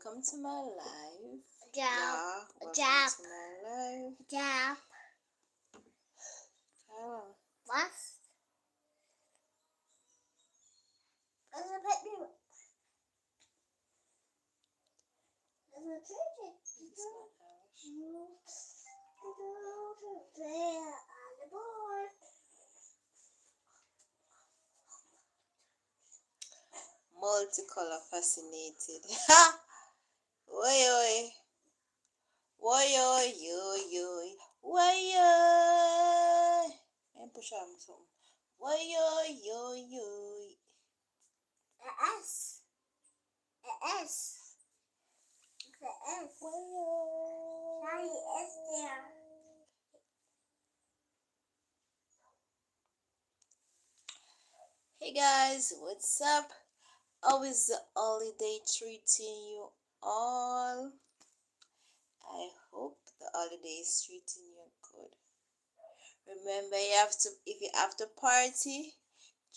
welcome to my life. Welcome to my life. Jab. Oh, What? There's a baby. There's a chicken. it's not Irish. There on the board. Multicolor fascinated. Ha! Oi oi. Oi oi oi oi. Oi oi. And push on something. Oi oi oi oi. A S. A S. It's a S. Oi oi. Shiny S there. Hey guys, what's up? How is the holiday treating you all? I hope the holiday is treating you good. Remember, if you have to party,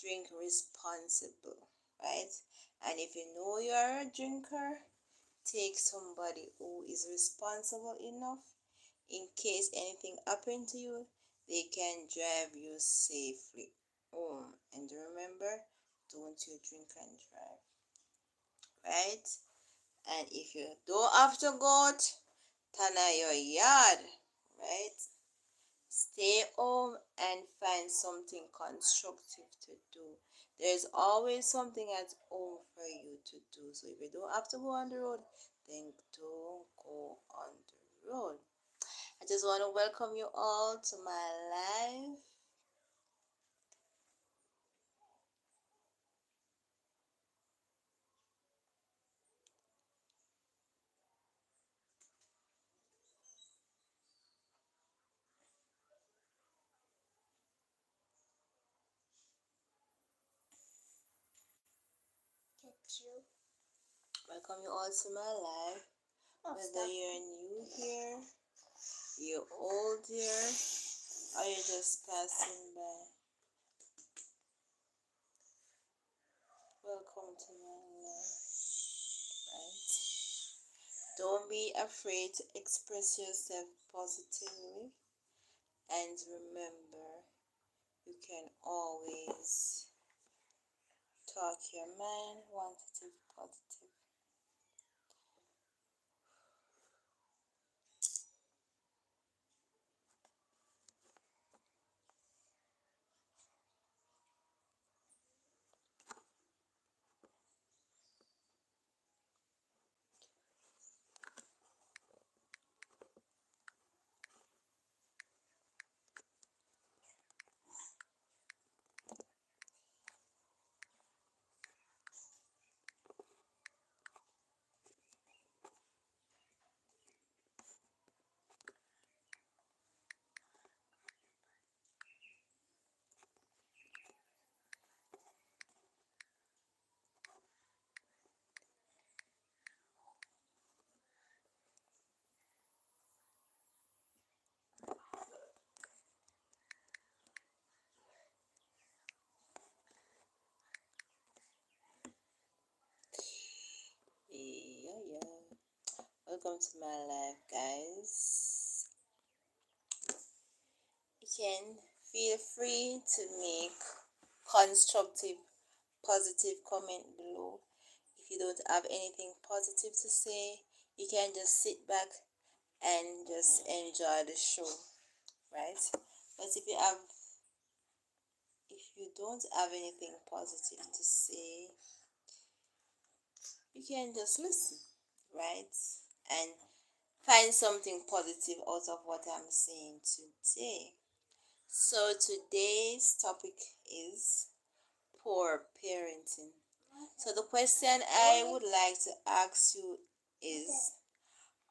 drink responsible, right? And if you know you are a drinker, take somebody who is responsible enough in case anything happen to you, they can drive you safely home. And remember, don't you drink and drive, right? And if you don't have to go out, turn out your yard, right? Stay home and find something constructive to do. There's always something at home for you to do. So if you don't have to go on the road, then don't go on the road. I just want to welcome you all to my life. Welcome you all to my life. Whether you're new here, you're old here, or you're just passing by. Welcome to my life, right? Don't be afraid to express yourself positively. And remember, you can always talk your mind, positive, positive. Yeah. Welcome to my life, guys. You can feel free to make constructive, positive comment below. If you don't have anything positive to say, you can just sit back and just enjoy the show, right? But if you don't have anything positive to say, you can just listen, right? And find something positive out of what I'm saying today. So today's topic is poor parenting. So the question I would like to ask you is,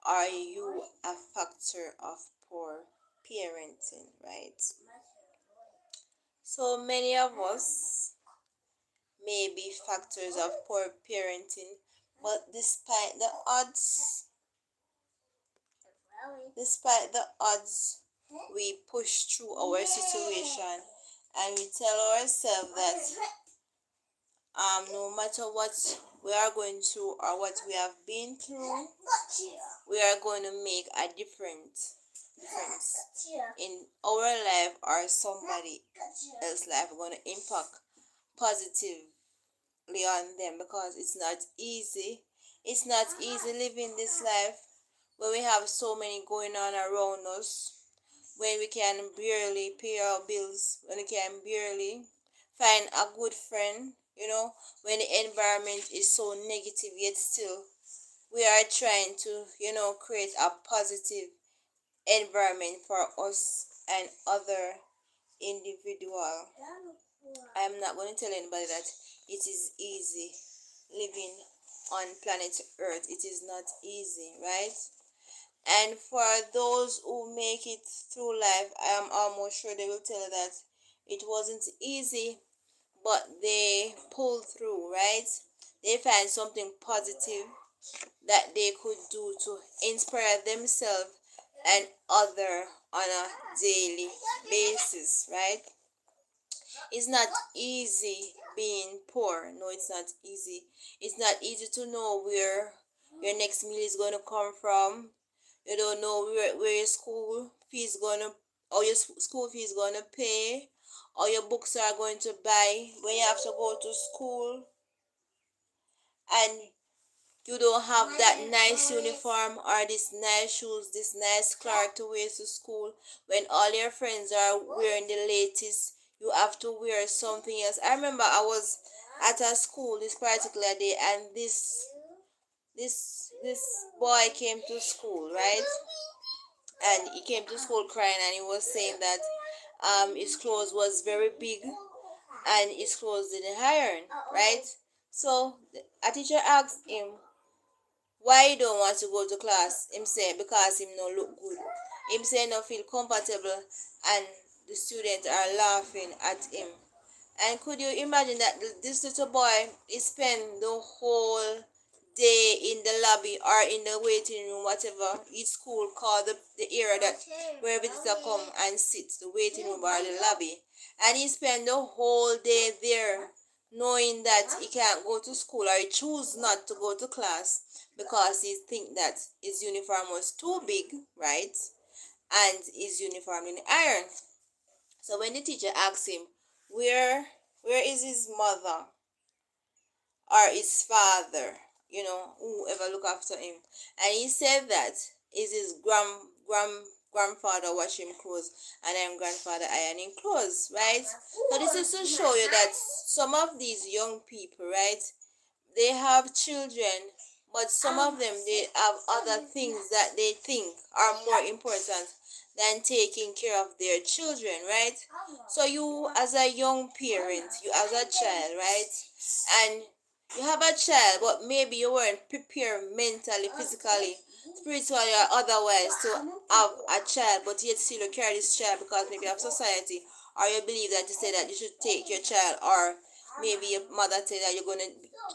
are you a factor of poor parenting, right? So many of us may be factors of poor parenting, but despite the odds, we push through our situation and we tell ourselves that No matter what we are going through or what we have been through, we are going to make a difference in our life or somebody else's life. We're going to impact positively on them, because it's not easy. It's not easy living this life when we have so many going on around us, when we can barely pay our bills, when we can barely find a good friend, when the environment is so negative, yet still we are trying to, create a positive environment for us and other individual. I'm not going to tell anybody that it is easy living on planet Earth. It is not easy, right? And for those who make it through life, I am almost sure they will tell you that it wasn't easy, but they pulled through, right? They find something positive that they could do to inspire themselves and other on a daily basis, right? It's not easy being poor. No, it's not easy. It's not easy to know where your next meal is going to come from. You don't know where your school fee is going to, or your school fee is going to pay, or your books are going to buy when you have to go to school, and you don't have that nice uniform or this nice shoes, this nice car to wear to school. When all your friends are wearing the latest, you have to wear something else. I remember I was at a school this particular day, and this boy came to school, right? And he came to school crying, and he was saying that his clothes was very big and his clothes didn't iron, right? So a teacher asked him why he don't want to go to class. Him say because him no look good. Him say no feel comfortable, and the students are laughing at him. And could you imagine that this little boy he spent the whole day in the lobby or in the waiting room, whatever each school called the area that where visitors come and sit, the waiting room or the lobby. And he spent the whole day there knowing that he can't go to school, or he choose not to go to class because he think that his uniform was too big, right? And his uniform in iron. So when the teacher asked him where is his mother or his father, whoever look after him, and he said that is his grandfather washing clothes and then grandfather ironing clothes, right? So this is to show you that some of these young people, right, they have children, but some of them they have other things that they think are more important than taking care of their children, right? So you as a young parent, you as a child, right, and you have a child, but maybe you weren't prepared mentally, physically, spiritually, or otherwise to have a child, but yet still you carry this child because maybe of society, or you believe that you say that you should take your child, or maybe your mother said that you're gonna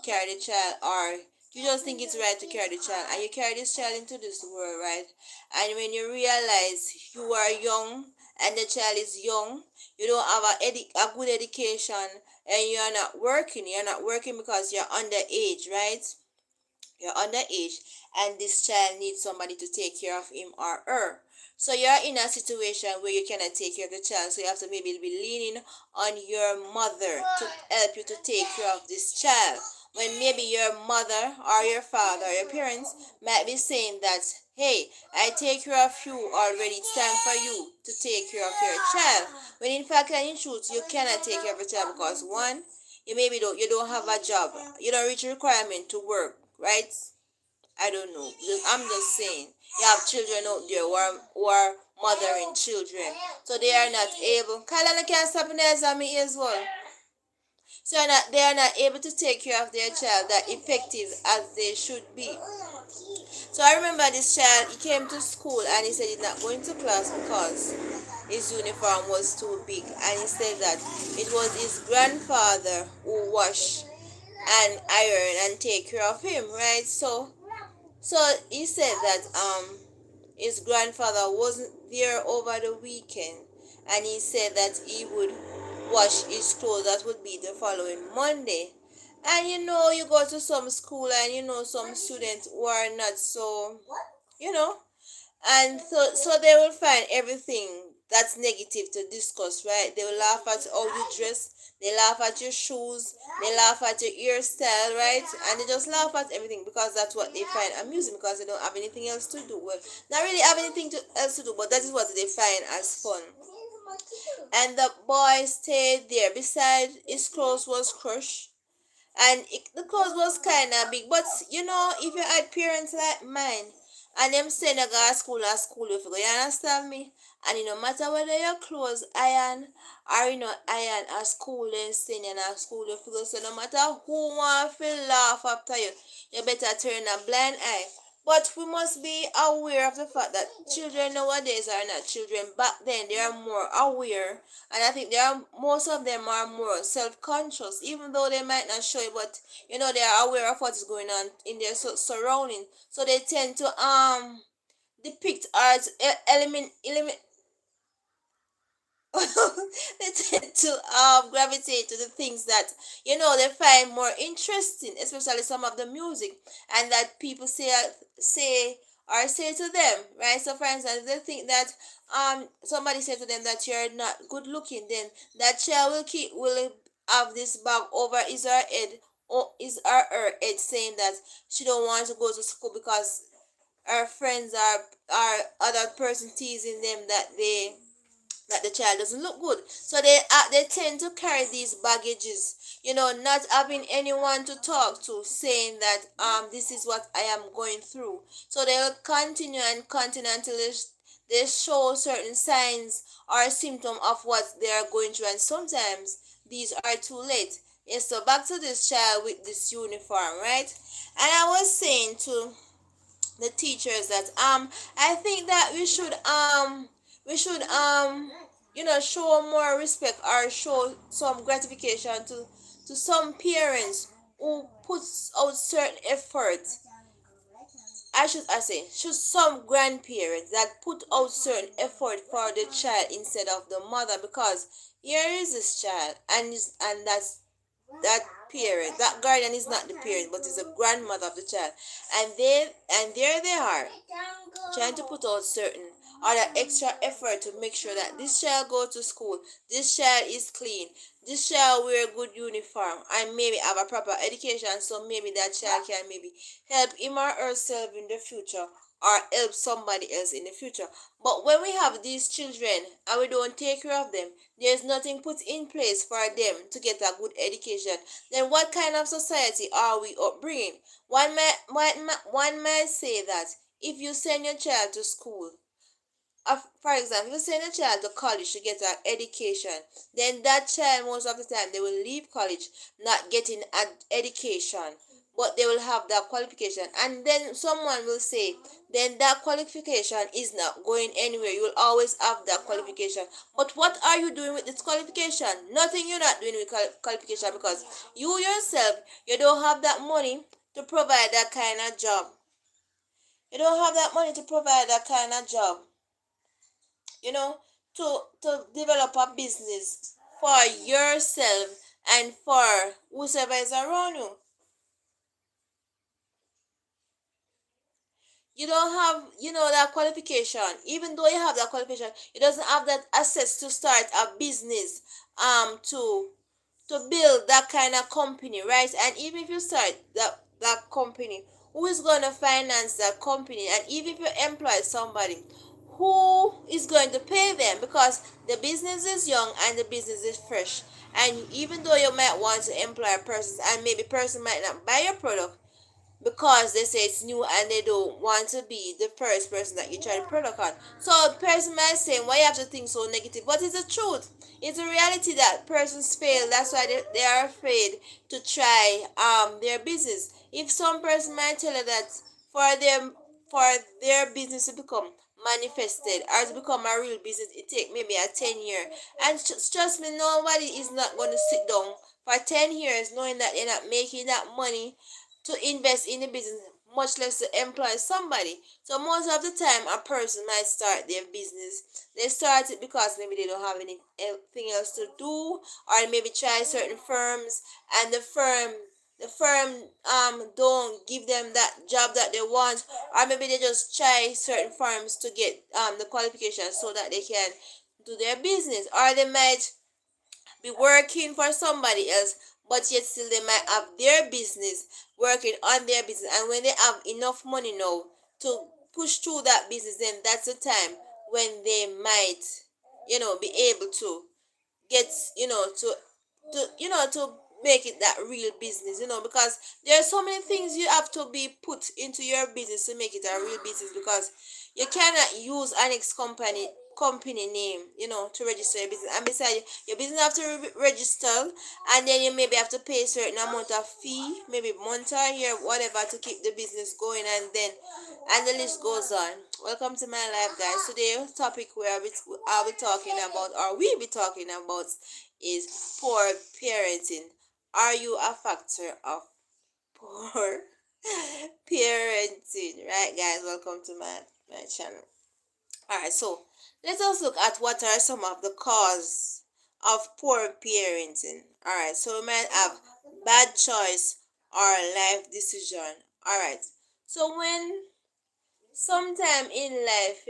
carry the child, or you just think it's right to carry the child, and you carry this child into this world, right? And when you realize you are young and the child is young, you don't have a good education, and you're not working because you're underage, right? You're underage, and this child needs somebody to take care of him or her. So you're in a situation where you cannot take care of the child, so you have to maybe be leaning on your mother to help you to take care of this child. When maybe your mother or your father or your parents might be saying that, hey, I take care of you already, it's time for you to take care of your child. When in fact and in truth you cannot take care of your child because one, you don't have a job, you don't reach a requirement to work, right? I don't know. I'm just saying. You have children out there who are mothering children. So they are not able. Kyla can't stop in there me as well. So they are not able to take care of their child that effective as they should be. So I remember this child, he came to school and he said he's not going to class because his uniform was too big. And he said that it was his grandfather who washed and iron and take care of him, right? So he said that his grandfather wasn't there over the weekend, and he said that he would wash his clothes. That would be the following Monday, And you know, you go to some school and you know some students who are not so, you know, and so they will find everything that's negative to discuss, right? They will laugh at how you dress, they laugh at your shoes, they laugh at your hairstyle, right? And they just laugh at everything because that's what they find amusing, because they don't have anything else to do. Well, not really have anything else to do, but that is what they find as fun. And the boy stayed there beside his clothes was crushed, and the clothes was kind of big. But you know, if you had parents like mine and them send a girl to school you figure, you understand me? And no matter whether your clothes iron or iron at school, then send you at school you figure, so no matter who want to laugh after you, you better turn a blind eye. But we must be aware of the fact that children nowadays are not children. Back then, they are more aware, and I think they are, most of them are more self-conscious, even though they might not show it. But they are aware of what is going on in their surrounding, so they tend to depict art element they tend to gravitate to the things that they find more interesting, especially some of the music, and that people say to them, right? So for instance, they think that somebody said to them that you're not good looking, then that child will have this bag over his or her head, or his or her head, saying that she don't want to go to school because her friends are other person teasing them that the child doesn't look good. So they tend to carry these baggages, not having anyone to talk to, saying that this is what I am going through. So they will continue and continue until they show certain signs or symptom of what they are going through, and sometimes these are too late. Yes, so back to this child with this uniform, right? And I was saying to the teachers that I think that we should show more respect or show some gratification to some parents who puts out certain effort. I say should some grandparents that put out certain effort for the child instead of the mother, because here is this child, and that parent, that guardian is not the parent but is a grandmother of the child, and there they are trying to put out certain or that extra effort to make sure that this child go to school, this child is clean, this child wear a good uniform, and maybe have a proper education, so maybe that child can maybe help him or herself in the future or help somebody else in the future. But when we have these children and we don't take care of them, there's nothing put in place for them to get a good education, then what kind of society are we upbringing? One might say that if you send your child to school, for example, if you send a child to college to get an education, then that child most of the time they will leave college not getting an education, but they will have that qualification. And then someone will say, then that qualification is not going anywhere. You will always have that qualification. But what are you doing with this qualification? Nothing you're not doing with qualification, because you yourself, you don't have that money to provide that kind of job. You don't have that money to provide that kind of job, you know, to develop a business for yourself and for whoever is around you. You don't have, that qualification. Even though you have that qualification, you doesn't have that access to start a business, to build that kind of company, right? And even if you start that company, who is going to finance that company? And even if you employ somebody, who is going to pay them? Because the business is young and the business is fresh. And even though you might want to employ a person, and maybe person might not buy your product because they say it's new and they don't want to be the first person that you try the product on. So the person might say, why you have to think so negative? But it's the truth. It's a reality that persons fail. That's why they are afraid to try their business. If some person might tell you that for them for their business to become manifested or to become a real business, it take maybe a 10 year. And trust me, nobody is not going to sit down for 10 years knowing that they're not making that money to invest in the business, much less to employ somebody. So most of the time, a person might start their business. They start it because maybe they don't have anything else to do, or maybe try certain firms, and the firm the firm don't give them that job that they want, or maybe they just try certain firms to get the qualifications so that they can do their business, or they might be working for somebody else, but yet still they might have their business, working on their business, and when they have enough money now to push through that business, then that's the time when they might, be able to get, to make it that real business, because there are so many things you have to be put into your business to make it a real business, because you cannot use an ex company name, to register your business, and besides, your business have to register, and then you maybe have to pay a certain amount of fee, maybe month or year, whatever, to keep the business going, and the list goes on. Welcome to my life, guys. Today topic where I'll be talking about, or we'll be talking about, is poor parenting. Are you a factor of poor parenting? Right, guys, welcome to my channel. All right, so let us look at what are some of the cause of poor parenting. All right, so we might have bad choice or life decision. All right, so when sometime in life,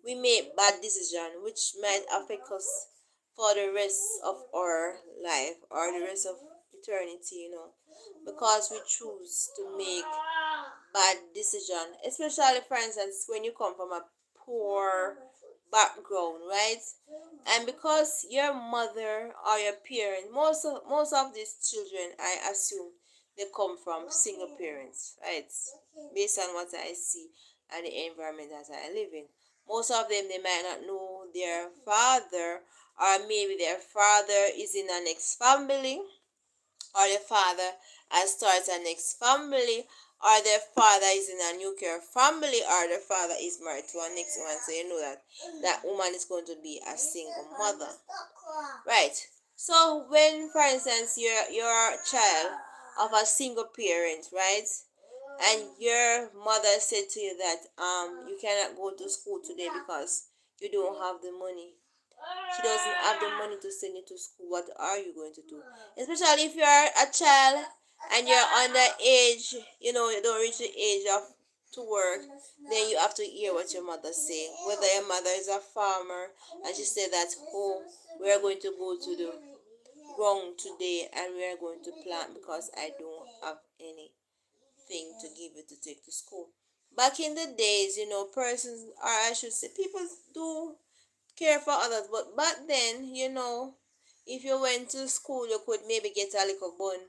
we make bad decision which might affect us for the rest of our life or the rest of eternity, because we choose to make bad decision, especially for instance when you come from a poor background, right? And because your mother or your parent, most of these children, I assume, they come from single parents, right? Based on what I see and the environment that I live in, most of them, they might not know their father, or maybe their father is in an ex family, or the father has started an ex family, or their father is in a nuclear family, or the father is married to an ex woman. So you know that that woman is going to be a single mother, right? So when, for instance, you're a child of a single parent, right? And your mother said to you that you cannot go to school today because you don't have the money. She doesn't have the money to send you to school. What are you going to do? Especially if you're a child and you're under age, you don't reach the age of to work, then you have to hear what your mother say. Whether your mother is a farmer and she said that, oh, we are going to go to the ground today and we are going to plant because I don't have anything to give you to take to school. Back in the days, persons, or I should say, people do care for others. But back then, if you went to school, you could maybe get a little bun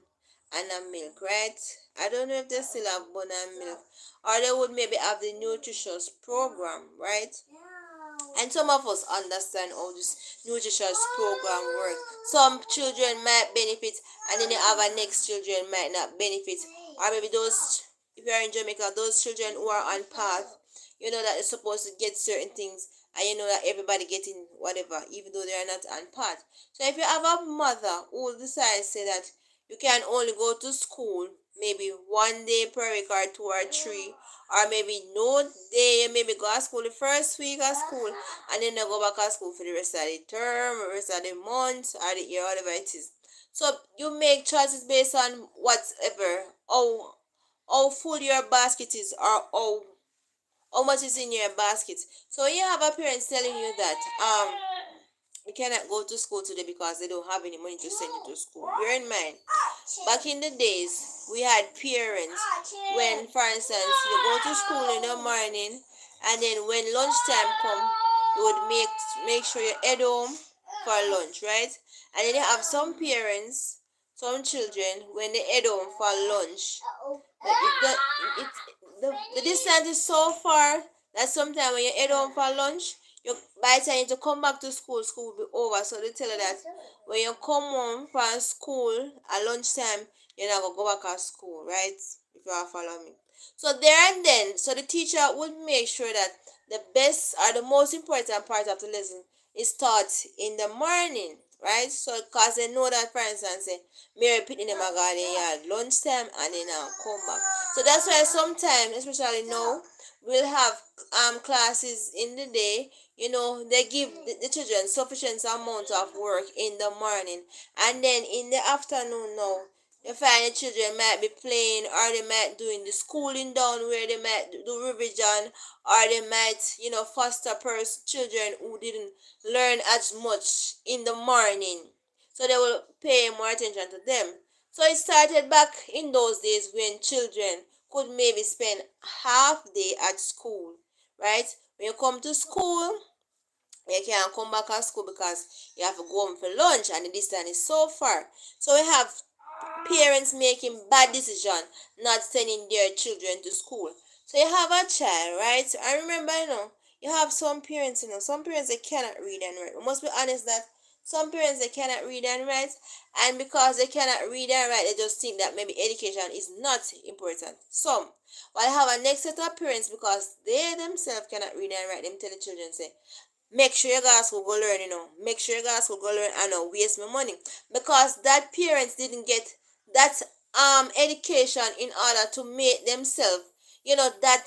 and a milk, right? I don't know if they still have bun and milk, or they would maybe have the nutritious program, right? And some of us understand how this nutritious program works. Some children might benefit, and then the other next children might not benefit, or maybe those, if you are in Jamaica, those children who are on path, that they're supposed to get certain things, and you know that everybody getting whatever, even though they are not on path. So if you have a mother who decides say that you can only go to school maybe 1 day per week, or 2 or 3, or maybe no day, maybe go to school the first week of school, and then they go back to school for the rest of the term, or rest of the month, or the year, whatever it is. So you make choices based on whatever, how full your basket is, or how much is in your basket. So you have a parents telling you that you cannot go to school today because they don't have any money to send you to school. Bear in mind, back in the days, we had parents when, for instance, you go to school in the morning, and then when lunchtime come, you would make sure you head home for lunch, right? And then you have some parents, some children, when they head home for lunch, the distance is so far that sometimes when you head home for lunch, you by the time you to come back to school, school will be over. So they tell you that when you come home from school at lunchtime, you're not gonna go back to school, right? If you are following me. So there and then, so the teacher would make sure that the best or the most important part of the lesson is taught in the morning, right? So because they know that, for instance, say, Mary picking them a garden yard lunchtime and then come back. So that's why sometimes, especially now, we'll have classes in the day. They give the children sufficient amount of work in the morning, and then in the afternoon now You find the children might be playing, or they might doing the schooling down where they might do revision, or they might, foster children who didn't learn as much in the morning. So they will pay more attention to them. So it started back in those days when children could maybe spend half day at school, right? When you come to school, you can't come back at school because you have to go home for lunch and the distance is so far. So we have parents making bad decision not sending their children to school. So you have a child, right? I remember, you have some parents, some parents they cannot read and write. We must be honest that some parents they cannot read and write, and because they cannot read and write, they just think that maybe education is not important. Some. While I have a next set of parents because they themselves cannot read and write, them tell the children say, make sure you guys will go learn, make sure you guys will go learn and not waste my money, because that parents didn't get that education in order to make themselves, that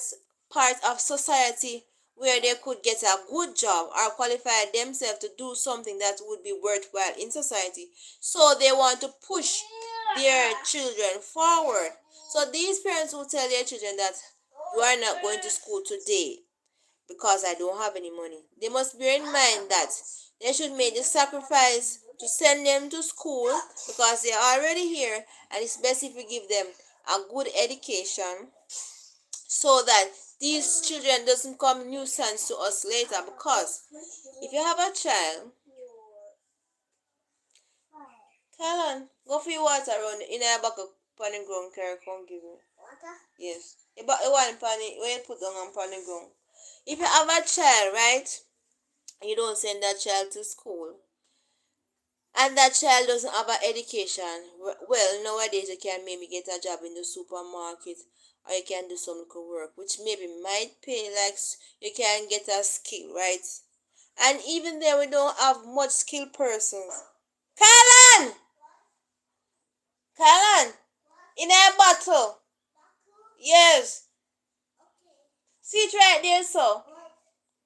part of society where they could get a good job or qualify themselves to do something that would be worthwhile in society. So they want to push their children forward. So these parents will tell their children that you are not going to school today because I don't have any money. They must bear in mind that they should make the sacrifice to send them to school because they are already here, and it's best if we give them a good education so that these children doesn't come nuisance to us later. Because if you have a child, Kalan, go for your water around in a bucket pan the ground, carry come give me. Water? Yes. But the one pan where you put down on pan the ground. If you have a child, right? You don't send that child to school, and that child doesn't have an education, well, nowadays you can maybe get a job in the supermarket, or you can do some little work which maybe might pay, like you can get a skill, right? And even then we don't have much skilled persons. Kalan, Kalan, in a bottle. Yes, see it right there, so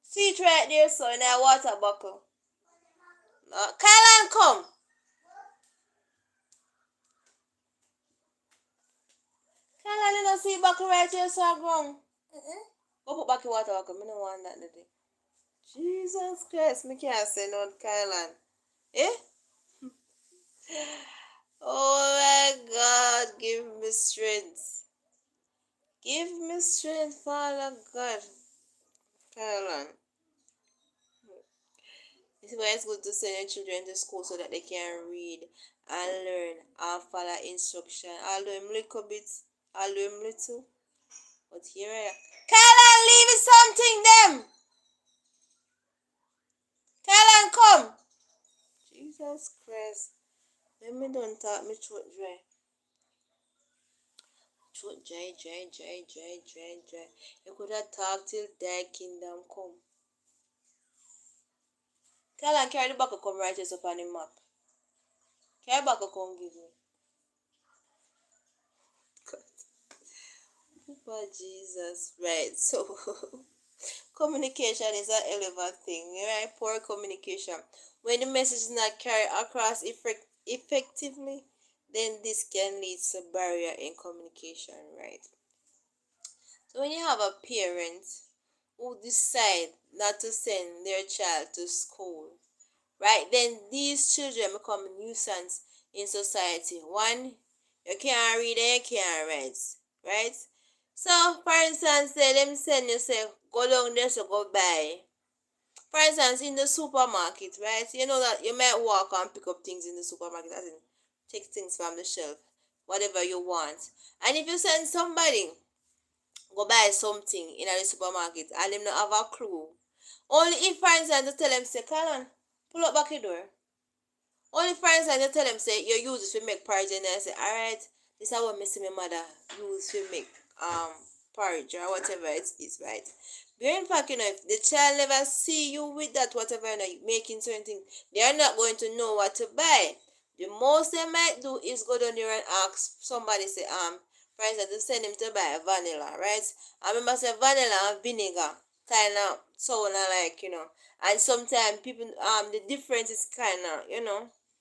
see it right there, so in a water bottle. Kalan, come. Kalan, you know, see buckle right here, so I ground. Go put back your water bottle. I don't want that today. Jesus Christ, me can't say no, Kylan. Eh? Oh my God, give me strength. Give me strength, Father God. Kylan. This is why it's good to send your children to school so that they can read and learn and follow instruction. Although I'm little bit, although I'm little. But here I am. Kylan, leave it something them. Kylan, come. Jesus Christ. Let me don't talk me throat dry. Throat dry, dry, dry, dry, dry, dry. You could have talked till thy kingdom come. Tell and carry the bucket come right here up on the map. Carry the bucket come give me. God. Jesus. Right, so communication is a hell of a thing, right? Poor communication. When the message is not carried across effectively, then this can lead to barrier in communication, right? So when you have a parent who decide not to send their child to school, right, then these children become a nuisance in society. One, you can't read and you can't write, right? So, for instance, say them send you, say, go down there to go buy. For instance, in the supermarket, right? You know that you might walk and pick up things in the supermarket, as in take things from the shelf, whatever you want. And if you send somebody go buy something in a supermarket and them not have a clue, only if for instance you tell them say, Colin, pull up back your door. Only for instance you tell them say you use this to make porridge, and I say, alright, this is what me see my mother use to make porridge or whatever it is, right? But in fact, if the child never see you with that whatever making certain thing, they are not going to know what to buy. The most they might do is go down there and ask somebody, say, for instance, to send him to buy vanilla, right? I remember say vanilla and vinegar kind of sound like, and sometimes people the difference is kind of,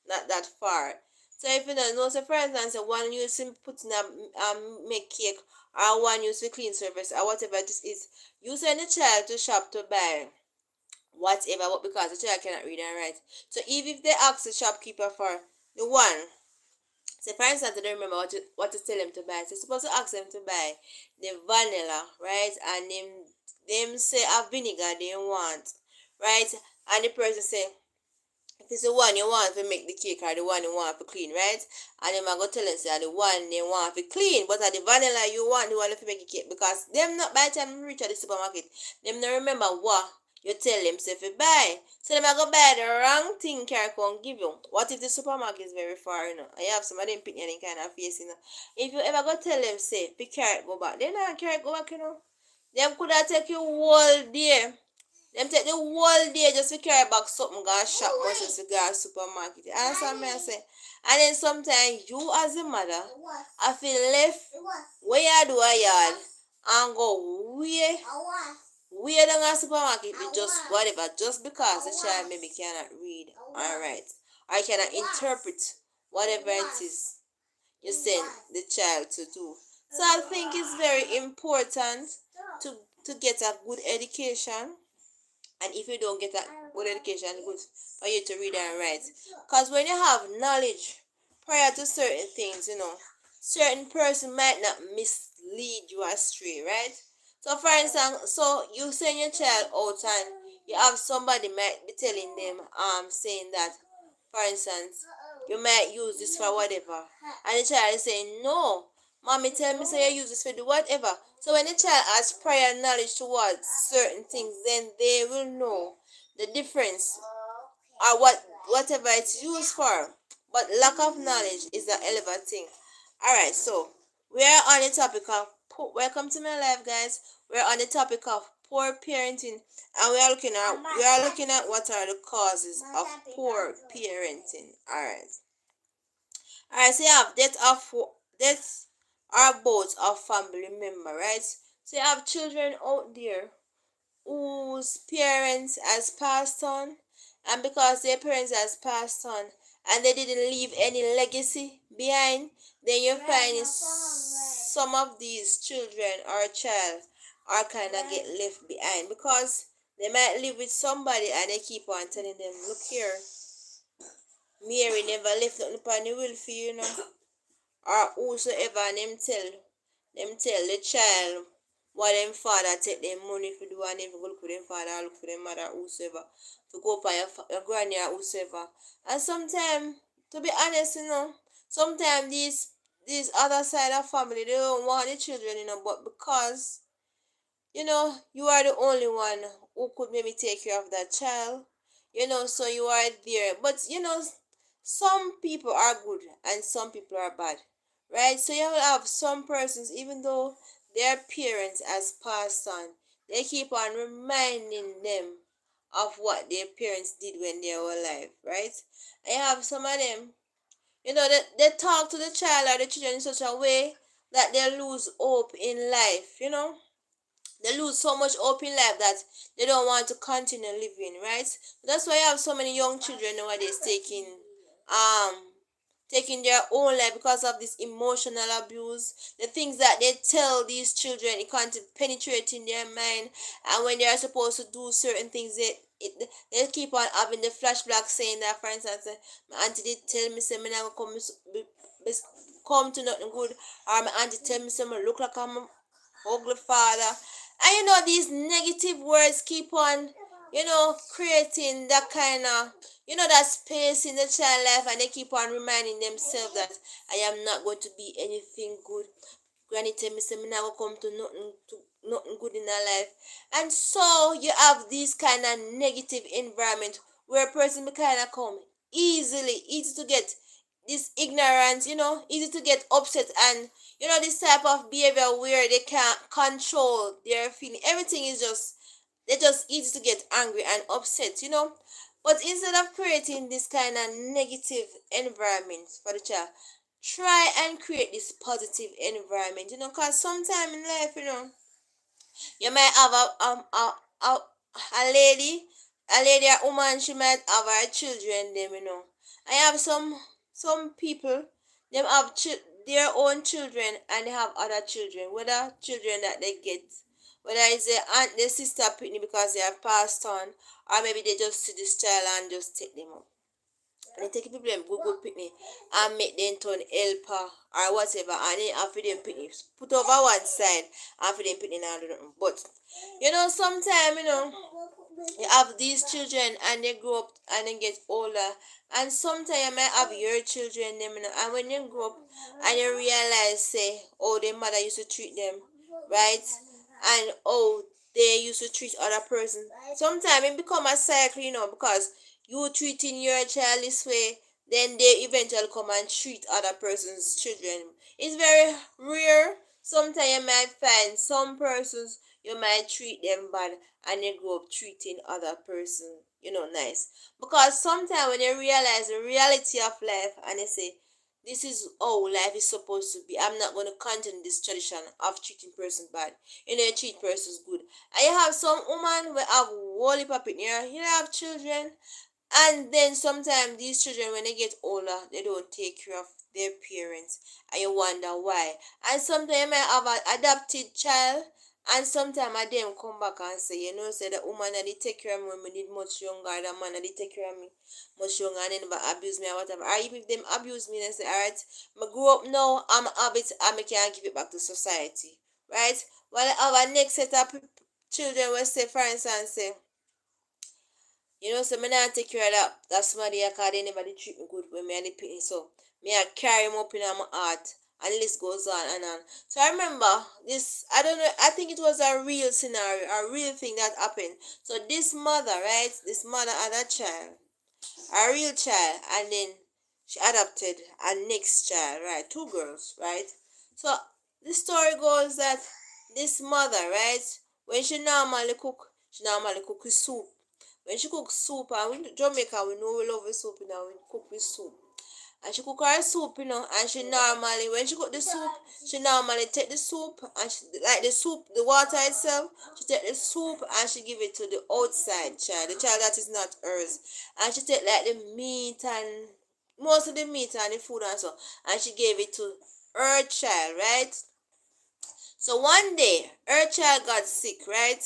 not that far. So if you don't know, so for instance, one use to put in a make cake, or one use to clean surface, or whatever this is, you send the child to shop to buy whatever, but because the child cannot read and write. So even if they ask the shopkeeper for the one, say for instance, they don't remember what to tell them to buy. So you're supposed to ask them to buy the vanilla, right? And them say a vinegar they want, right? And the person say, if it's the one you want to make the cake or the one you want to clean, right? And them are going to tell them say the one they want to clean, but at the vanilla you want the one to make the cake, because them not, by the time you reach at the supermarket, them not remember what you tell them say if buy. So them are going to buy the wrong thing carry can give you. What if the supermarket is very far, you know? I have some of them picking any kind of face, you know. If you ever go tell them say pick carrot go back, they not carrot go back, you know. Them could have take you whole day. Them take the whole day just to carry back something gone shop versus to go to supermarket. You understand me I say? And then sometimes you as a mother I feel left where you do a yard and go where down a supermarket with just whatever, just because the child maybe cannot read and write or cannot interpret whatever it is you send the child to do. So I think it's very important to to get a good education, and if you don't get a good education, it's good for you to read and write. Because when you have knowledge prior to certain things, you know, certain person might not mislead you astray, right? So for instance, so you send your child out and you have somebody might be telling them saying that, for instance, you might use this for whatever. And the child is saying, no, mommy tell me say you use this for the whatever. So when the child has prior knowledge towards certain things, then they will know the difference or whatever it's used for. But lack of knowledge is a hell of a thing. Alright, so we are on the topic of welcome to my life, guys. We're on the topic of poor parenting, and we are looking at what are the causes of poor parenting. Alright, so you have death or both of family member, right? So you have children out there whose parents has passed on, and because their parents has passed on and they didn't leave any legacy behind, then you find some of these children or child are kind of get left behind because they might live with somebody and they keep on telling them, look here, Mary never left nothing upon the will for you, you know, or whosoever, and them tell the child what them father take them money for do, and them go look for them father or look for them mother whosoever to go upon your granny or whosoever. And sometimes, to be honest, you know, sometimes these other side of family they don't want the children, you know, but because you know you are the only one who could maybe take care of that child, you know, so you are there. But you know, some people are good and some people are bad, right? So you will have some persons, even though their parents has passed on, they keep on reminding them of what their parents did when they were alive, right? And you have some of them, you know, they talk to the child or the children in such a way that they lose hope in life, you know. They lose so much hope in life that they don't want to continue living, right? That's why you have so many young children nowadays um taking their own life because of this emotional abuse. The things that they tell these children, it can't penetrate in their mind, and when they are supposed to do certain things, they keep on having the flashback saying that, for instance, my auntie did tell me say me not come come to nothing good, or my auntie tell me say me look like I'm a ugly father. And you know, these negative words keep on, you know, creating that kind of, you know, that space in the child life, and they keep on reminding themselves that I am not going to be anything good. Granny tell me say me not gonna come to nothing good in her life. And so you have this kind of negative environment where a person be kind of come easy to get this ignorance, you know, easy to get upset, and you know, this type of behavior where they can't control their feeling. Everything is just, they're just easy to get angry and upset, you know. But instead of creating this kind of negative environment for the child, try and create this positive environment, you know, because sometime in life, you know, you might have a lady, a woman, she might have her children, them, you know. I have some some people, them have their own children and they have other children, whether children that they get, whether it's their aunt, their sister pitney because they have passed on, or maybe they just see this child and just take them up. And they take people them good pitney and make them turn helper or whatever, and then after them pitney put over one side and for them pitney now do nothing. But sometimes you have these children and they grow up and then get older, and sometimes you might have your children them, and when you grow up and you realize say, oh, their mother used to treat them right, and oh, they used to treat other person. Sometimes it become a cycle, because you treating your child this way, then they eventually come and treat other person's children. It's very rare. Sometimes you might find some persons you might treat them bad and they grow up treating other person, nice. Because sometimes when you realize the reality of life and they say, this is how life is supposed to be. I'm not going to continue this tradition of treating person bad. You treat persons good. And you have some woman who have whole heap of you have children, and then sometimes these children, when they get older, they don't take care of their parents, and you wonder why. And sometimes you might have an adopted child, and sometimes I them come back and say, say the woman that they take care of me when we need much younger, the man that they take care of me much younger, and they never abuse me or whatever. Or even if them abuse me, they say, alright, I grow up now, I'm a habit, and I can give it back to society. Right? Well, I have a next set of children will say, for instance, say, so me not take care of that somebody cause they never did treat me good when me and the pitney. So me I carry him up in my heart, and the list goes on and on. So I remember this, I don't know, I think it was a real scenario, a real thing that happened. So this mother, right? This mother had a child, a real child, and then she adopted a next child, right? Two girls, right? So the story goes that this mother, right, when she normally cook with soup. When she cook soup, and we Jamaica, we know we love the soup, we cook with soup. And she cook her soup, and she normally, when she cook the soup, she normally take the soup, and she, like the soup, the water itself, she take the soup and she give it to the outside child, the child that is not hers. And she take like the meat and most of the meat and the food and so, and she gave it to her child, right? So one day, her child got sick, right?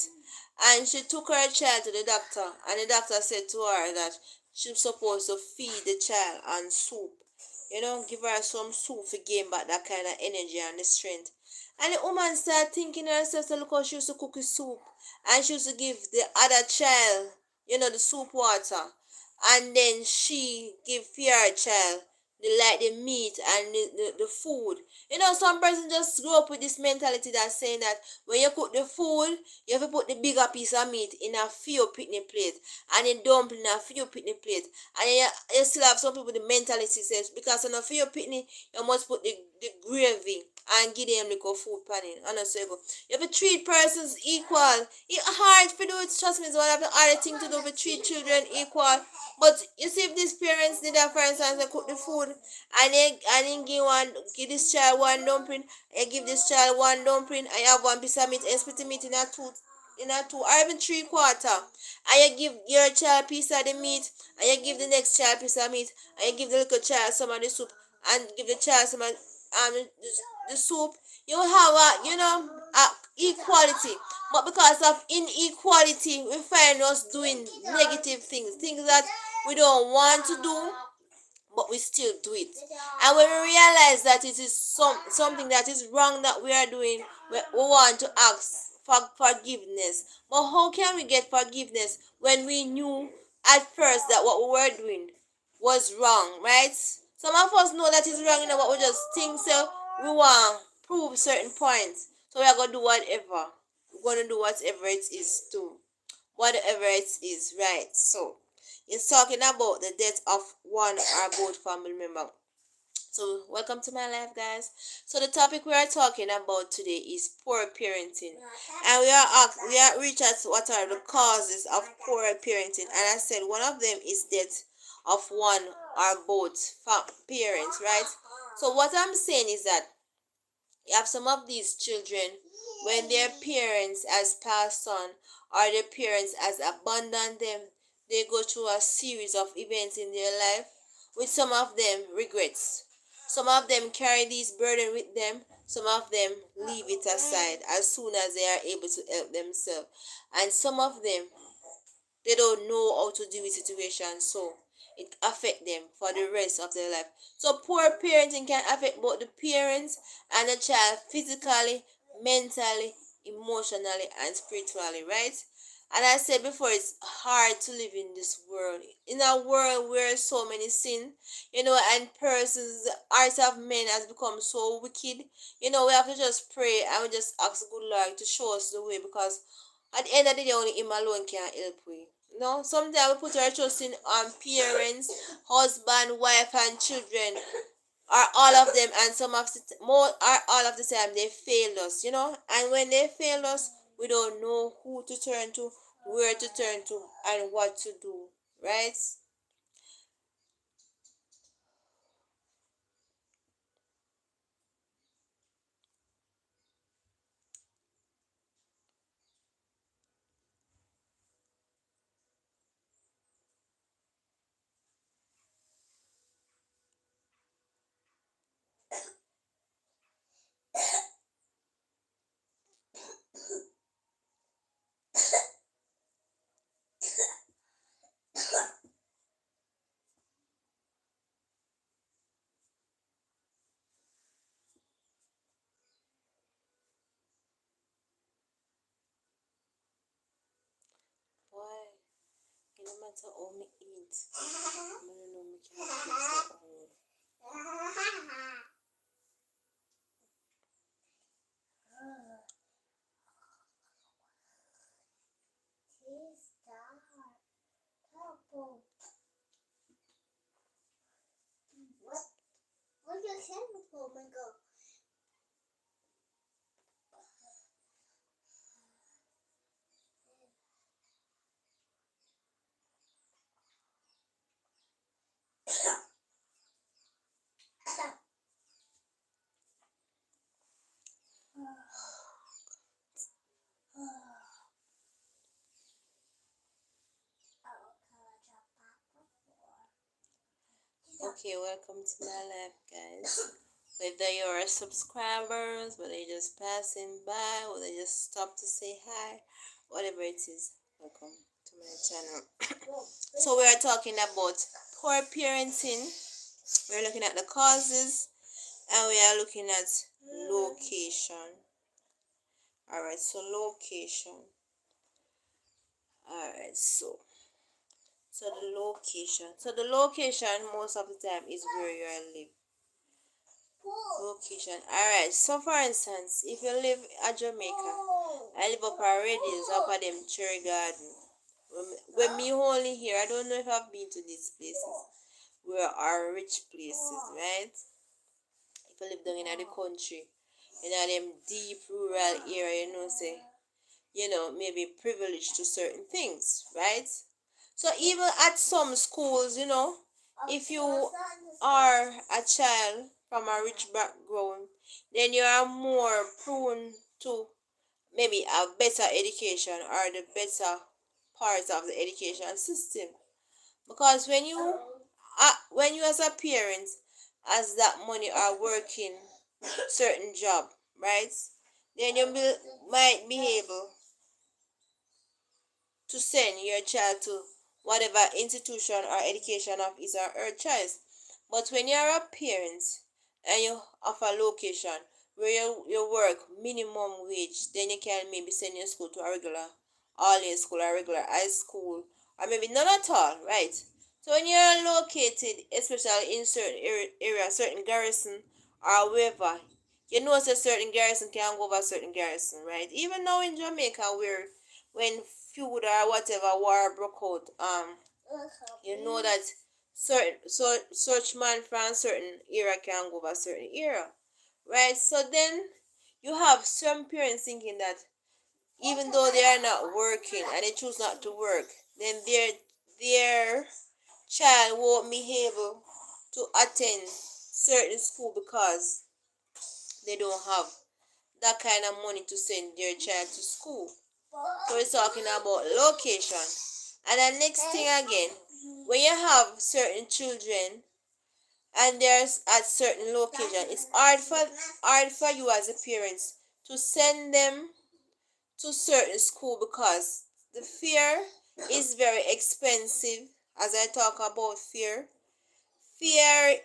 And she took her child to the doctor, and the doctor said to her that she's supposed to feed the child on soup. Give her some soup to gain back that kind of energy and the strength. And the woman started thinking to herself, so look how she used to cook the soup. And she used to give the other child, the soup water. And then she give her child the meat and the food. Some person just grow up with this mentality that's saying that when you cook the food, you have to put the bigger piece of meat in a few picnic plate, and then dumpling in a few picnic plate. And you still have some people the mentality says because on a few picnic you must put the gravy and give them little food panning. And so you go. You have to treat persons equal. It's hard to do it, trust me, it's one of the hardest thing to do to treat children equal. But you see, if these parents did that, for instance, they cook the food and then give this child one dumpling, and give this child one dumpling, and you have one piece of meat, and split the meat in a two or even three quarter, and you give your child a piece of the meat, and you give the next child a piece of meat, and you give the little child some of the soup, and give the child some of the soup. You have a equality, but because of inequality, we find us doing negative things that we don't want to do, but we still do it. And when we realize that it is something that is wrong that we are doing, we want to ask for forgiveness. But how can we get forgiveness when we knew at first that what we were doing was wrong, right? Some of us know that it's wrong, but we just think so. We want to prove certain points, so we are gonna do whatever. We're gonna do whatever it is to whatever it is, right? So it's talking about the death of one or both family member. So welcome to my life, guys. So the topic we are talking about today is poor parenting, and we are reached at what are the causes of poor parenting. And I said one of them is death of one or both parents, right? So what I'm saying is that you have some of these children when their parents has passed on or their parents has abandoned them, they go through a series of events in their life with some of them regrets. Some of them carry these burden with them. Some of them leave it aside as soon as they are able to help themselves. And some of them, they don't know how to deal with situations, so it affect them for the rest of their life. So poor parenting can affect both the parents and the child physically, mentally, emotionally, and spiritually, right? And I said before, it's hard to live in this world, in a world where so many sin, and persons, the hearts of men has become so wicked. We have to just pray and we just ask the good Lord to show us the way, because at the end of the day, only him alone can help we. Sometimes we put our trust in parents, husband, wife, and children, or all of them, and some of the more or all of the time they fail us. And when they fail us, we don't know who to turn to, where to turn to, and what to do. Right? Why? No matter how me eat, I don't know me can't fix that own. What your chemical go? Okay, welcome to my life, guys. Whether you're subscribers, whether you're just passing by, whether you just stop to say hi, whatever it is, welcome to my channel. So we are talking about poor parenting. We're looking at the causes, and we are looking at location. Alright, so location. Alright, so the location. So the location most of the time is where you are living. Location. Alright, so for instance, if you live at Jamaica, I live up a radius up at them cherry garden. When me only here, I don't know if I've been to these places where are rich places, right? If you live down in the country, them deep rural area, say, maybe privileged to certain things, right? So even at some schools, if you are a child from a rich background, then you are more prone to maybe a better education or the better parts of the education system. Because when you as a parent, as that money are working certain job, right? Then you might be able to send your child to whatever institution or education of his or her choice. But when you're a parent and you offer location where you work minimum wage, then you can maybe send your school to a regular all day school or regular high school, or maybe none at all, right? So when you're located, especially in certain area, certain garrison or wherever, say certain garrison can go over certain garrison, right? Even now in Jamaica, where when feud or whatever war broke out, that such man from certain era can go over certain era, right? So then you have some parents thinking that even though they are not working and they choose not to work, then their child won't be able to attend certain school because they don't have that kind of money to send their child to school. So we're talking about location. And the next thing again, when you have certain children and there's at certain location. It's hard for you as a parents to send them to certain school because the fare is very expensive. As I talk about fear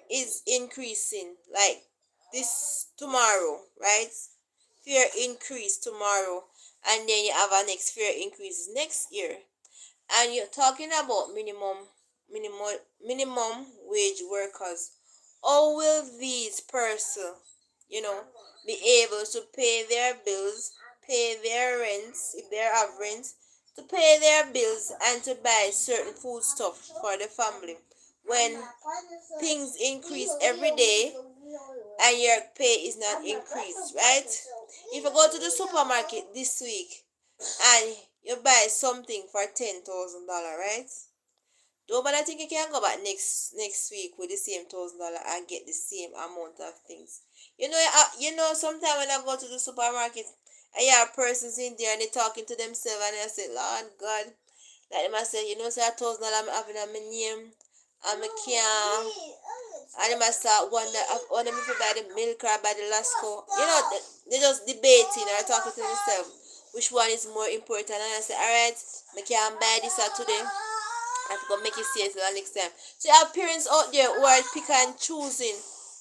is increasing like this tomorrow, right? Fear increase tomorrow, and then you have a next fear increase next year. And you're talking about minimum minimum wage workers. How will these person, be able to pay their bills, pay their rents if they have rent, to pay their bills and to buy certain food stuff for the family when things increase every day and your pay is not increased, right? If you go to the supermarket this week and you buy something for $10,000, right? Don't bother think you can go back next week with the same $1,000 and get the same amount of things. Sometimes when I go to the supermarket, I hear persons in there and they talking to themselves and I say, Lord God, like them I say, say $1,000 I'm having on my name and I can't. And them I start wonder if you buy the milk or buy the Lasco. They just debating or talking to themselves which one is more important. And I say, alright, I can buy this today. I have to make it serious the next time. So you have parents out there who are pick and choosing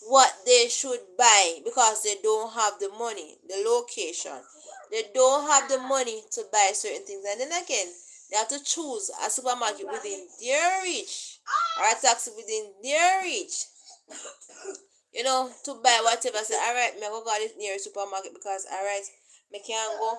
what they should buy because they don't have the money, the location. They don't have the money to buy certain things. And then again, they have to choose a supermarket within their reach or a taxi within their reach. To buy whatever. Say, alright, me go this near supermarket because alright, me can go.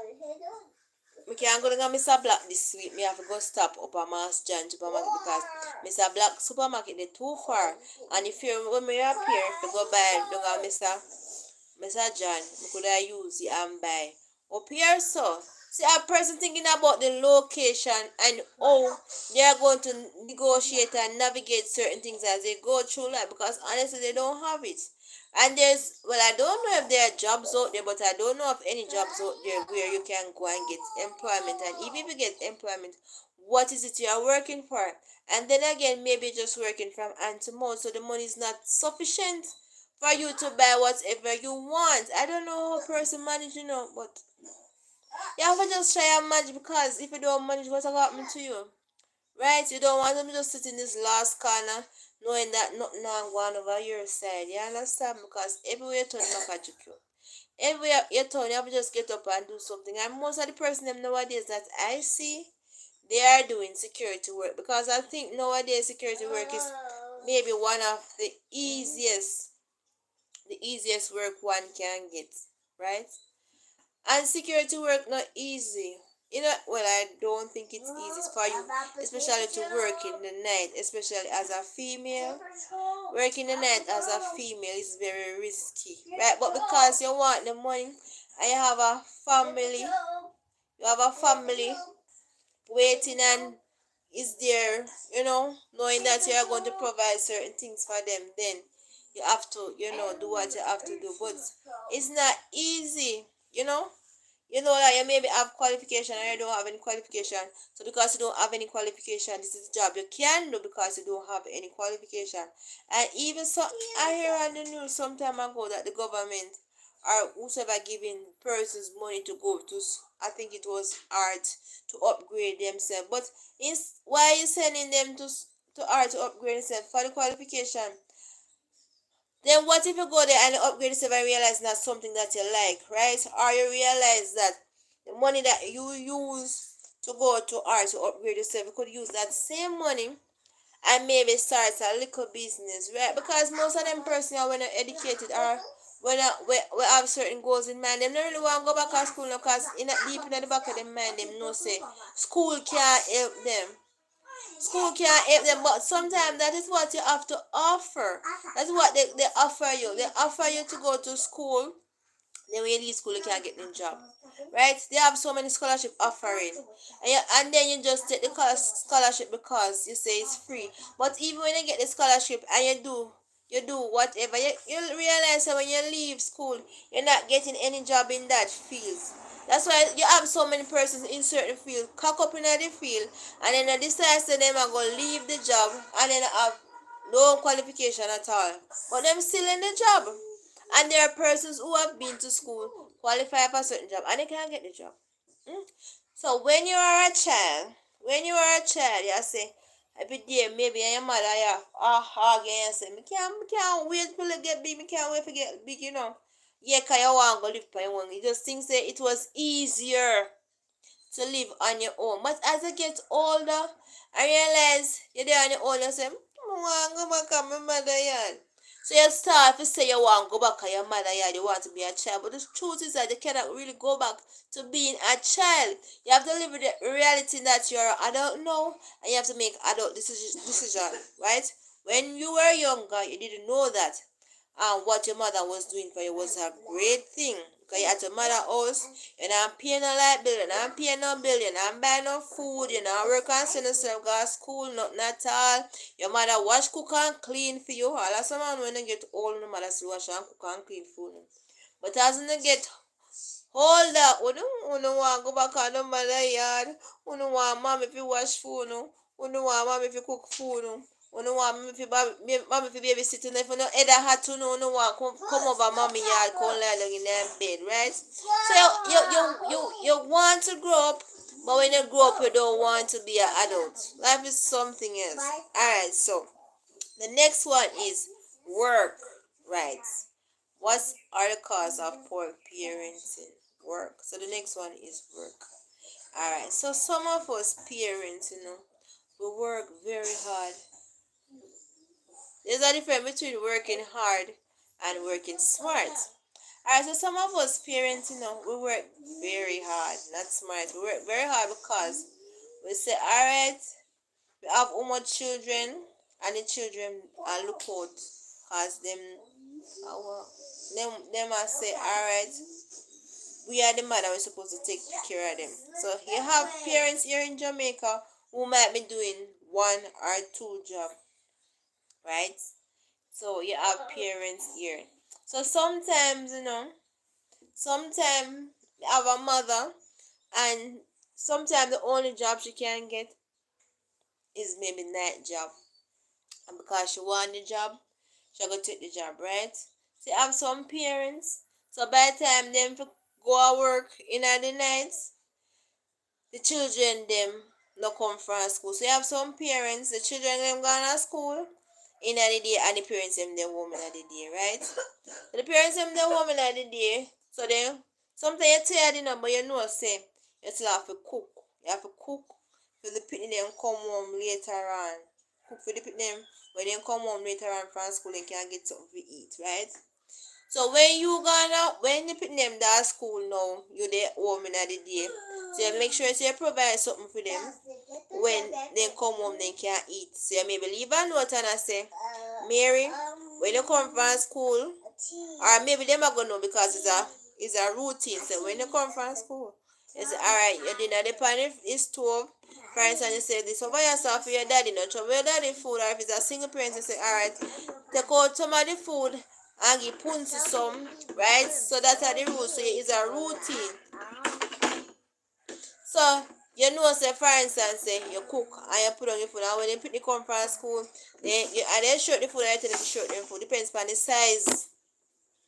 Me can't go to Mr. Black this week. Me have to go stop up at Mass John supermarket because Mr. Black supermarket they too far. And if you when me up here, if you go buy don't go Mr. John, we could I use it and buy up here so. See a person thinking about the location and how they are going to negotiate and navigate certain things as they go through life because honestly they don't have it. And I don't know if there are jobs out there, but I don't know of any jobs out there where you can go and get employment. And even if you get employment, what is it you are working for? And then again, maybe you're just working from hand to mouth, so the money is not sufficient for you to buy whatever you want. I don't know how a person manage, but you have to just try and manage because if you don't manage, what's going to happen to you? Right? You don't want them to just sit in this last corner knowing that nothing not going over your side. You understand? Because everywhere you turn, you at you. Everywhere you turn, you have to just get up and do something. And most of the person them nowadays that I see, they are doing security work because I think nowadays security work is maybe one of the easiest work one can get, right? And security work not easy. Well, I don't think it's easy for you, especially to work in the night, especially as a female. Working the night as a female is very risky, right? But because you want the money and you have a family waiting and is there, knowing that you are going to provide certain things for them, then you have to, do what you have to do. But it's not easy, that you maybe have qualification or you don't have any qualification. So because you don't have any qualification, this is the job you can do because you don't have any qualification. And even so, I hear on the news some time ago that the government or whosoever giving persons money to go to, I think it was art, to upgrade themselves. But why are you sending them to art to upgrade themselves for the qualification? Then what if you go there and upgrade yourself and realize not something that you like, right? Or you realize that the money that you use to go to art to upgrade yourself, you could use that same money and maybe start a little business, right? Because most of them persons when they're educated or we have certain goals in mind, them don't really want to go back to school now because deep in the back of their mind, them know say school can't help them. School can't help them, but sometimes that is what you have to offer. That's what they offer you. They offer you to go to school. Then when you leave school, you can't get a job. Right? They have so many scholarship offering. And then you just take the scholarship because you say it's free. But even when you get the scholarship and you do whatever, you realize that when you leave school, you're not getting any job in that field. That's why you have so many persons in certain field, cock up in the field, and then they decide that them are going to leave the job, and then have no qualification at all, but them still in the job. And there are persons who have been to school, qualify for a certain job, and they can't get the job. So when you are a child, you say, every day maybe and your mother you hug and say, me can't wait till you get big, me can't wait to get big, you know. Yeah, cause you want to go live by your own. You just think say it was easier to live on your own. But as you get older, I realize you're there on your own, you say, I want to go back to my mother yard. So you start to say you want to go back to your mother yard, you want to be a child. But the truth is that you cannot really go back to being a child. You have to live with the reality that you're an adult now, and you have to make adult decision, right? When you were younger, you didn't know that. And what your mother was doing for you was a great thing. Because you at your mother house, you're not paying no light bill, you're not paying no bill, you're not buying no food, you're not working and send yourself go to school, nothing at all. Your mother wash, cook and clean for you. All of some man when they get old, no mother still wash and cook and clean food. But as they get older, we don't want to go back on the mother yard. We don't want mom if you wash food, no. We don't want mom if you cook food, no. We don't want mom if you babysit, if you no either had to know, no want come over mommy yard, come lie down in their bed, right? So you want to grow up, but when you grow up, you don't want to be an adult. Life is something else. Alright, so the next one is work, right? What are the causes of poor parenting? Work. So the next one is work. Alright, so some of us parents, we work very hard. There's a difference between working hard and working smart. Alright, so some of us parents, we work very hard, not smart. We work very hard because we say, alright, we have how much children, and the children look out, cause them must say, alright, we are the mother, we're supposed to take care of them. So you have parents here in Jamaica who might be doing one or two jobs, right? So you have parents here. So sometimes, sometimes you have a mother, and sometimes the only job she can get is maybe night job. And because she want the job, she go take the job, right? So you have some parents, so by the time them go to work in the nights, the children them no come from school. So you have some parents, the children them gone to school in the day, and the parents them home in the day, right? So the parents them home in the day. So then sometimes you tired but say you still have to cook. You have to cook for the people them come home later on. Cook for the people them when they come home later on from school, they can get something to eat, right? So when you put them to school now, you there home in the day. So you make sure you provide something for them. When they come home, they can eat. So you maybe leave a note and I say, Mary, when you come from school, or maybe them are gonna know because it's a routine. So when you come from school, you say, alright, your dinner depend the stove. For instance, you say this over yourself for your daddy, not trouble your daddy food, or if it's a single parent, you say, alright, take out some of the food and give Punsi some, right? So that's how the rules. So it's a routine. So say for instance, say you cook and you put on your food, and when you pick the come from school, then short the food, and you tell them to short the food. Depends on the size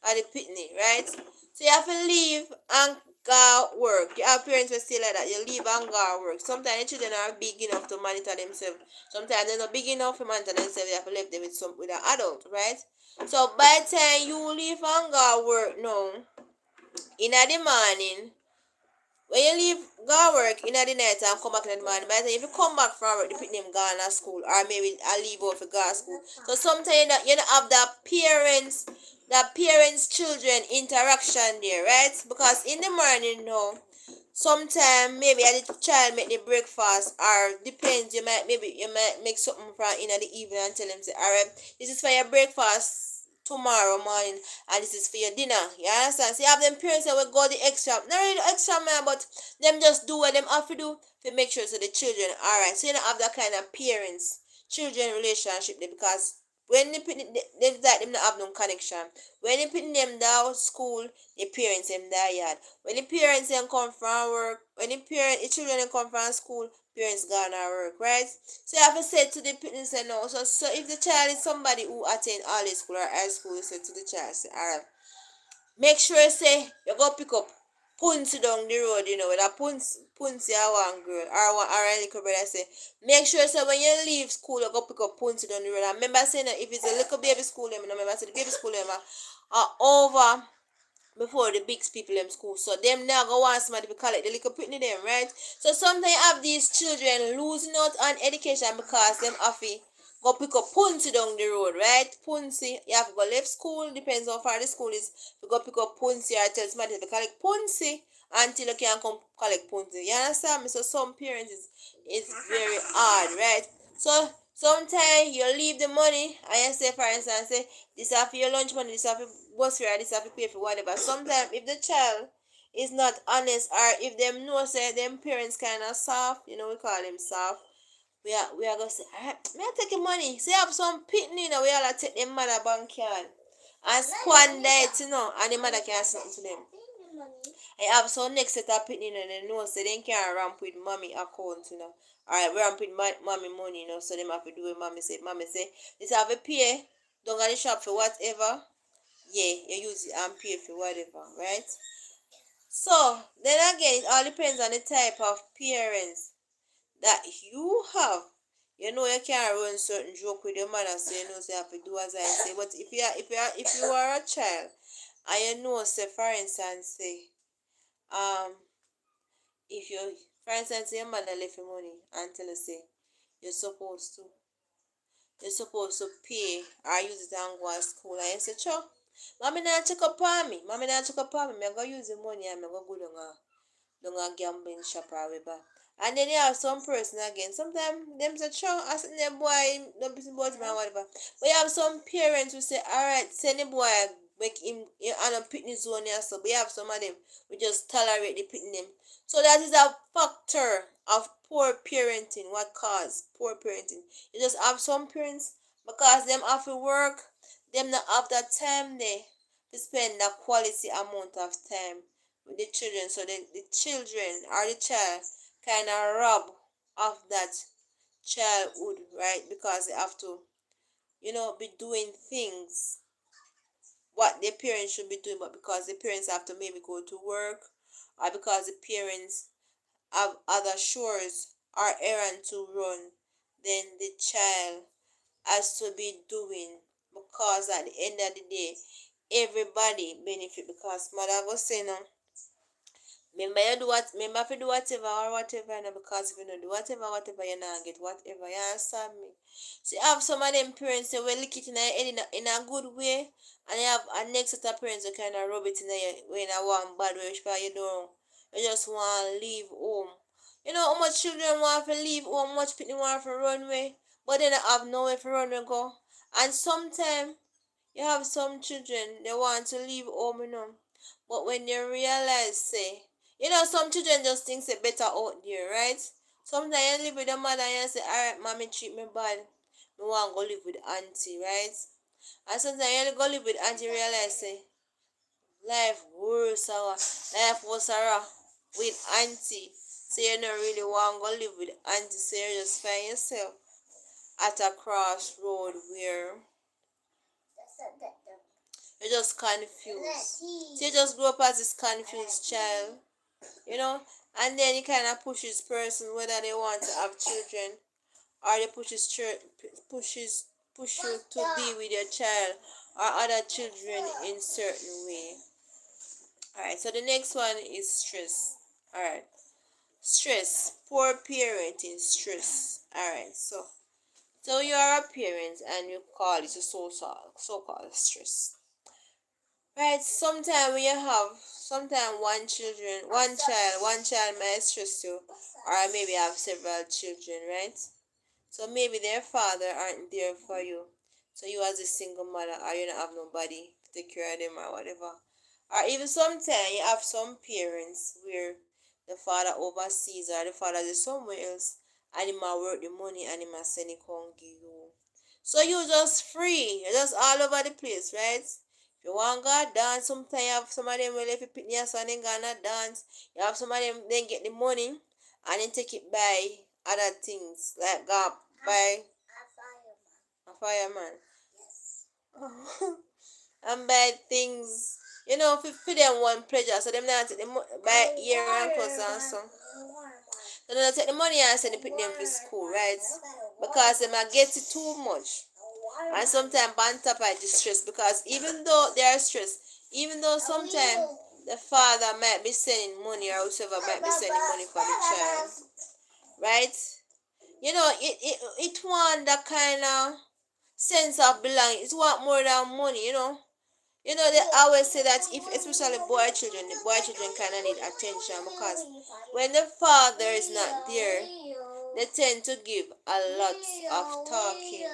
of the picnic, right? So you have to leave and go work. You have parents who say like that, you leave and go work. Sometimes the children are big enough to monitor themselves. Sometimes they're not big enough to monitor themselves. You have to leave them with an adult, right? So by the time you leave and go work now, in the morning, when you leave go work in the night and come back in the morning, by the time if you come back from work, they put them gone to school, or maybe I leave out for go to school. So sometimes you don't have that parents children interaction there, right? Because in the morning now, sometimes maybe the child make the breakfast, or depends, you might make something from in the evening and tell them say, alright, this is for your breakfast tomorrow morning, and this is for your dinner. You understand? So you have them parents that will go the extra, not really the extra man, but them just do what them have to do to make sure so the children alright. So you don't have that kind of parents children relationship there, because When they put them that them not have no connection. When they put them down school, the parents them that yard. When the parents them come from work, when the children them come from school, parents gone to work, right? So you have to say to the parents say no. So if the child is somebody who attend early school or high school, you say to the child, say, alright, make sure say you go pick up Punsi down the road, with a Punsi I one girl or one or a little brother say, make sure so when you leave school you go pick up Punsi down the road. And remember saying that if it's a little baby school them, remember say the baby school them are over before the big people in school. So them now go want somebody to collect the little pitney them, right? So sometimes you have these children losing out on education because them have to go pick up Punsi down the road, right? Punsi, you have to go left school, depends how far the school is. You go pick up Punsi or tell somebody to collect Punsi until you can come collect Punsi. You understand me? So some parents is very hard, right? So sometimes you leave the money and you say, for instance, say this is for your lunch money, this is for bus fare, this is for pay for whatever. Sometimes if the child is not honest or if them know say them parents kinda soft, we call them soft. We are gonna say, alright, may I take your money? Say have some pitney, we all take them mother bank card and squander it, and the mother can't say something to them. I have some next set of pitney, they know so they can't ramp with mommy account, Alright, we ramp with mommy money, so them have to do what mommy say. Mommy say, this have a pay, don't go to the shop for whatever. Yeah, you use it and pay for whatever, right? So then again, it all depends on the type of parents that you have. You can't run certain joke with your mother, so so you have to do as I say. But if you are a child and say for instance say if you for instance your mother left you money and tell you say you're supposed to you're supposed to pay or use it and go to school and you say sure. Mommy not check up on me. Mommy not check up on me. I'm gonna use the money and I'm gonna go down a gambling shop or whatever. And then you have some person again. Sometimes them say, sure, I send the boy, don't be about him or whatever. But you have some parents who say, alright, send the boy, make him on a picnic zone here. So, but you have some of them who just tolerate the picnic them. So that is a factor of poor parenting. What cause poor parenting? You just have some parents because them have to work, them not have that time there to spend that quality amount of time with the children. So the children or the child kind of rob of that childhood, right? Because they have to, be doing things what their parents should be doing, but because the parents have to maybe go to work or because the parents have other chores or errands to run, then the child has to be doing because at the end of the day, everybody benefit because mother was saying, remember you do what remember if you do whatever or whatever, because if you don't do whatever you not get whatever, you understand me? So you have some of them parents they will lick it in a good way, and you have a next set of parents who kind of rub it in a one bad way, which you don't, you just want to leave home. You know how much children want to leave home, how much people want to run away, but they don't have nowhere to run and go. And sometimes you have some children they want to leave home, but when you realize, say, some children just think they better out there, right? Sometimes you live with a mother and you say, alright, mommy treat me bad. Me want to go live with auntie, right? And sometimes you go live with auntie realize, say, life worse or life was with auntie. So you don't really want to go live with auntie, so you just find yourself at a crossroad where you're just confused. So you just grow up as this confused child, you know, and then it kind of pushes person whether they want to have children or they pushes push you to be with your child or other children in certain way. All right, so the next one is stress. All right, stress, poor parenting, stress. All right, so you are a parent and you call it a so-called stress. Right, sometimes when you have sometimes one child might stress you, or maybe have several children, right? So maybe their father aren't there for you. So you as a single mother, or you don't have nobody to take care of them or whatever. Or even sometimes you have some parents where the father overseas or the father is somewhere else and he might work the money and he might send it come give you. So you just free. You're just all over the place, right? If you want to dance, sometimes you have some of them will if you pick your son and gonna dance. You have some of them then get the money and then take it buy other things like go buy a fireman. Yes. And buy things, for them one pleasure. So them not take the buy ear and clothes and so. So they take the money and send they put them to school, right? Because they might get it too much. And sometimes on top of the stress, because even though they are stressed, even though sometimes the father might be sending money or whoever might be sending money for the child, right? It want that kind of sense of belonging. It want more than money, they always say that if especially the boy children kind of need attention because when the father is not there, they tend to give a lot of talking,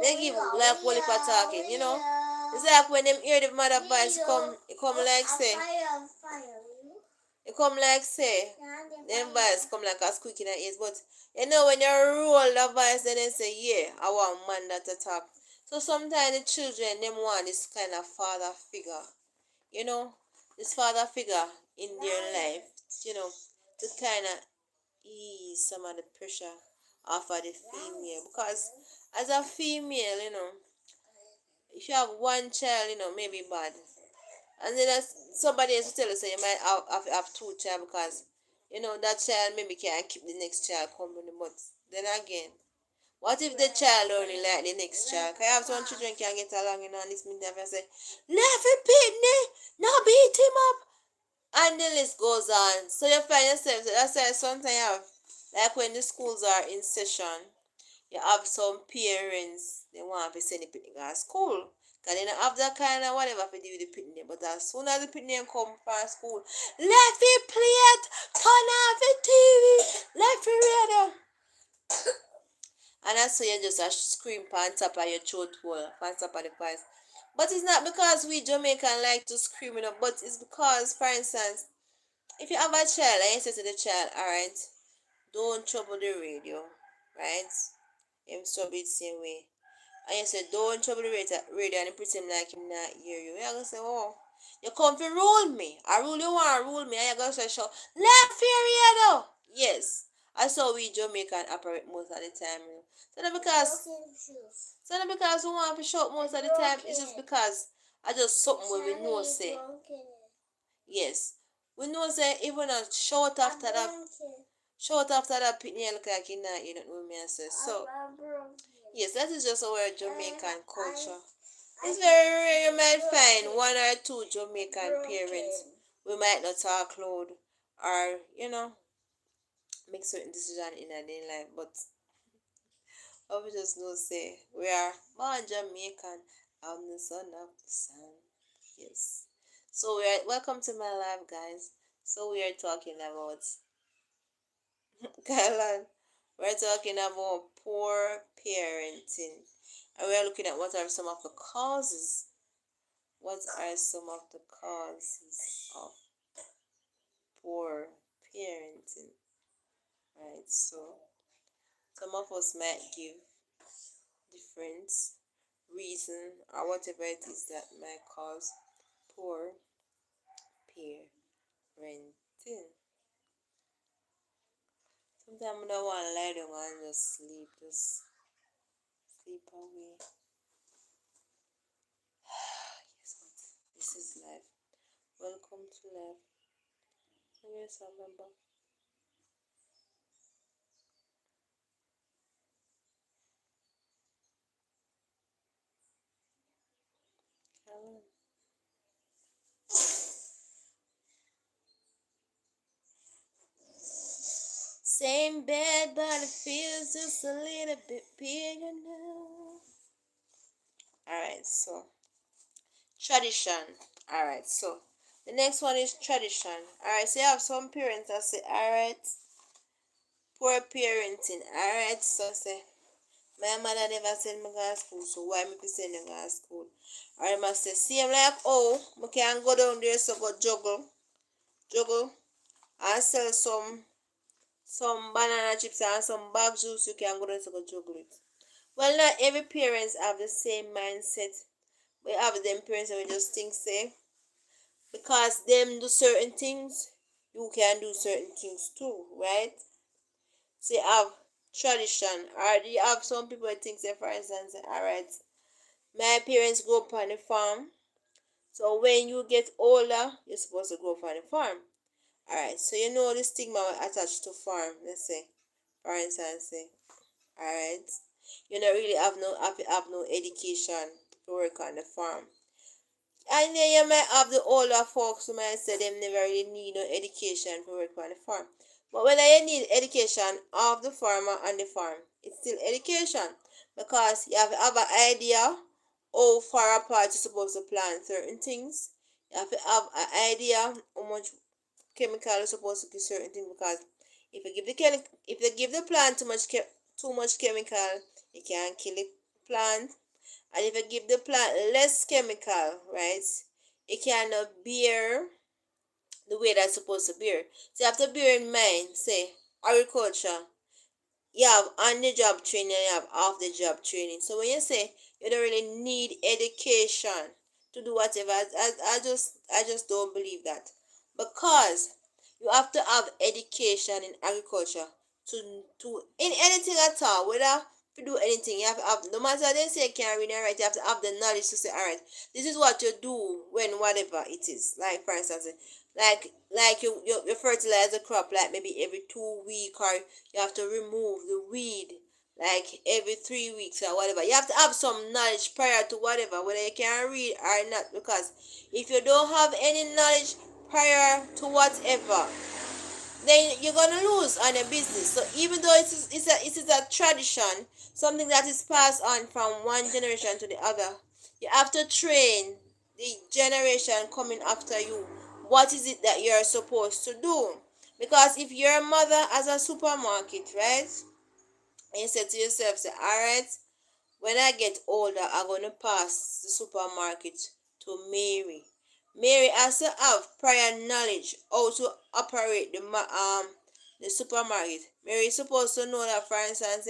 they give like whole heap of talking. It's like when them hear the mother voice come like say, them voice come like a squeak in the ears. But when you roll the voice, then they say, yeah, I want man that to talk. So sometimes the children them want this kind of father figure, you know, this father figure in their life, to kind of ease some of the pressure off of the female. Because as a female, if you have one child, maybe bad. And then somebody else will tell you, say you might have two child because, that child maybe can't keep the next child company. But then again, what if the child only like the next child? Can I have some children can get along, and this meantime I say, left it pitney, now beat him up. And the list goes on. So you find yourself, so that's why sometimes you have, like when the schools are in session, you have some parents, they want to send the picnic at school. Because they don't have that kind of whatever to do with the picnic. But as soon as the picnic come from school, left it play it, turn off the TV, left it radio. And that's so you just a scream on top of your throat hole, on top of the voice. But it's not because we Jamaican like to scream, but it's because, for instance, if you have a child and you say to the child, alright, don't trouble the radio, right? Him stop it same way. And you say, don't trouble the radio and you pretend like him not hear you. You're going to say, oh, you come to rule me. I rule you want to rule me. And you're going to say, shout, left here, radio. Yes. That's how we Jamaican operate most of the time. So not because we want to shout most of the time. It's just because I just something where we know say. Yes. We know say even a short after that. Short after that picnic look like you not know me and say. So yes, that is just our Jamaican culture. It's very rare you might find one or two Jamaican parents. We might not talk loud or, make certain decisions in our daily life. But I will just know say we are born Jamaican. I'm the son of the sun. Yes. So we are welcome to my life, guys. So we are talking about Kylan. We're talking about poor parenting. And we're looking at what are some of the causes. What are some of the causes of poor parenting? Right, so some of us might give different reason or whatever it is that might cause poor parenting. Sometimes I don't want to lie down and just sleep away. Yes, but this is life. Welcome to life. Yes, I remember. Same bed, but it feels just a little bit bigger now. Alright, so tradition. Alright, so the next one is tradition. Alright, so you have some parents that say, alright, poor parenting. Alright, so say, my mother never send me to school, so why me be send you to school? Or I must say, same like, oh, I can go down there so go juggle, and sell some banana chips and some bag juice, you can go down to go juggle it. Well, not every parents have the same mindset. We have them parents and we just think say because them do certain things, you can do certain things too, right? So you have tradition, or you have some people that think say for instance, alright, my parents grew up on the farm, so when you get older, you're supposed to go up on the farm. Alright, so you know the stigma attached to farm, let's say, for instance, say, alright, you don't really have no education to work on the farm. And then you might have the older folks who might say them never really need no education to work on the farm. But whether you need education of the farmer and the farm, it's still education. Because you have an idea how far apart you're supposed to plant certain things. You have to have an idea how much chemical you're supposed to give certain things, because if you give the plant too much chemical, it can kill the plant. And if you give the plant less chemical, right, it cannot bear the way that's supposed to bear. So you have to bear in mind, say, agriculture, you have on the job training and you have off the job training. So when you say you don't really need education to do whatever, I just don't believe that. Because you have to have education in agriculture to in anything at all, whether to do anything, you have to have, no matter they say you can't read and write, you have to have the knowledge to say, alright, this is what you do when whatever it is. Like for instance, you fertilize the crop like maybe every 2 weeks, or you have to remove the weed like every 3 weeks or whatever. You have to have some knowledge prior to whatever, whether you can read or not. Because if you don't have any knowledge prior to whatever, then you're gonna lose on your business. So even though it is a tradition, something that is passed on from one generation to the other, you have to train the generation coming after you. What is it that you're supposed to do? Because if your mother has a supermarket, right, and you say to yourself, say, all right, when I get older, I'm gonna pass the supermarket to Mary. Mary has to have prior knowledge how to operate the supermarket. Mary is supposed to know that, for instance,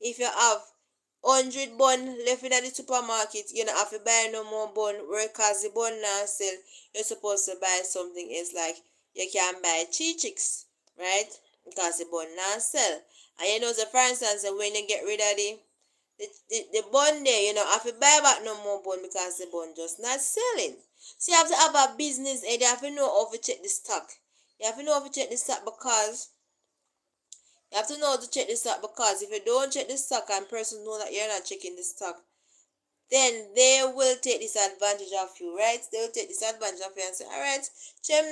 if you have 100 bun left in the supermarket, you don't have to buy no more bun. Because the bun now sell, you're supposed to buy something else, like you can buy chicks, right? Because the bun now sell. And you know, so for instance, when you get rid of the bun there, you know, have to buy back no more bun because the bun just not selling. So you have to have a business and you have to know how to check the stock. You have to know how to check the stock because if you don't check the stock and person know that you're not checking the stock, then they will take disadvantage of you, right? They will take disadvantage of you and say, all right, check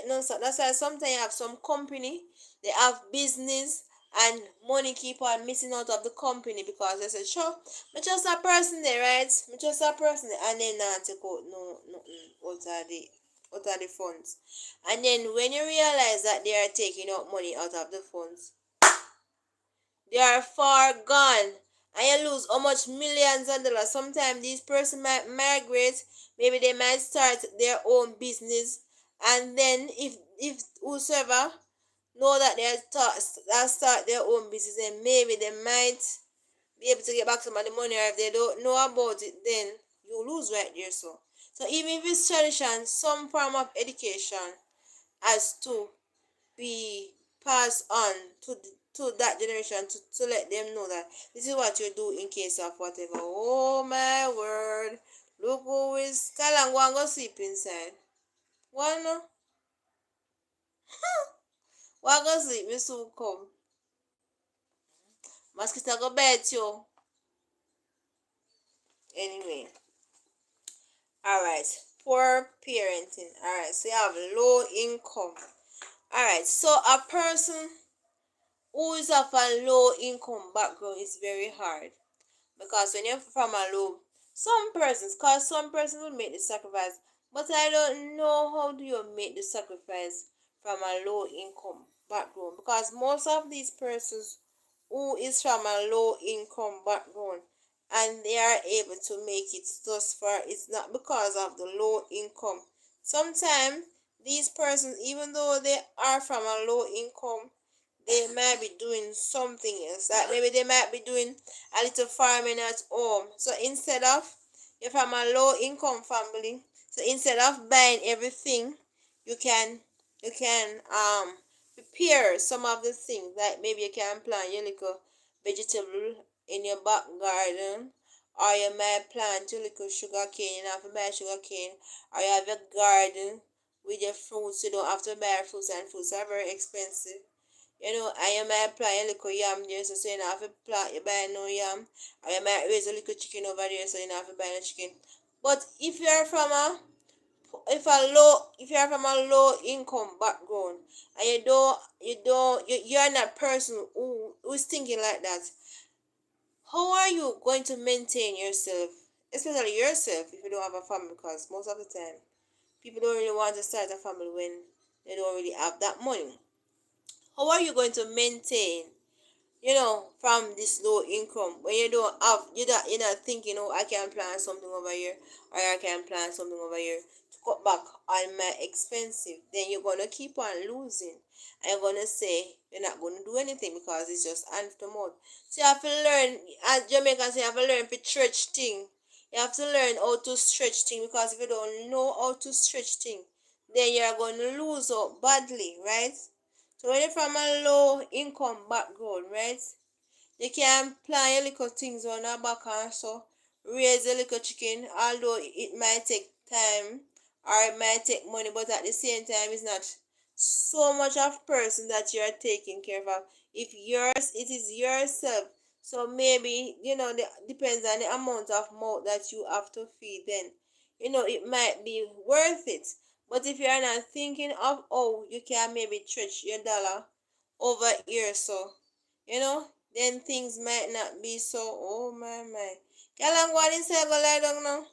no stock. That's why sometimes you have some company, they have business and money keep on missing out of the company because they say, sure, me just a person there, right? Me just a person there, and then not take out no nothing out of the funds. And then when you realize that they are taking out money out of the funds, they are far gone, and you lose how much millions of dollars. Sometimes these person might migrate, maybe they might start their own business, and then if whosoever know that start their own business, then maybe they might be able to get back some of the money, or if they don't know about it, then you lose right there. So even if it's tradition, some form of education has to be passed on to that generation, to let them know that this is what you do in case of whatever. Oh my word. Look who is Kalang go and go sleep inside. One no? One go sleep, me soon come. Mosquito go bite you. Anyway. Alright. Poor parenting. Alright, so you have low income. Alright, so a person who is of a low income background is very hard. Because when you're from a low, some persons will make the sacrifice, but I don't know how do you make the sacrifice from a low income background, because most of these persons who is from a low income background and they are able to make it thus far, it's not because of the low income. Sometimes these persons, even though they are from a low income, they might be doing something else. Like maybe they might be doing a little farming at home. So instead of, if I'm a low income family, so instead of buying everything, you can prepare some of the things. Like maybe you can plant your little vegetable in your back garden, or you might plant your little sugar cane. You don't have to buy sugar cane, or you have a garden with your fruits. You don't have to buy fruits, and fruits are very expensive. And you might plant a little yam there, so you don't have to plant, you buy no yam. Or you might raise a little chicken over there, so you don't have to buy no chicken. But if you're from a low income background, and you're not a person who's thinking like that, how are you going to maintain yourself, especially yourself, if you don't have a family? Because most of the time, people don't really want to start a family when they don't really have that money. How are you going to maintain, from this low income when you don't have, you're not thinking, oh, I can plan something over here, or I can plan something over here to cut back on my expensive? Then you're gonna keep on losing, and you're gonna say you're not gonna do anything because it's just hand to mouth. So you have to learn, as Jamaicans say, you have to learn to stretch thing. You have to learn how to stretch thing, because if you don't know how to stretch thing, then you're gonna lose out badly, right? So when you're from a low income background, right? You can plan your little things on a back, and so raise a little chicken, although it might take time or it might take money, but at the same time it's not so much of person that you're taking care of. If yours, it is yourself. So maybe, depends on the amount of mouth that you have to feed, then it might be worth it. But if you're not thinking of, oh, you can maybe stretch your dollar over here, so then things might not be so. Oh my. Kalang go inside, go lie down now.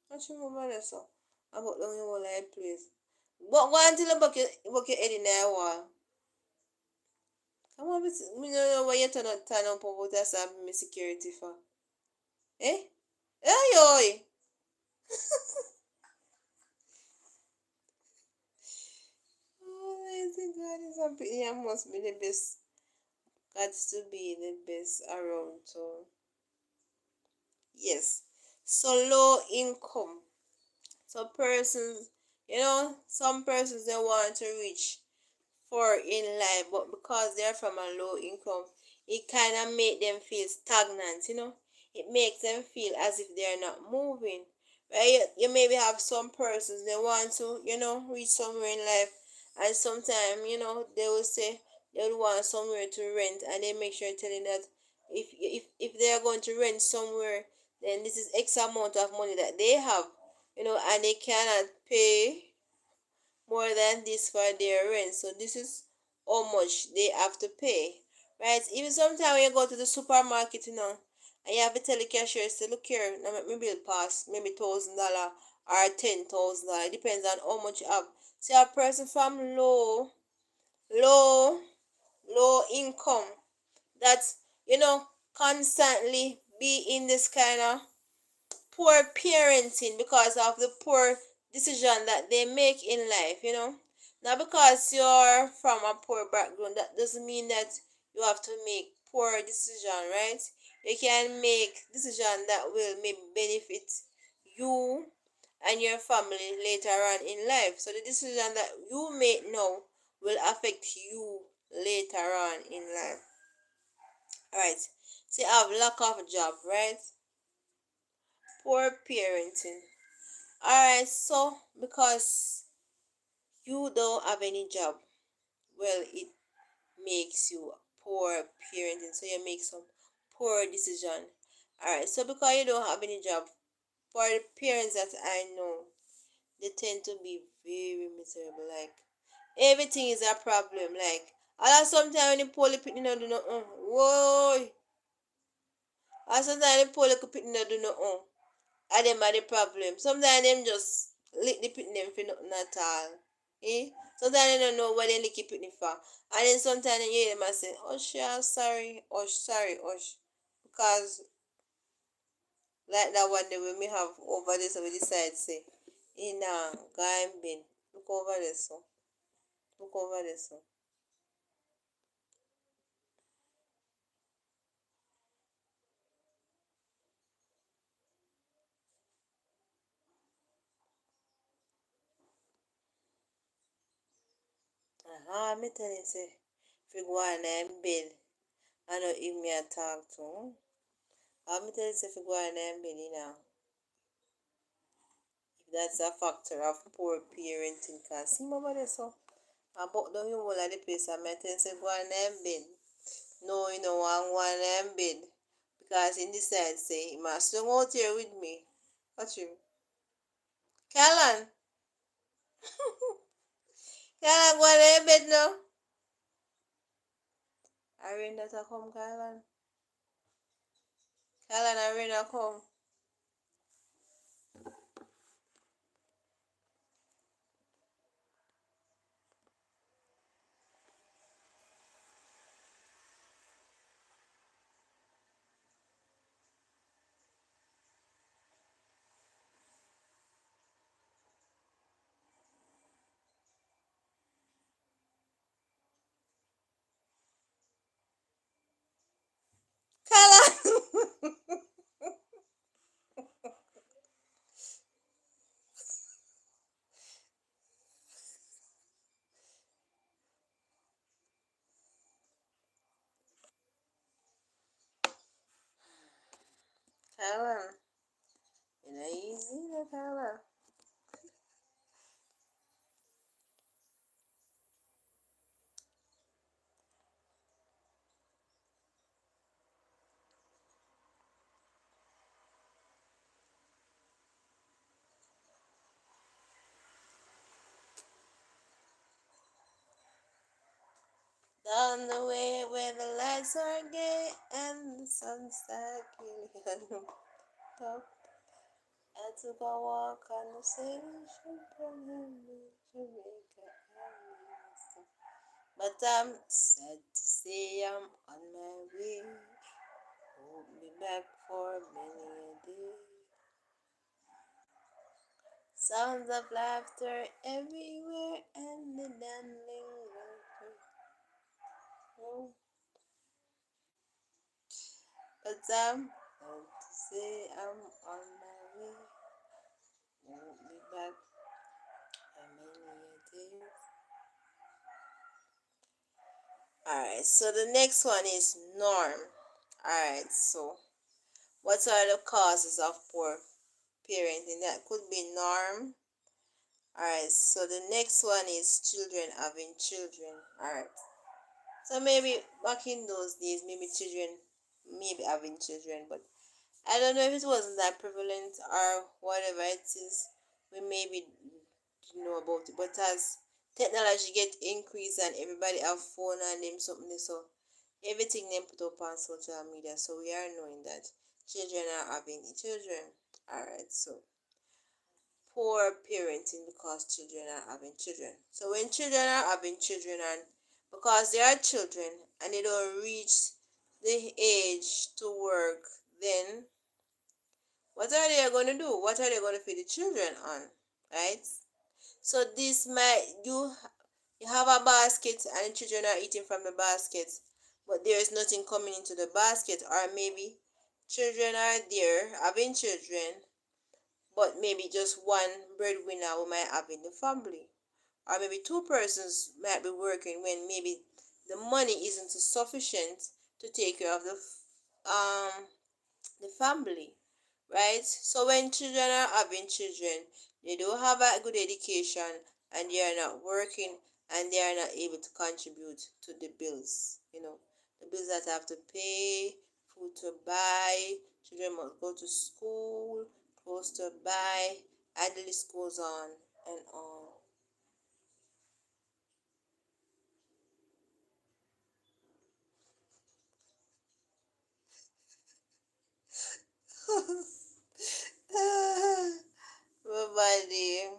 What you move there, so? I got down your whole life, please. But go until you book your head in there wall. Come on, me no know why you turn up about that me security for. Eh? Eh yo. Oh, lazy God is a bit, yeah, must be the best. Got to be the best around, so yes. So low income. So persons, some persons they want to reach for in life, but because they're from a low income, it kind of make them feel stagnant. It makes them feel as if they're not moving. Right? You maybe have some persons they want to, reach somewhere in life, and sometimes, they will say they would want somewhere to rent, and they make sure telling that if they are going to rent somewhere, then this is X amount of money that they have, and they cannot pay more than this for their rent. So this is how much they have to pay. Right? Even sometimes when you go to the supermarket, and you have to tell the cashier, say, look here, now make me bill pass, maybe $1,000 or $10,000. It depends on how much you have. So a person from low, low income that, constantly be in this kind of poor parenting because of the poor decision that they make in life. Now because you're from a poor background, that doesn't mean that you have to make poor decision, right? You can make decision that will maybe benefit you and your family later on in life. So the decision that you make now will affect you later on in life. Alright. So you have lack of job, right? Poor parenting. Alright, so because you don't have any job, well, it makes you poor parenting. So you make some poor decision. Alright, so because you don't have any job, for the parents that I know, they tend to be very miserable. Like everything is a problem. Like I sometimes when the poor people don't do nothing. Whoa. I sometimes the poor people don't do nothing. And them are the problem. Sometimes them just lick the picnic for nothing at all. Eh? Sometimes they don't know what they lick the picnic for. And then sometimes you hear them and say, oh yeah, sorry, oh sorry, oh because like that one day when we have over this, so we decide say, nah, go and bin. Look over this. So. Look over this one. Me tell you say, if you go on in bed, I know if me a talk to. Me tell you say, if you go on in bed, if that's a factor of poor parenting, cause see mama there so. I bought down your whole of the place and me tell you say, go on in bed. No, you know, I'm going in bed. Because in this side say, he must swing out here with me. Watch him. Callan, Callan, go on in bed now. Arena to come, Callan. Callan, Arena come. Callan. Callan. You know, easy, no, Callan. Down the way where the lights are gay and the sunset killing top. I took a walk on the sailing ship from Jamaica. But I'm sad to say I'm on my way. Won't be back for many a day. Sounds of laughter everywhere and the dancing laughter. Oh, but I'm sad to say I'm on my way. Won't be back for many a day. Alright, so the next one is norm. Alright, so what are the causes of poor parenting? That could be norm. Alright, so the next one is children having children. Alright, so maybe back in those days, maybe children maybe having children, but I don't know if it wasn't that prevalent or whatever it is. We maybe didn't know about it, but as technology get increased and everybody have phone and them something, so everything they put up on social media, so we are knowing that children are having children. Alright, so poor parenting because children are having children. So when children are having children and because they are children and they don't reach the age to work, then what are they going to do? What are they going to feed the children on? Right? So this might you have a basket and the children are eating from the basket, but there is nothing coming into the basket, or maybe children are there having children, but maybe just one breadwinner we might have in the family, or maybe two persons might be working when maybe the money isn't sufficient to take care of the family, right? So when children are having children, they don't have a good education and they are not working and they are not able to contribute to the bills, the bills that have to pay, food to buy, children must go to school, clothes to buy, and the list goes on and on. Body,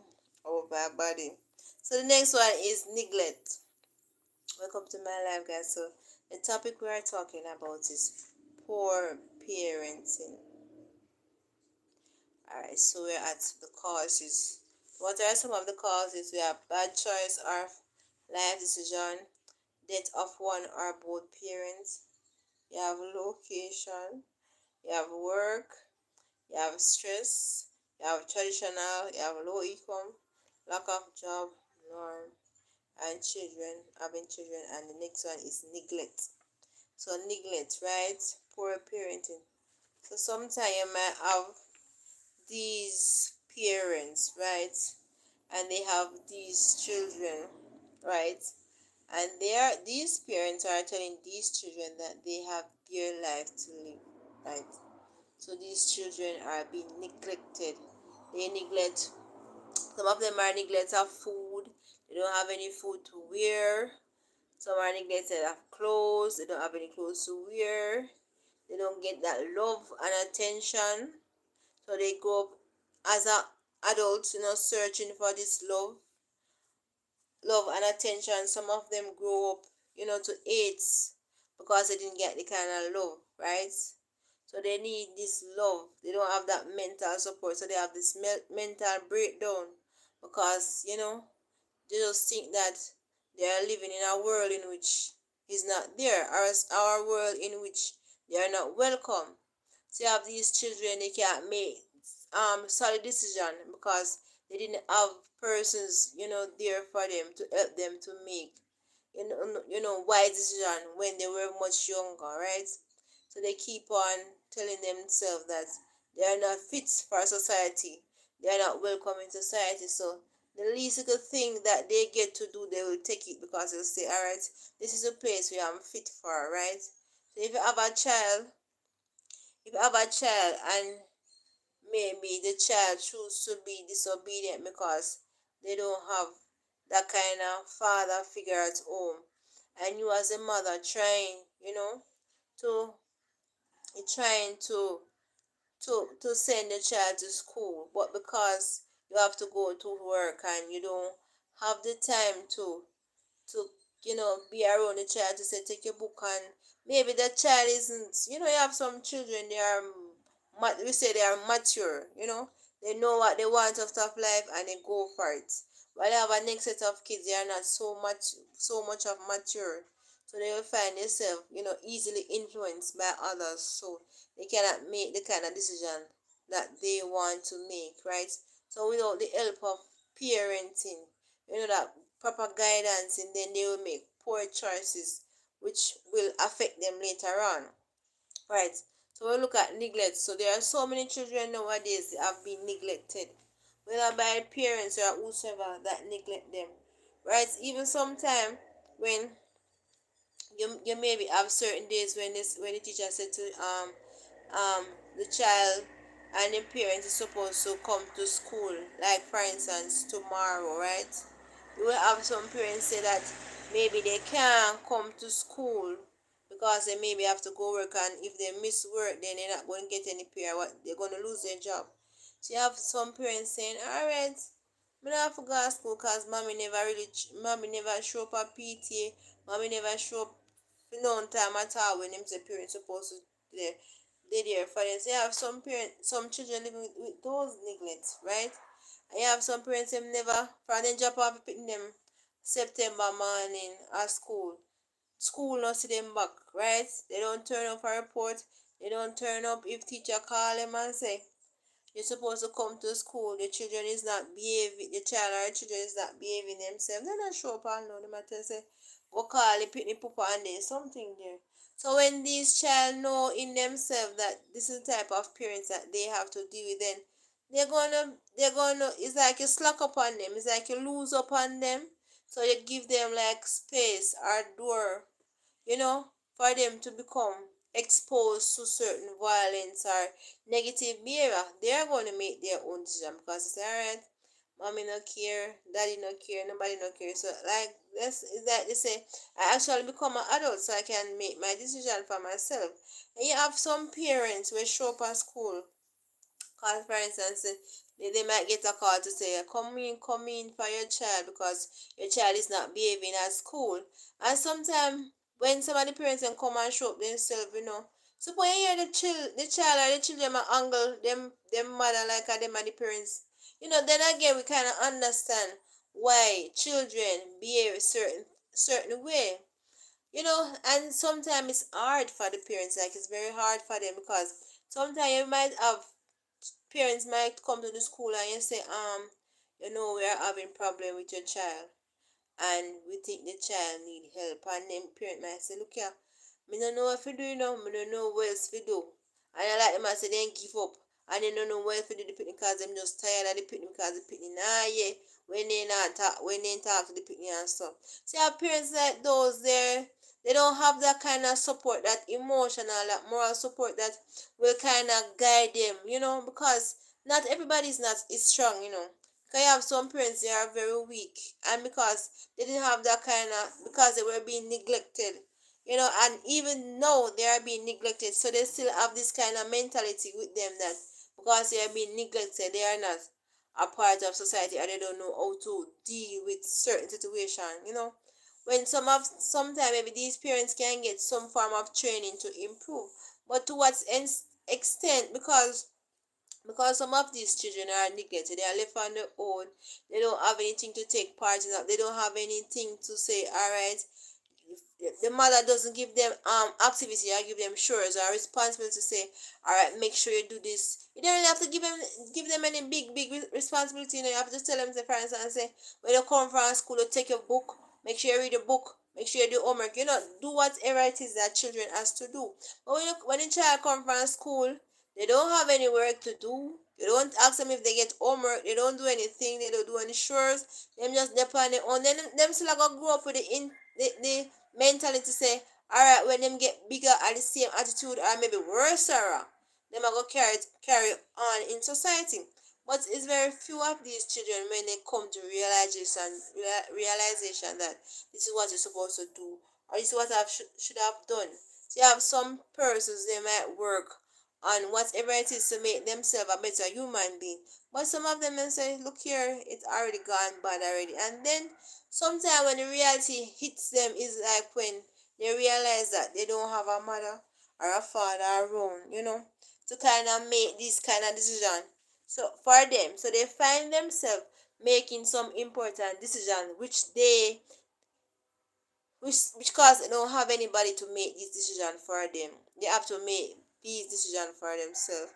over body. So the next one is neglect. Welcome to my life, guys. So the topic we are talking about is poor parenting. Alright, so we're at the causes. What are some of the causes? We have bad choice or life decision, death of one or both parents. You have location, you have work, you have stress, you have traditional, you have low income, lack of job, norm, and children, having children, and the next one is neglect. So neglect, right? Poor parenting. So sometimes you might have these parents, right? And they have these children, right? And these parents are telling these children that they have their life to live, right? So these children are being neglected. They neglect, some of them are neglected of food. They don't have any food to wear. Some are neglected of clothes. They don't have any clothes to wear. They don't get that love and attention. So they grow up as a adults, searching for this love and attention. Some of them grow up, to AIDS because they didn't get the kind of love, right? So they need this love. They don't have that mental support, so they have this mental breakdown because they just think that they are living in a world in which is not there, or our world in which they are not welcome. So you have these children, they can't make solid decision because they didn't have persons, there for them to help them to make wise decision when they were much younger, right? So they keep on telling themselves that they are not fit for society, they are not welcome in society. So the least little thing that they get to do, they will take it because they'll say, all right, this is a place where I'm fit for, right? So if you have a child and maybe the child choose to be disobedient because they don't have that kind of father figure at home, and you as a mother trying, to trying to send the child to school, but because you have to go to work and you don't have the time to be around the child to say take your book, and maybe the child isn't, you have some children, they are we say they are mature, they know what they want out of life and they go for it. While I have a next set of kids, they are not so much of mature, so they will find themselves, easily influenced by others, so they cannot make the kind of decision that they want to make, right? So without the help of parenting, that proper guidance, and then they will make poor choices which will affect them later on, right? So we look at neglect. So there are so many children nowadays that have been neglected, whether by parents or whosoever that neglect them, right? Even sometimes when you maybe have certain days when the teacher said to the child and the parent is supposed to come to school, like for instance tomorrow, right? You will have some parents say that maybe they can't come to school because they maybe have to go work, and if they miss work then they're not going to get any pay, or what, they're going to lose their job. So you have some parents saying, all right, I don't have to go to school because mommy never show up at PTA, mommy never show up no time at all when them say parents supposed to they there for them. So you have some children living with those neglects, right? And you have some parents them never for them drop off picking them September morning at school. School not see them back, right? They don't turn up for report. They don't turn up if teacher call them and say you're supposed to come to school. The children is not behaving. The child or the children is not behaving themselves. They not show up and know. They might say, go call the picnic papa and there's something there. So when these child know in themselves that this is the type of parents that they have to deal with, then they're gonna it's like you slack upon them. It's like you lose upon them. So you give them like space or door, for them to become exposed to certain violence or negative behavior. They're going to make their own decision because it's alright. Mommy no care, daddy no care, nobody no care. So like this is that they say I actually become an adult so I can make my decision for myself. And you have some parents who show up at school, call for instance, they might get a call to say come in for your child because your child is not behaving at school. And sometimes when some of the parents can come and show up themselves, suppose you hear the child or the children angle them mother like them are the parents, then again we kind of understand why children behave a certain way. And sometimes it's hard for the parents, like it's very hard for them, because sometimes you might have parents might come to the school and you say, we are having problem with your child, and we think the child need help, and then parent might say, look here, me don't know what to do, me don't know what else to do. And I like them, I say, then give up. And they don't know what else to do the picnic, because them just tired of the picnic, because the picnic nah yeah, when they talk to the picnic and stuff. See, our parents like those there, they don't have that kind of support, that emotional, that moral support that will kind of guide them, because not everybody is strong, because you have some parents, they are very weak, and because they didn't have that kind of, because they were being neglected, and even though they are being neglected, so they still have this kind of mentality with them, that because they are being neglected, they are not a part of society, and they don't know how to deal with certain situation, when sometimes maybe these parents can get some form of training to improve, but to what extent, because some of these children are neglected, they are left on their own, they don't have anything to take part in, they don't have anything to say, all right, if the mother doesn't give them activity or give them chores or responsibility to say, all right, make sure you do this. You don't really have to give them any big responsibility. You have to tell them, to parents, and say, when you come from school, you take your book, make sure you read your book, make sure you do homework. Do whatever it is that children has to do. But when a child come from school, they don't have any work to do. You don't ask them if they get homework. They don't do anything. They don't do any chores. Them just depend on their own. Then them still gonna grow up with the mentality say, alright, when them get bigger at the same attitude or maybe worse, them are gonna carry on in society. But it's very few of these children when they come to realization that this is what you're supposed to do, or this is what I should have done. So you have some persons, they might work on whatever it is to make themselves a better human being. But some of them may say, look here, it's already gone bad already. And then sometimes when the reality hits them is like when they realize that they don't have a mother or a father around, to kind of make this kind of decision. So for them, so they find themselves making some important decision, which cause they don't have anybody to make this decision for them. They have to make these decision for themselves.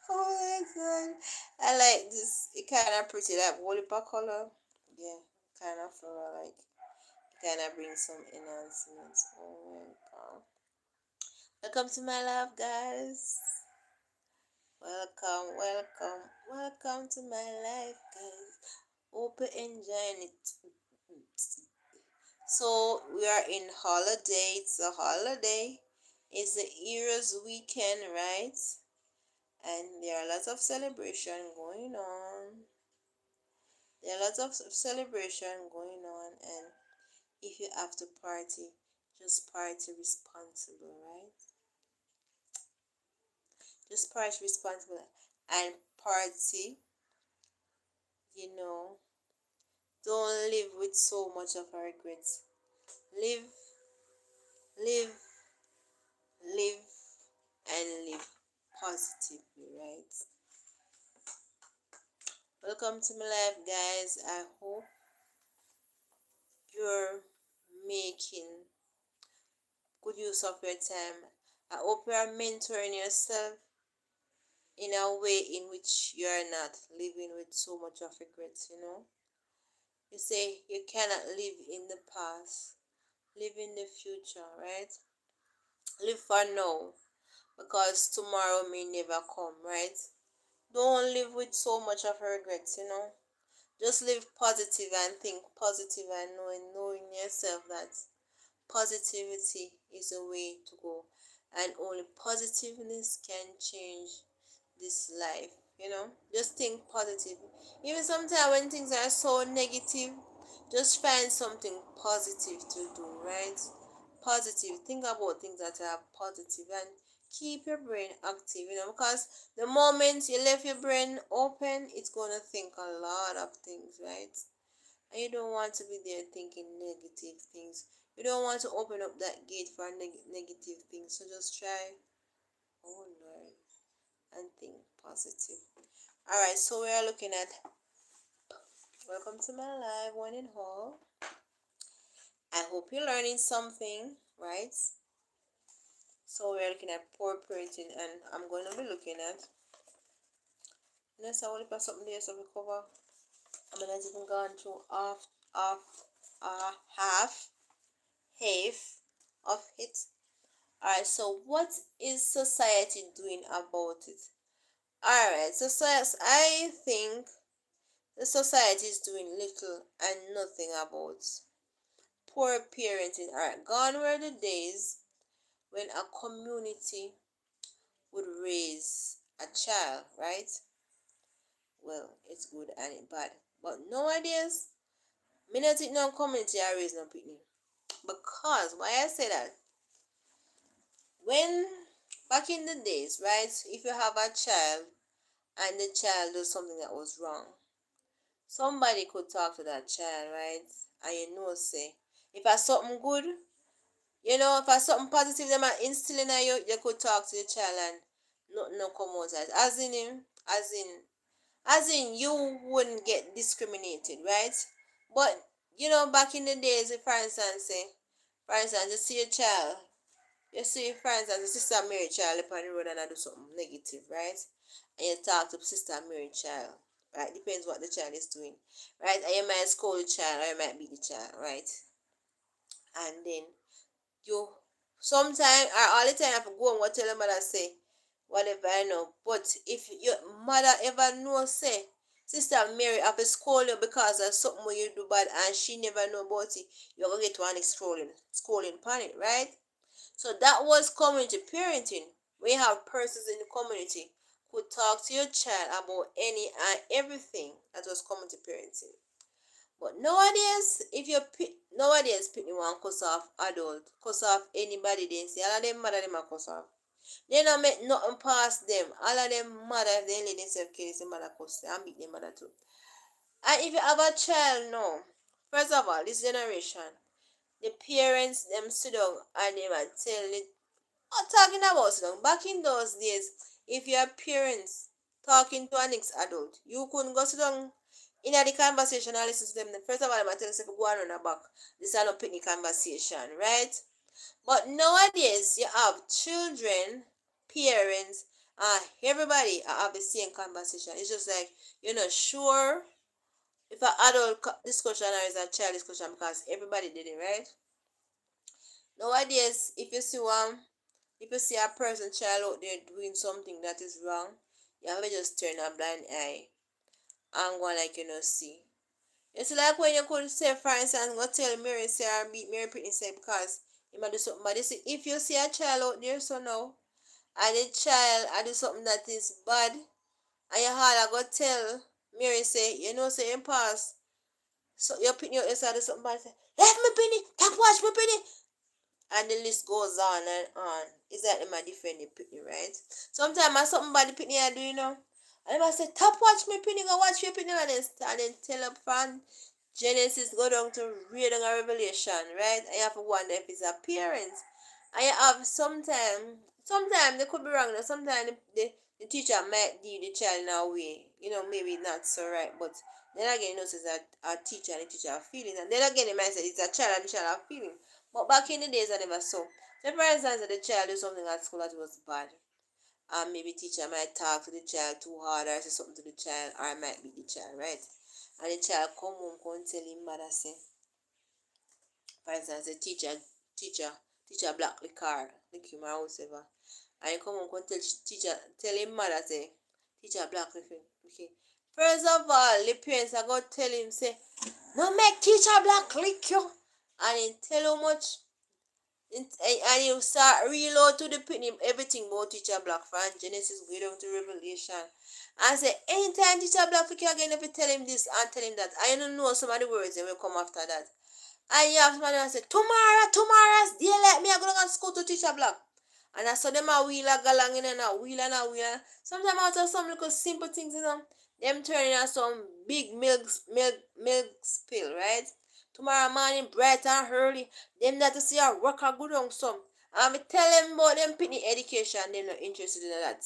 Oh my god. I like this. It kind of pretty, like wallpaper color. Yeah, kind of floral, like it kind of brings some enhancements. Oh my god. Welcome to my life, guys. Welcome to my life, guys. Hope you enjoying it. So we are in holiday. It's a holiday. It's the Eras weekend, right? And there are lots of celebration going on. There are lots of celebration going on, and if you have to party, just party responsible, right? Just party responsible and party, you know. Don't live with so much of a regret. Live, live, live, and live positively, right? Welcome to my life, guys. I hope you're making good use of your time. I hope you are mentoring yourself in a way in which you are not living with so much of regrets. You say you cannot live in the past, live in the future, right? Live for now, because tomorrow may never come, right? Don't live with so much of regrets. Just live positive and think positive, and knowing yourself that positivity is the way to go, and only positiveness can change this life. Just think positive. Even sometimes when things are so negative, just find something positive to do, right? Positive, think about things that are positive, and keep your brain active, because the moment you left your brain open, it's gonna think a lot of things, right? And you don't want to be there thinking negative things. You don't want to open up that gate for negative things. So just try, oh Lord, and think positive. All right, so we are looking at Welcome to my live one and all. I hope you're learning something, right? So we're looking at poor parenting, and I'm going to be looking at. Unless I want to put something there so we cover. I mean, I've even gone through half of it. Alright, so what is society doing about it? Alright, so I think the society is doing little and nothing about poor parenting. Alright, gone were the days when a community would raise a child, right? Well, it's good and it's bad. But nowadays, me not think no community are raising no picnic. Because why I say that? When back in the days, right, if you have a child and the child does something that was wrong, somebody could talk to that child, right? And say, if I something good, if I something positive them are instilling in you, you could talk to the child and nothing no come out as in him, as in you wouldn't get discriminated, right? But back in the days, if for instance, you see a child, you see, for instance, a sister married child upon the road and I do something negative, right? And you talk to sister married child, right? Depends what the child is doing, right? And you might scold the child or you might beat the child, right? And then you sometimes or all the time have to go and go tell your mother say whatever I know. But if your mother ever know say sister Mary have to scold you because of something when you do bad and she never know about it, you're gonna get one scrolling upon it, right? So that was community parenting. We have persons in the community who talk to your child about any and everything. That was community parenting. But nowadays, if you nowadays pick one cuss off adult, cuss off anybody, they say all of them mother them a cuss off. They not make nothing past them. All of them mother, if they let themselves kill this mother cuss them and beat them mother too. And if you have a child now, first of all, this generation, the parents them sit down and they might tell it. Not talking about sit down. Back in those days, if your parents talking to an ex adult, you couldn't go sit down in the conversation and listen to them. First of all, I'm tell you go on the back. This is not a picnic conversation, right? But nowadays you have children, parents, everybody have the same conversation. It's just like you're not sure if an adult discussion or is a child discussion because everybody did it, right? Nowadays, if you see a person child out there doing something that is wrong, you have to just turn a blind eye and go like see. It's like when you could say, for instance, go tell Mary say or beat Mary Pitney say because you might do something. But if you see a child out there so now and the child I do something that is bad and you holler go tell Mary say, say in past. So your Pitney out there say do something bad say, left me Pitney, can't watch me Pitney. And the list goes on and on. Is that them a defend the Pitney, right? Sometimes I something about the Pitney I do, And I say, top watch me Pitney, go watch your Pitney and then tell up from Genesis go down to read on a revelation, right? And you have to wonder if it's appearance. And you have sometimes they could be wrong. Sometimes the teacher might give the child in a way, maybe not so right, but then again, it's a teacher and the teacher have feelings. And then again, it might say it's a child and the child have feelings. But back in the days, I never saw. So, for instance, that the child do something at school that was bad, and maybe teacher might talk to the child too hard or say something to the child, or might beat the child, right? And the child come home, come tell him mother say, for instance, the teacher, teacher black the car, the him or whatever, and he come home, come tell him mother say, teacher black the him, okay. First of all, the parents are going to tell him say, no make teacher black lick you, and he tell how much. And you start reload to the Pitney everything about teacher black from Genesis go down to Revelation. And say anytime teacher black you again if you tell him this and tell him that. I don't know some of the words that will come after that. And you have somebody who say, tomorrow's daylight me I go to school to teacher black. And I saw them a wheel a galang in and a wheel and a wheel. Sometimes out of some little simple things, them turning out some big milk spill, right? Tomorrow morning, bright and early, them that to see a work a good on some. And I tell them about them pitney education, they're not interested in that.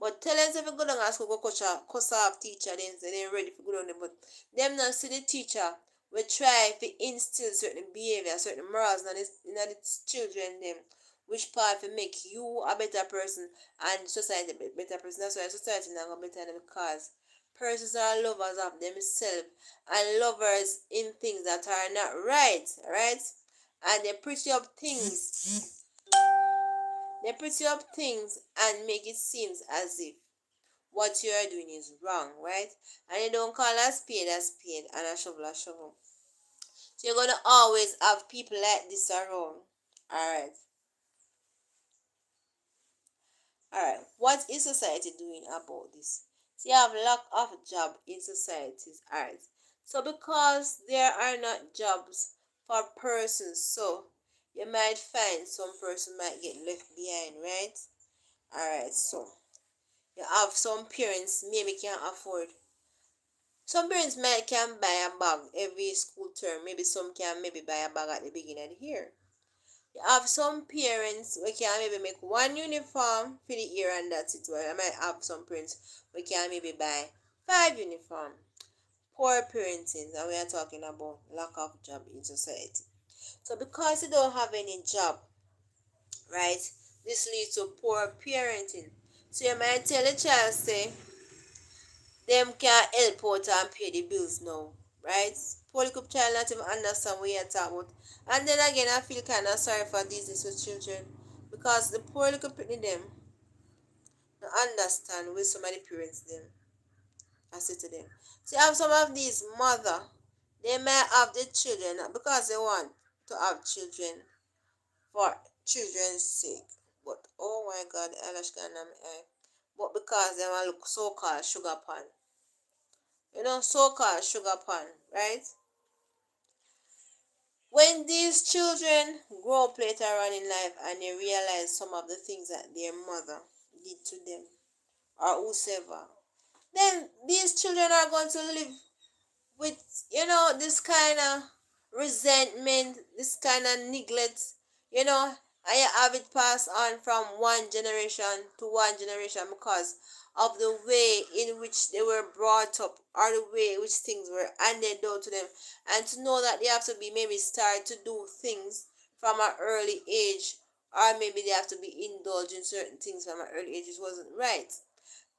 But tell them if you go down at school, go cuss off teacher, then say they ready for go down there. But them not see the teacher we try to instill certain behavior, certain morals in the children them, which part to make you a better person and society a better person. That's why society not gonna better them because persons are lovers of themselves and lovers in things that are not right, right? And they pretty up things and make it seem as if what you are doing is wrong, right? And they don't call a spade and a shovel a shovel. So you're gonna always have people like this around. Alright. Alright. What is society doing about this? So you have lack of job in societies. Alright. So because there are not jobs for persons, so you might find some person might get left behind, right? Alright, so you have some parents maybe can't afford. Some parents might can buy a bag every school term. Maybe some can maybe buy a bag at the beginning of the year. You have some parents we can maybe make one uniform for the year and that's it. Well, I might have some parents we can maybe buy 5 uniform. Poor parenting, and we are talking about lack of job in society. So because you don't have any job, right? This leads to poor parenting. So you might tell a child say them can't help out and pay the bills now, right? Poor little child not even understand what you're talking about. And then again, I feel kind of sorry for these little children because the poor little people them don't understand what some of the parents them I say to them. See, have some of these mother, they may have the children because they want to have children for children's sake. But oh my God, eyelash can but because they want to look so called sugar pan. You know, so called sugar pan, right? When these children grow up later on in life and they realize some of the things that their mother did to them or whosoever, then these children are going to live with, this kind of resentment, this kind of neglect, and you have it passed on from one generation to one generation because of the way in which they were brought up or the way in which things were handed down to them, and to know that they have to be maybe start to do things from an early age, or maybe they have to be indulged in certain things from an early age, it wasn't right.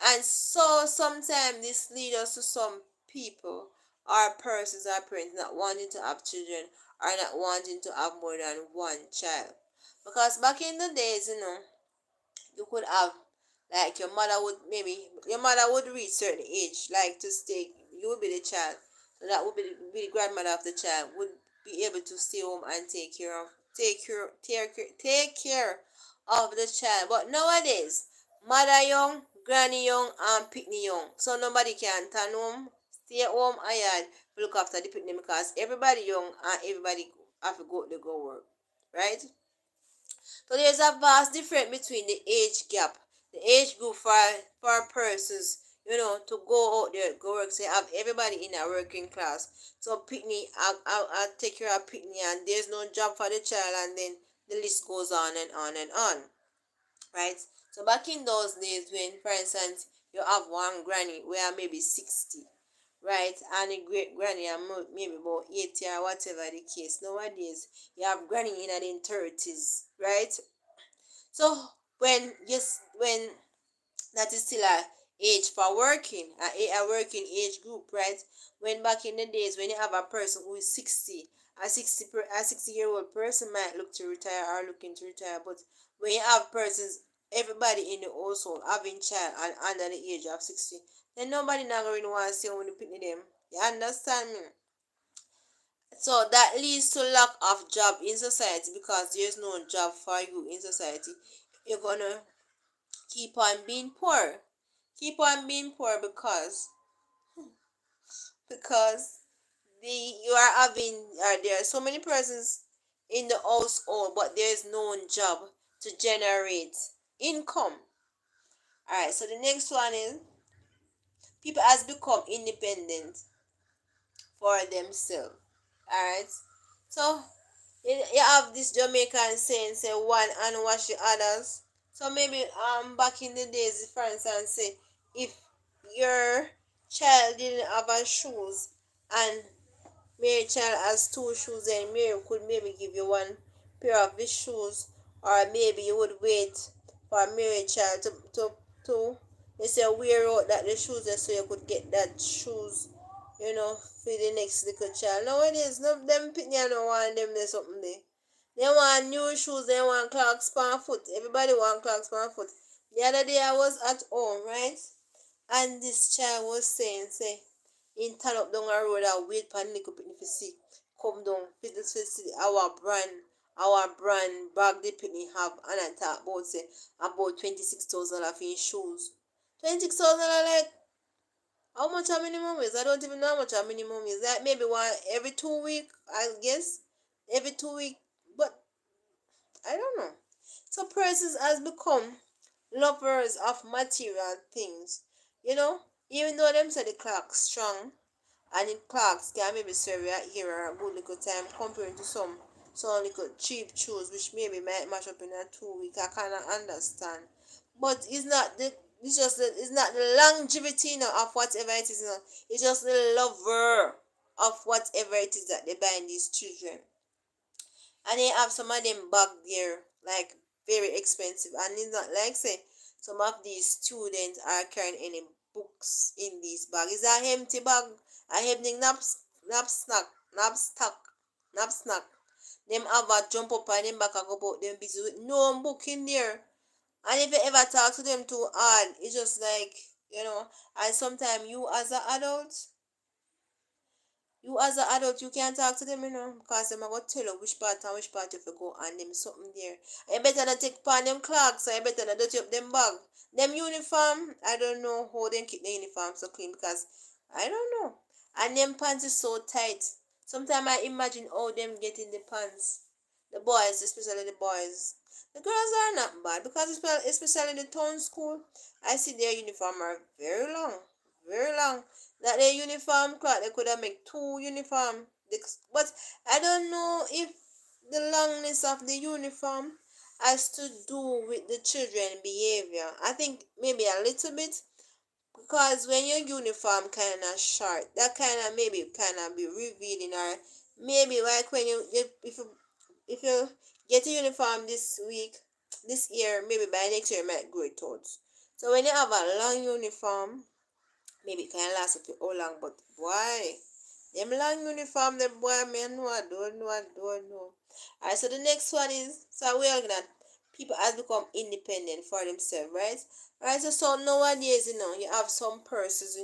And so sometimes this leads us to some people or persons or parents not wanting to have children or not wanting to have more than one child. Because back in the days, you could have like your mother would reach certain age, like to stay, you would be the child. So that would be the grandmother of the child would be able to stay home and take care of the child. But nowadays, mother young, granny young, and pitney young. So nobody can turn home, stay at home and yard to look after the pitney because everybody young and everybody have to go work. Right? So there's a vast difference between the age gap, the age group for persons, to go out there, go work. Say have everybody in a working class. So Pitney, I take care of Pitney, and there's no job for the child, and then the list goes on and on and on, right? So back in those days, when, for instance, you have one granny where maybe 60, right, and a great granny and maybe about 80 or whatever the case. Nowadays, you have granny in her 30s, right? So when that is still a age for working, a working age group, right? When back in the days when you have a person who is 60, a 60-year-old person might look to retire or looking to retire, but when you have persons, everybody in the household having child and under the age of 60, then nobody not going to want to stay when you pick them. You understand me? So that leads to lack of job in society because there's no job for you in society. You're gonna keep on being poor. Keep on being poor because you are having there are so many persons in the household, but there's no job to generate income. Alright, so the next one is people has become independent for themselves. Alright, so you have this Jamaican saying, say one and wash the others. So maybe back in the days, for instance, say if your child didn't have a shoes and Mary child has two shoes, and Mary could maybe give you one pair of his shoes, or maybe you would wait for Mary child to you say wear out that the shoes so you could get that shoes, for the next little child. Nowadays, no them pitney no want them there something there. They want new shoes, they want clogs per foot. Everybody want clogs per foot. The other day I was at home, right? And this child was saying, say, in turn up down a road and wait for Nico Pitney for see. Come down, fit this see our brand bag the Pitney have, and I talk about say about 26,000 of in shoes. 26,000 like how much a minimum is? I don't even know how much a minimum is. That maybe one every 2 week, I guess. Every 2 week. But I don't know. So persons has become lovers of material things. You know, even though them say the clock strong and the clocks can maybe serve you here a good little time compared to some little cheap shoes which maybe might mash up in a 2 week. I kinda understand. But it's not the longevity of whatever it is, it's just the lover of whatever it is that they buy in these children. And they have some of them back there like very expensive, and it's not like say some of these students are carrying any books in this bag. It's a empty bag, a empty knapsack. Them have a jump up and them back and go about them busy with no book in there. And if you ever talk to them too hard, it's just like, and sometimes you as an adult, you can't talk to them, because them are going to tell you which part and which part you have to go, and them something there. And you better not take upon them clocks, so you better not dirty up them bag. Them uniform, I don't know how they keep the uniform so clean, because I don't know. And them pants is so tight. Sometimes I imagine how them get in the pants. The boys, especially the boys. The girls are not bad, because especially in the town school, I see their uniform are very long. Very long that the uniform cloth they could have make two uniform, but I don't know if the longness of the uniform has to do with the children behavior. I think maybe a little bit, because when your uniform kind of short, that kind of maybe kind of be revealing, or maybe like when if you get a uniform this year, maybe by next year you might grow it out. So when you have a long uniform, maybe it can last up how long, but why? Them long uniform, them boy, man, no, I don't know. Alright, so the next one is, so we are looking at people has become independent for themselves, right? Alright, so nowadays, you have some persons, they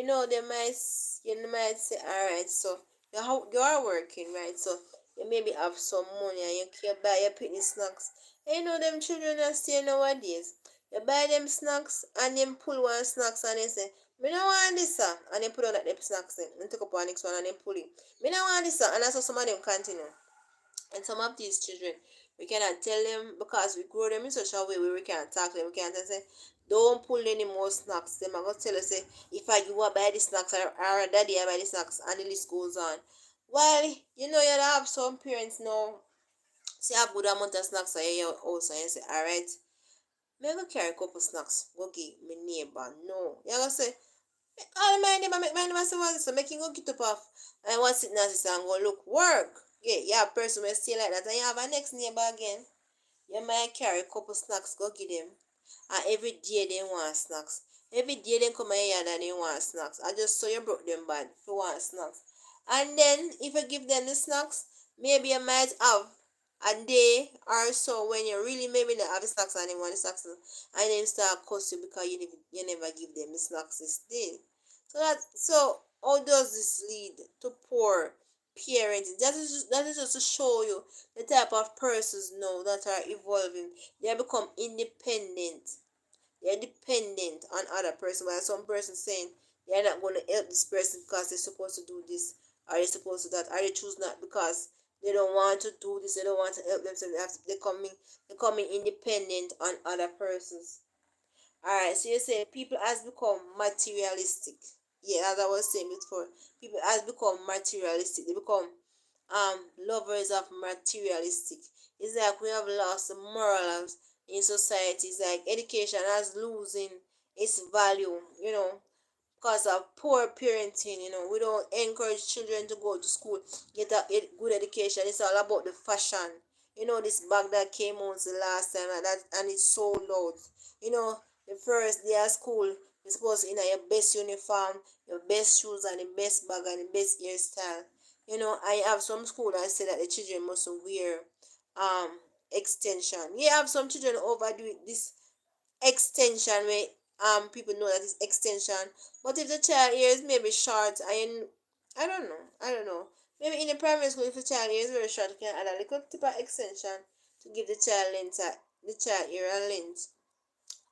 you might say, alright, so you are working, right? So you maybe have some money and you can buy your picnic snacks. And them children are still nowadays. You buy them snacks and them pull one snacks and they say, me no want this, sir. And then put on that them snacks and take up one next one and then pull it. Me no want this, sir. And that's how some of them continue. And some of these children, we cannot tell them, because we grow them in such a way where we can't talk to them. We can't say, don't pull any more snacks. Them are going to tell us, say, if I you are buy the snacks, or daddy I buy the snacks, and the list goes on. Well, you have some parents now, say have good amount of snacks at your house, and you say, alright, me go carry a couple snacks, go give me neighbor. No. You're going to say, all my neighbor make my neighbor say what, so make him go get up off and what's it now, sister, and go look work. Yeah, you have a person will stay like that, and you have a next neighbor again. You might carry a couple snacks, go give them. And every day they want snacks. Every day they come here and they want snacks. I just saw you broke them bad if you want snacks. And then if you give them the snacks, maybe you might have a day or so when you really maybe not have the snacks and they want the snacks, and then start cuss you because you never give them the snacks this day. So how does this lead to poor parenting? That is just to show you the type of persons now that are evolving. They become independent. They're dependent on other person. While some person saying they're not going to help this person because they're supposed to do this, or they're supposed to that, or they choose not because they don't want to do this, they don't want to help themselves. They're coming independent on other persons. Alright, so you say people has become materialistic. Yeah, as I was saying before, people has become materialistic. They become lovers of materialistic. It's like we have lost the morals in societies. Like education has losing its value, because of poor parenting. We don't encourage children to go to school, get a good education. It's all about the fashion. This bag that came out the last time, and it's so loud. The first day of school, you're supposed to your best uniform, your best shoes, and the best bag and the best hairstyle. I have some school that say that the children must wear um extension. You have some children overdo it, this extension where people know that it's extension. But if the child ear is maybe short, I don't know. Maybe in the primary school, if the child ear is very short, you can add a little tip of extension to give the child length, the child ear a length.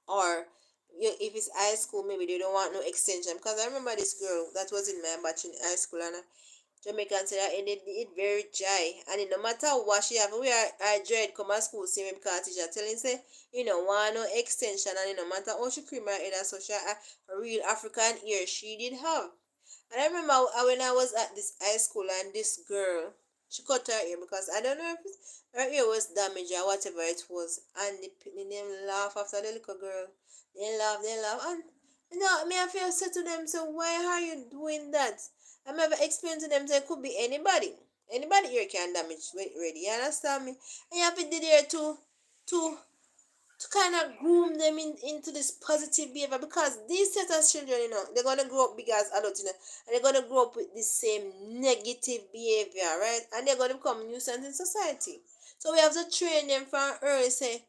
Or if it's high school, maybe they don't want no extension. Because I remember this girl that was in my batch in high school, and Jamaican said that it very dry, and it no matter what she have, we are I dread come at school see me because teacher telling say want no extension, and it no matter how she cream her head, so she a real African ear she did have. And I remember when I was at this high school, and this girl, she cut her ear because I don't know if her ear was damaged or whatever it was, and them laugh after the little girl. They laugh, and me I feel say to them, so why are you doing that? I never explained to them that it could be anybody. Anybody here can damage ready. You understand me? And you have to do there to to kind of groom them into this positive behavior, because these set of children, they're gonna grow up big as adults, and they're gonna grow up with the same negative behavior, right? And they're gonna become nuisance in society. So we have to train them from early, say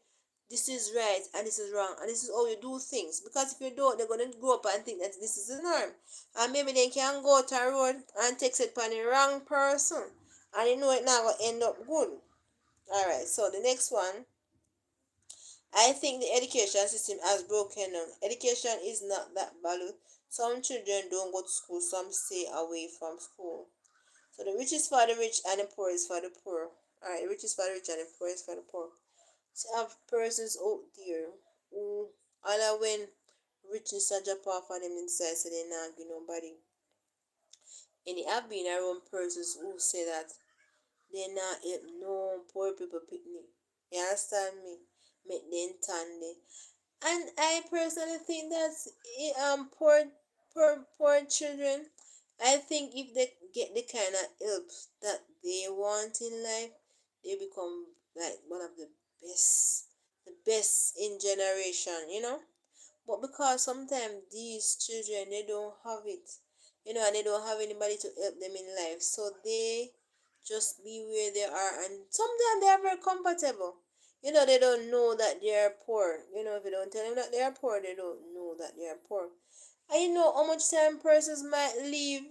this is right and this is wrong and this is how you do things. Because if you don't, they're gonna grow up and think that this is the norm. And maybe they can go to a road and text it upon the wrong person. And you know it now gonna end up good. Alright, so the next one, I think the education system has broken down. Education is not that valued. Some children don't go to school, some stay away from school. So the rich is for the rich and the poor is for the poor. Alright, the rich is for the rich and the poor is for the poor. So I have persons out there who all when richness a drop off on them inside, so they not give nobody. And I have been around persons who say that they not help no poor people picnic. You understand me? Make them tan there. And I personally think that poor children, I think if they get the kind of help that they want in life, they become like one of the best in generation. But because sometimes these children they don't have it, and they don't have anybody to help them in life, so they just be where they are, and sometimes they are very comfortable. They don't know that they are poor. If you don't tell them that they are poor, they don't know that they are poor. And how much time persons might leave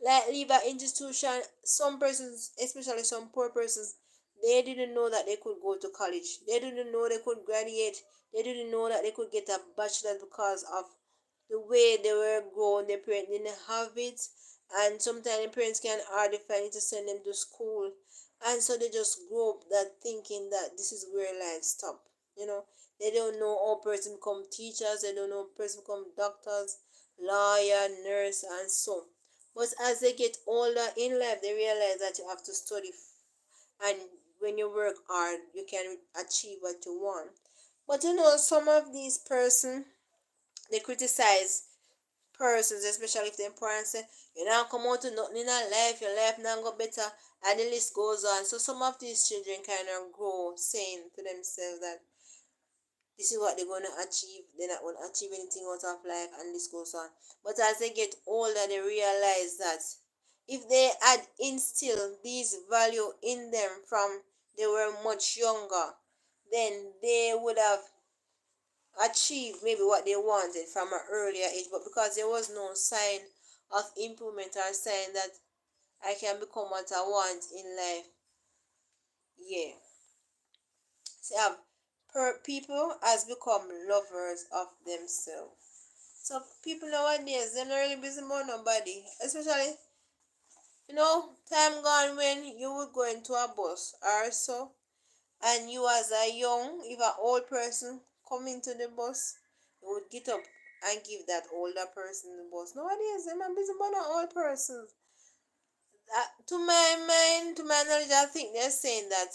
an institution. Some persons, especially some poor persons, they didn't know that they could go to college. They didn't know they could graduate. They didn't know that they could get a bachelor because of the way they were grown. Their parents didn't have it, and sometimes the parents can hardly find it to send them to school, and so they just grow up that thinking that this is where life stop. They don't know how person become teachers. They don't know how person become doctors, lawyer, nurse, and so. But as they get older in life, they realize that you have to study, and when you work hard, you can achieve what you want. But some of these persons, they criticize persons, especially if the parents say, you now come out to nothing in your life now go better, and the list goes on. So some of these children kind of grow saying to themselves that this is what they're going to achieve. They're not going to achieve anything out of life, and this goes on. But as they get older, they realize that if they had instilled these value in them from they were much younger, then they would have achieved maybe what they wanted from an earlier age. But because there was no sign of improvement or sign that I can become what I want in life, yeah. So people has become lovers of themselves. So people nowadays they're not really busy about nobody. Especially, time gone when you would go into a bus or so, and you as a young, if an old person come into the bus, you would get up and give that older person the bus. Nowadays they're not busy about no old persons. To my mind, to my knowledge, I think they're saying that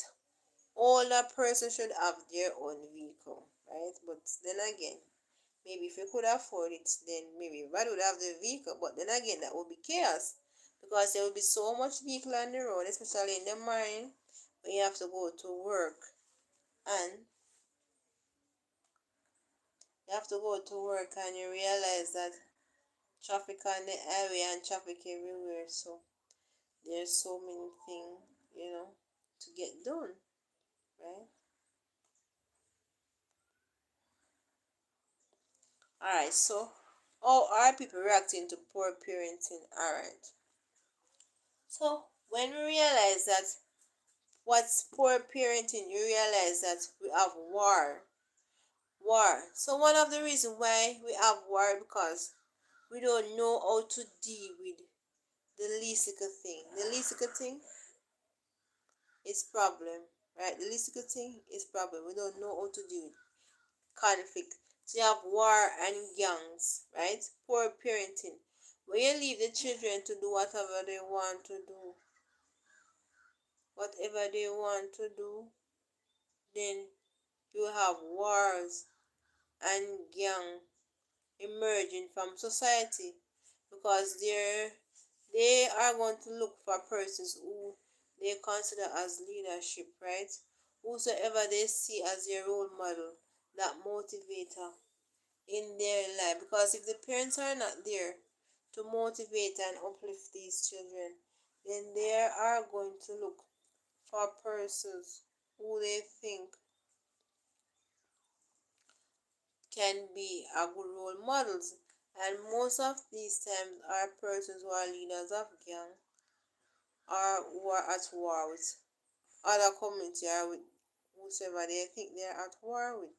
older person should have their own vehicle, right? But then again, maybe if you could afford it, then maybe everybody would have the vehicle. But then again, that would be chaos because there would be so much vehicle on the road, especially in the morning when you have to go to work, and you realize that traffic on the highway and traffic everywhere. So there's so many things, to get done, right? Alright, so how are people reacting to poor parenting? Alright. So when we realize that what's poor parenting, you realize that we have war. War. So one of the reasons why we have war because we don't know how to deal with the least little thing. The least little thing is problem, right? The least little thing is problem. We don't know how to deal with conflict. So you have war and gangs, right? Poor parenting. When you leave the children to do whatever they want to do, then you have wars and gang emerging from society because they are going to look for persons who they consider as leadership, right? Whosoever they see as their role model, that motivator in their life. Because if the parents are not there to motivate and uplift these children, then they are going to look for persons who they think can be a good role models. And most of these times are persons who are leaders of gang or who are at war with other community or with whosoever they think they're at war with.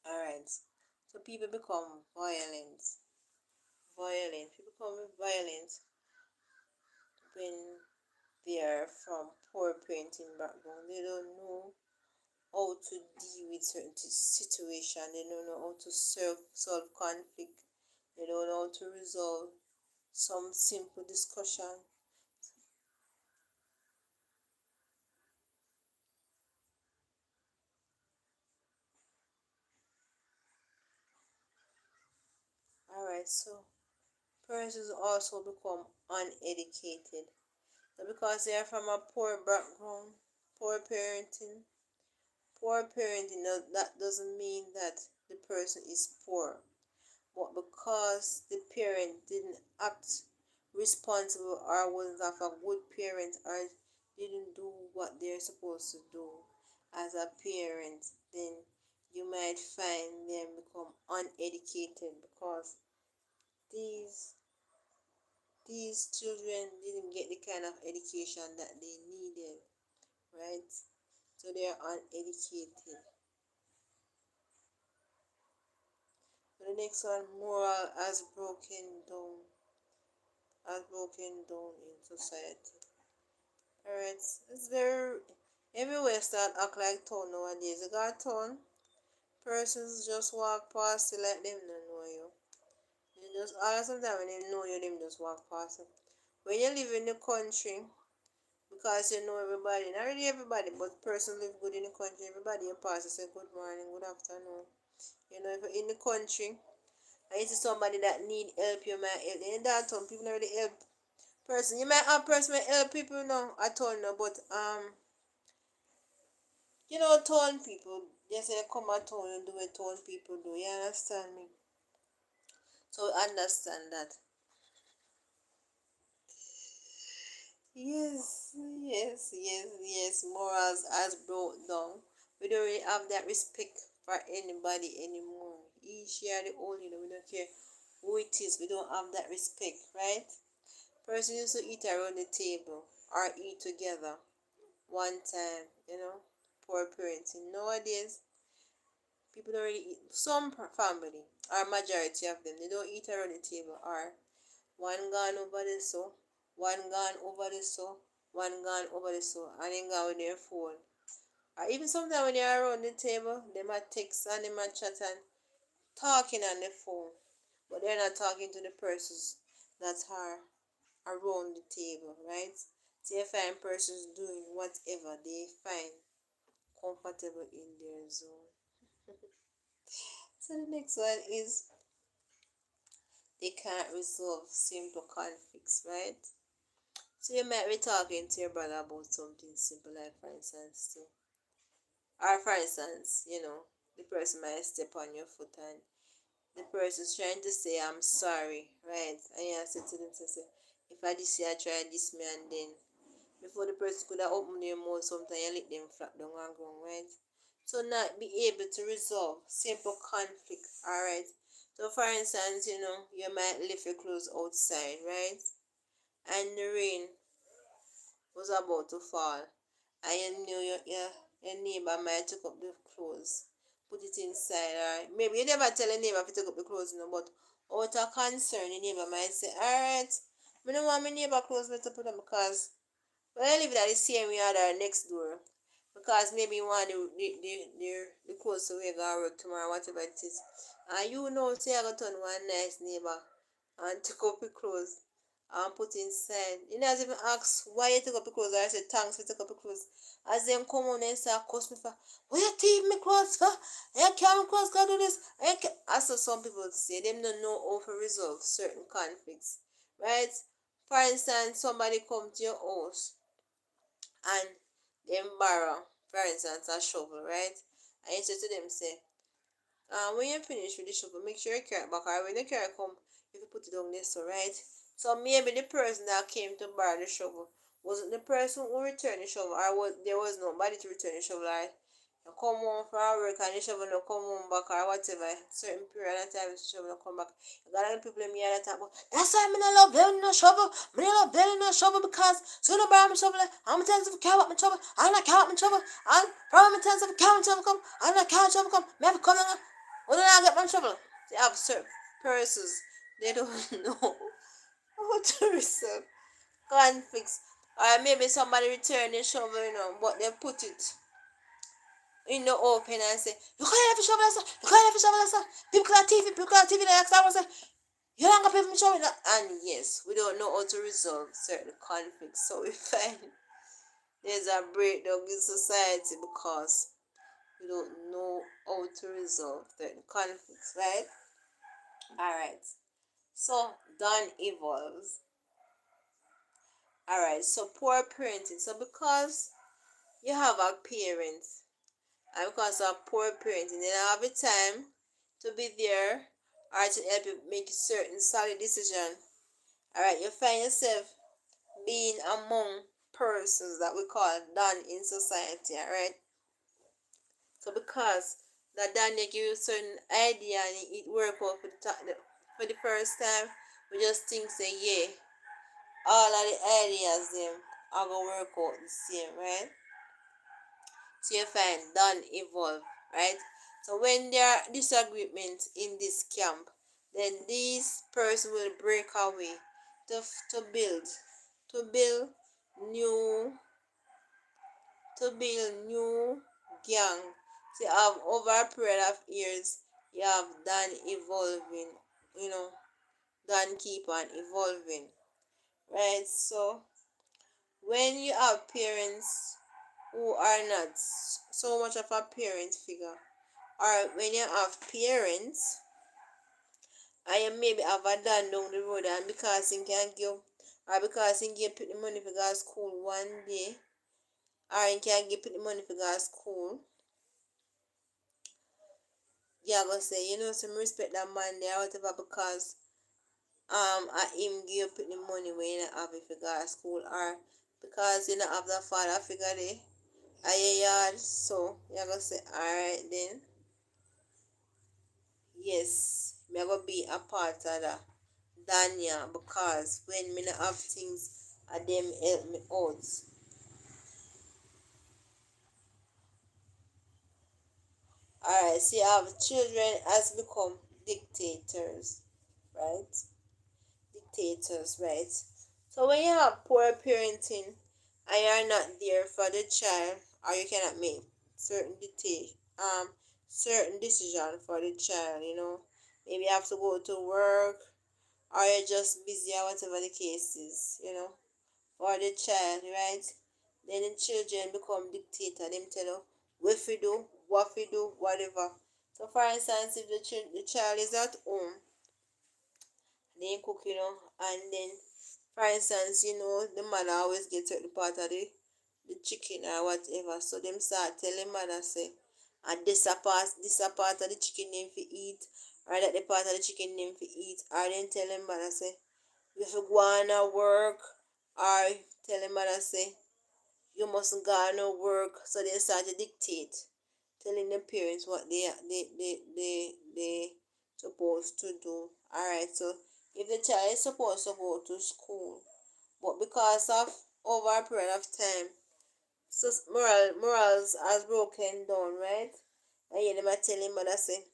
Alright. So people become violent. People become violent when they are from poor parenting background. They don't know how to deal with certain situation. They don't know how to solve conflict. They don't know how to resolve some simple discussion. Alright, so persons also become uneducated. So because they are from a poor background, poor parenting, that doesn't mean that the person is poor. But because the parent didn't act responsible or wasn't a good parent or didn't do what they're supposed to do as a parent, then you might find them become uneducated because these these children didn't get the kind of education that they needed, right? So they're uneducated. So the next one, moral has broken down in society. Alright, it's very everywhere start act like town nowadays. You got town, persons just walk past you like them don't know you. They just all sometimes when they know you, them just walk past you. When you live in the country, because you know everybody, not really everybody, but person live good in the country, everybody you pass you say good morning, good afternoon. You know, if you're in the country and you see somebody that need help, you might help. In that town, people not really help person. You might have person may help people now at all now, but town people, they say come at town and do what town people do. You understand me? So understand that. Yes, yes, yes, yes. Morals has brought down. We don't really have that respect for anybody anymore. Each year the old, we don't care who it is. We don't have that respect, right? Person used to eat around the table or eat together one time. poor parenting. Nowadays, people don't really eat. Some family, or majority of them, they don't eat around the table. Or one gone over the so, one gone over the so, one gone over the so, and then gone with their phone. Or even sometimes when they're around the table, they might text and they might chat and talking on the phone, but they're not talking to the persons that are around the table, right? So you find persons doing whatever they find comfortable in their zone. So the next one is they can't resolve simple conflicts, right? So you might be talking to your brother about something simple, like for instance, the person might step on your foot and the person's trying to say I'm sorry, right? And you have to them to say, if I this year I try this me, and then before the person could have opened their mouth, sometimes you let them flap down and ground, right? So not be able to resolve simple conflict, alright? So for instance, you might leave your clothes outside, right? And the rain was about to fall, and you knew your neighbor might take up the clothes, put it inside, or maybe you never tell a neighbor to take up the clothes, but out of concern, the neighbor might say, alright, I don't want my neighbor clothes to put them because I live at the same yard or next door. Because maybe you want the clothes to wear go work tomorrow, whatever it is. And say I got on one nice neighbor and take up the clothes and put inside. You not even ask why you take up the clothes, or I say thanks for take up the clothes. As them come on and say cuss me for, why you take me clothes for? I can't my clothes, can do this. I saw some people say them don't know how to resolve certain conflicts. Right? For instance, somebody come to your house and them borrow, for instance, a shovel, right? And you say to them, say, when you finish with the shovel, make sure you carry it back, or when the carry come, you can put it down there, so right? So maybe the person that came to borrow the shovel wasn't the person who returned the shovel, or there was nobody to return the shovel, right? You come home from work and the shovel no come home back, or whatever, certain period of time the shovel no come back. You got other people in me that talk about, that's why I don't love building no shovel. I don't love building no shovel because so you borrow my shovel, I'm telling you care about my shovel, I'm not care about my shovel, and probably telling you care about my shovel come, I'm not care about my shovel come, maybe come on. When did I get my shovel? They have certain persons, they don't know how to resolve conflicts. Or maybe somebody return the shovel, but they put it in the open and say, you can't have a shovel, sir. You can't have a shovel, sir. People got TV, like I say, you don't have to pay for me shovel. And yes, we don't know how to resolve certain conflicts. So we find there's a breakdown in society because we don't know how to resolve certain conflicts, right? Alright. So done evolves. Alright, so poor parenting. So because you have a parent, and because of poor parenting, they don't have the time to be there or to help you make certain solid decision. Alright, you find yourself being among persons that we call done in society, alright? So because that done they give you certain idea and it work out for the first time, we just think say yeah, all of the ideas them are gonna work out the same, right? So you find done evolve, right? So when there are disagreements in this camp, then this person will break away to build to build new new gang. So you have over a period of years, you have done evolving, done keep on evolving, right? So when you have parents who are not so much of a parent figure, or when you have parents and you maybe have a dad down the road, and because he can give, or because he can put the money for go to school one day, or he can give put the money for go to school, you're gonna say, some respect that man there, whatever, because I him give put the money when you not have it for go to school, or because you not have the father figure there at your yard. So you're gonna say, alright then, yes, me gonna be a part of that Danya, because when me not have things, them help me out. Alright, so you have children has become dictators, right? Dictators, right? So when you have poor parenting and you're not there for the child, or you cannot make certain dictate certain decision for the child, maybe you have to go to work, or you're just busy or whatever the case is, for the child, right? Then the children become dictator. Them tell you what we do, what we do, whatever. So for instance, if the child is at home, they cook, and then for instance, the mother always gets certain part of the chicken or whatever. So them start telling mother say, and this a part of the chicken name for eat, or that the part of the chicken name for eat, or then telling mother say, if you go on a work, or telling mother say, you mustn't go on no work. So they start to dictate, telling the parents what they supposed to do. Alright, so if the child is supposed to go to school, but because of over a period of time, so morals has broken down, right? And you them a telling mother say,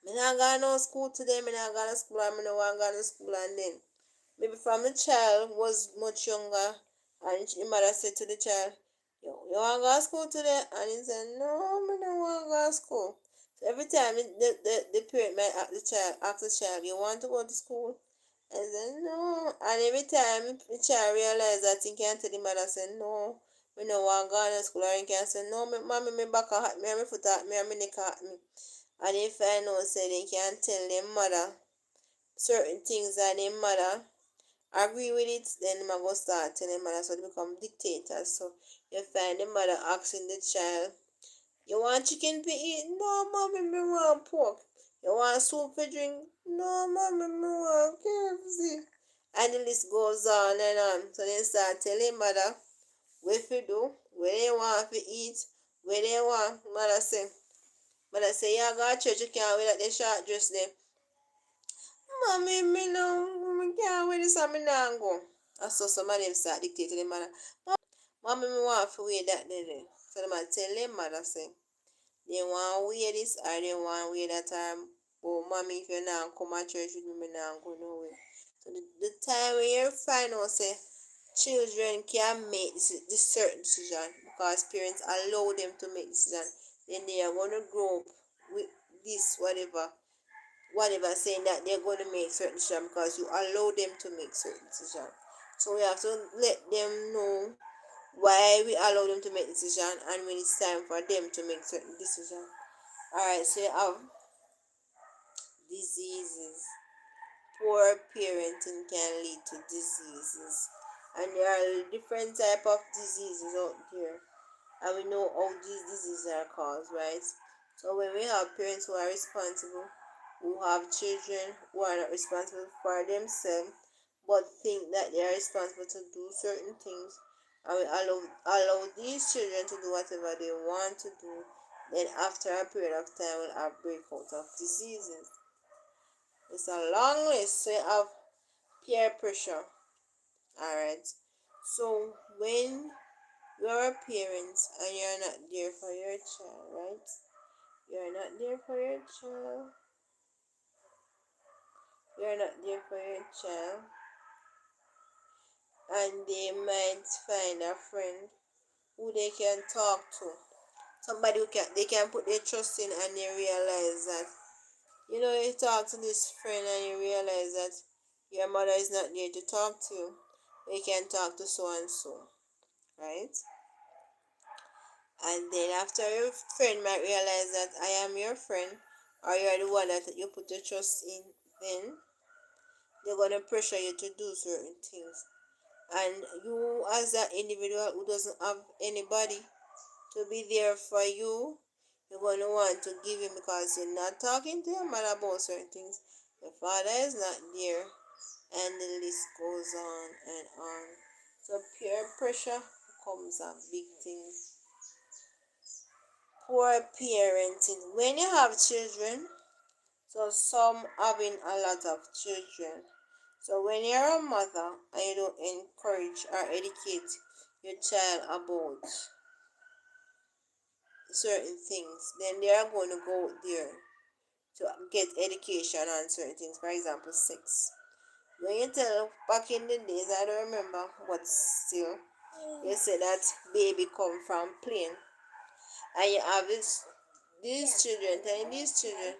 me not go no school today, me not go to school, and me no want go to school, and then maybe from the child was much younger, and the mother said to the child, you want to go to school today? And he said, no, me don't want to go to school. So every time the parent might ask the child, you want to go to school? And said, no. And every time the child realized that he can't tell the mother, say, no, me no want to go to school. Or he can say, no, mommy, me back hot me, and my foot hot me, and my neck hot me. And if I know, say, they can't tell their mother certain things that their mother agree with it, then the man go start telling the mother, so they become dictators. So you find the mother asking the child, you want chicken to eat? No, mommy, me want pork. You want soup to drink? No, mommy, me want KFC. And the list goes on and on. So they start telling mother what to do, where they want to eat, where they want. Mother say, yeah, go to church, you can't wear that the short dress there. Mommy, me no, me can't wear this and me not go. And so some of them start dictating the mother. Mommy, me want to wear that there. So the man tell them mother say, they want to wear this or they want to wear that time. Oh, mommy, if you not come to church with me, me not go nowhere. So the time when you find out say children can make this certain decision because parents allow them to make decision, then they are gonna grow up with this whatever saying that they're going to make certain decision because you allow them to make certain decision. So we have to let them know why we allow them to make decision and when it's time for them to make certain decision. Alright, so you have diseases. Poor parenting can lead to diseases. And there are different type of diseases out there. And we know how these diseases are caused, right? So when we have parents who are responsible, who have children who are not responsible for themselves, but think that they are responsible to do certain things, and we allow these children to do whatever they want to do, then after a period of time we'll have breakout of diseases. It's a long list. So you have peer pressure. Alright. So when you're a parent and you're not there for your child, right? You're not there for your child. You're not there for your child. And they might find a friend who they can talk to. Somebody who they can put their trust in, and they realize that you talk to this friend and you realize that your mother is not there to talk to you. You can talk to so and so, right? And then after your friend might realize that I am your friend, or you are the one that you put your trust in, then they're gonna pressure you to do certain things. And you as that individual who doesn't have anybody to be there for you, you're gonna want to give him because you're not talking to your mother about certain things. Your father is not there, and the list goes on and on. So peer pressure becomes a big thing. Poor parenting. When you have children, so some having a lot of children. So when you're a mother and you don't encourage or educate your child about certain things, then they are going to go there to get education on certain things. For example, sex. When you tell back in the days, I don't remember, but still, you say that baby come from plane, and you have these children telling these children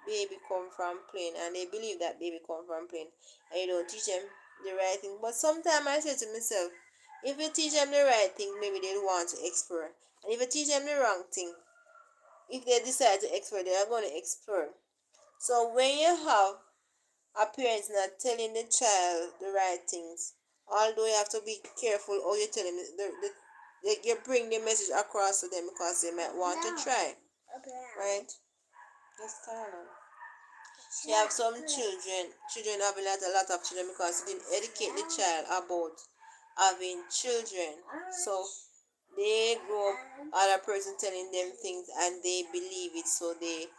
baby come from plane, and they believe that baby come from plane, and you don't teach them the right thing. But sometimes I say to myself, if you teach them the right thing, maybe they want to explore, and if you teach them the wrong thing, if they decide to explore, they are going to explore. So when you have a parent not telling the child the right things, although you have to be careful how you tell them, you bring the message across to them because they might want to try, right? Just turn on. You have some children have a lot of children because you didn't educate the child about having children. So they grow up other person telling them things and they believe it, so they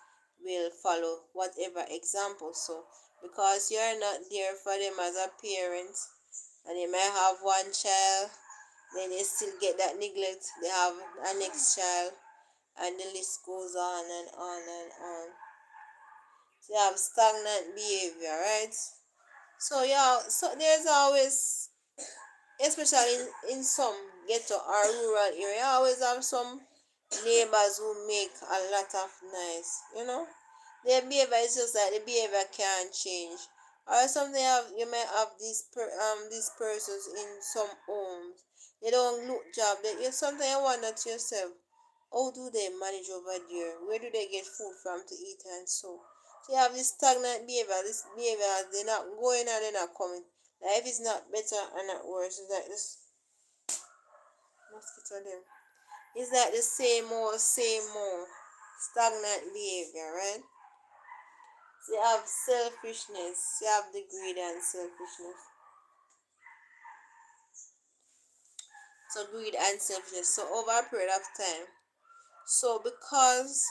will follow whatever example. So because you're not there for them as a parent, and they might have one child, then they still get that neglect, they have a next child, and the list goes on and on and on. So you have stagnant behavior, right? So yeah, so there's always, especially in some ghetto or rural area, always have some neighbors who make a lot of noise, their behavior is just like the behavior can't change. Or something you may have these persons in some homes, they don't look job, you sometimes you wonder to yourself, how do they manage over there, where do they get food from to eat, and so you have this stagnant behavior, this behavior, they're not going and they're not coming. Life is not better and not worse. It's like this mosquito them. It's like the same more stagnant behavior, right? So you have selfishness, you have the greed and selfishness. So greed and selfishness. So over a period of time. So because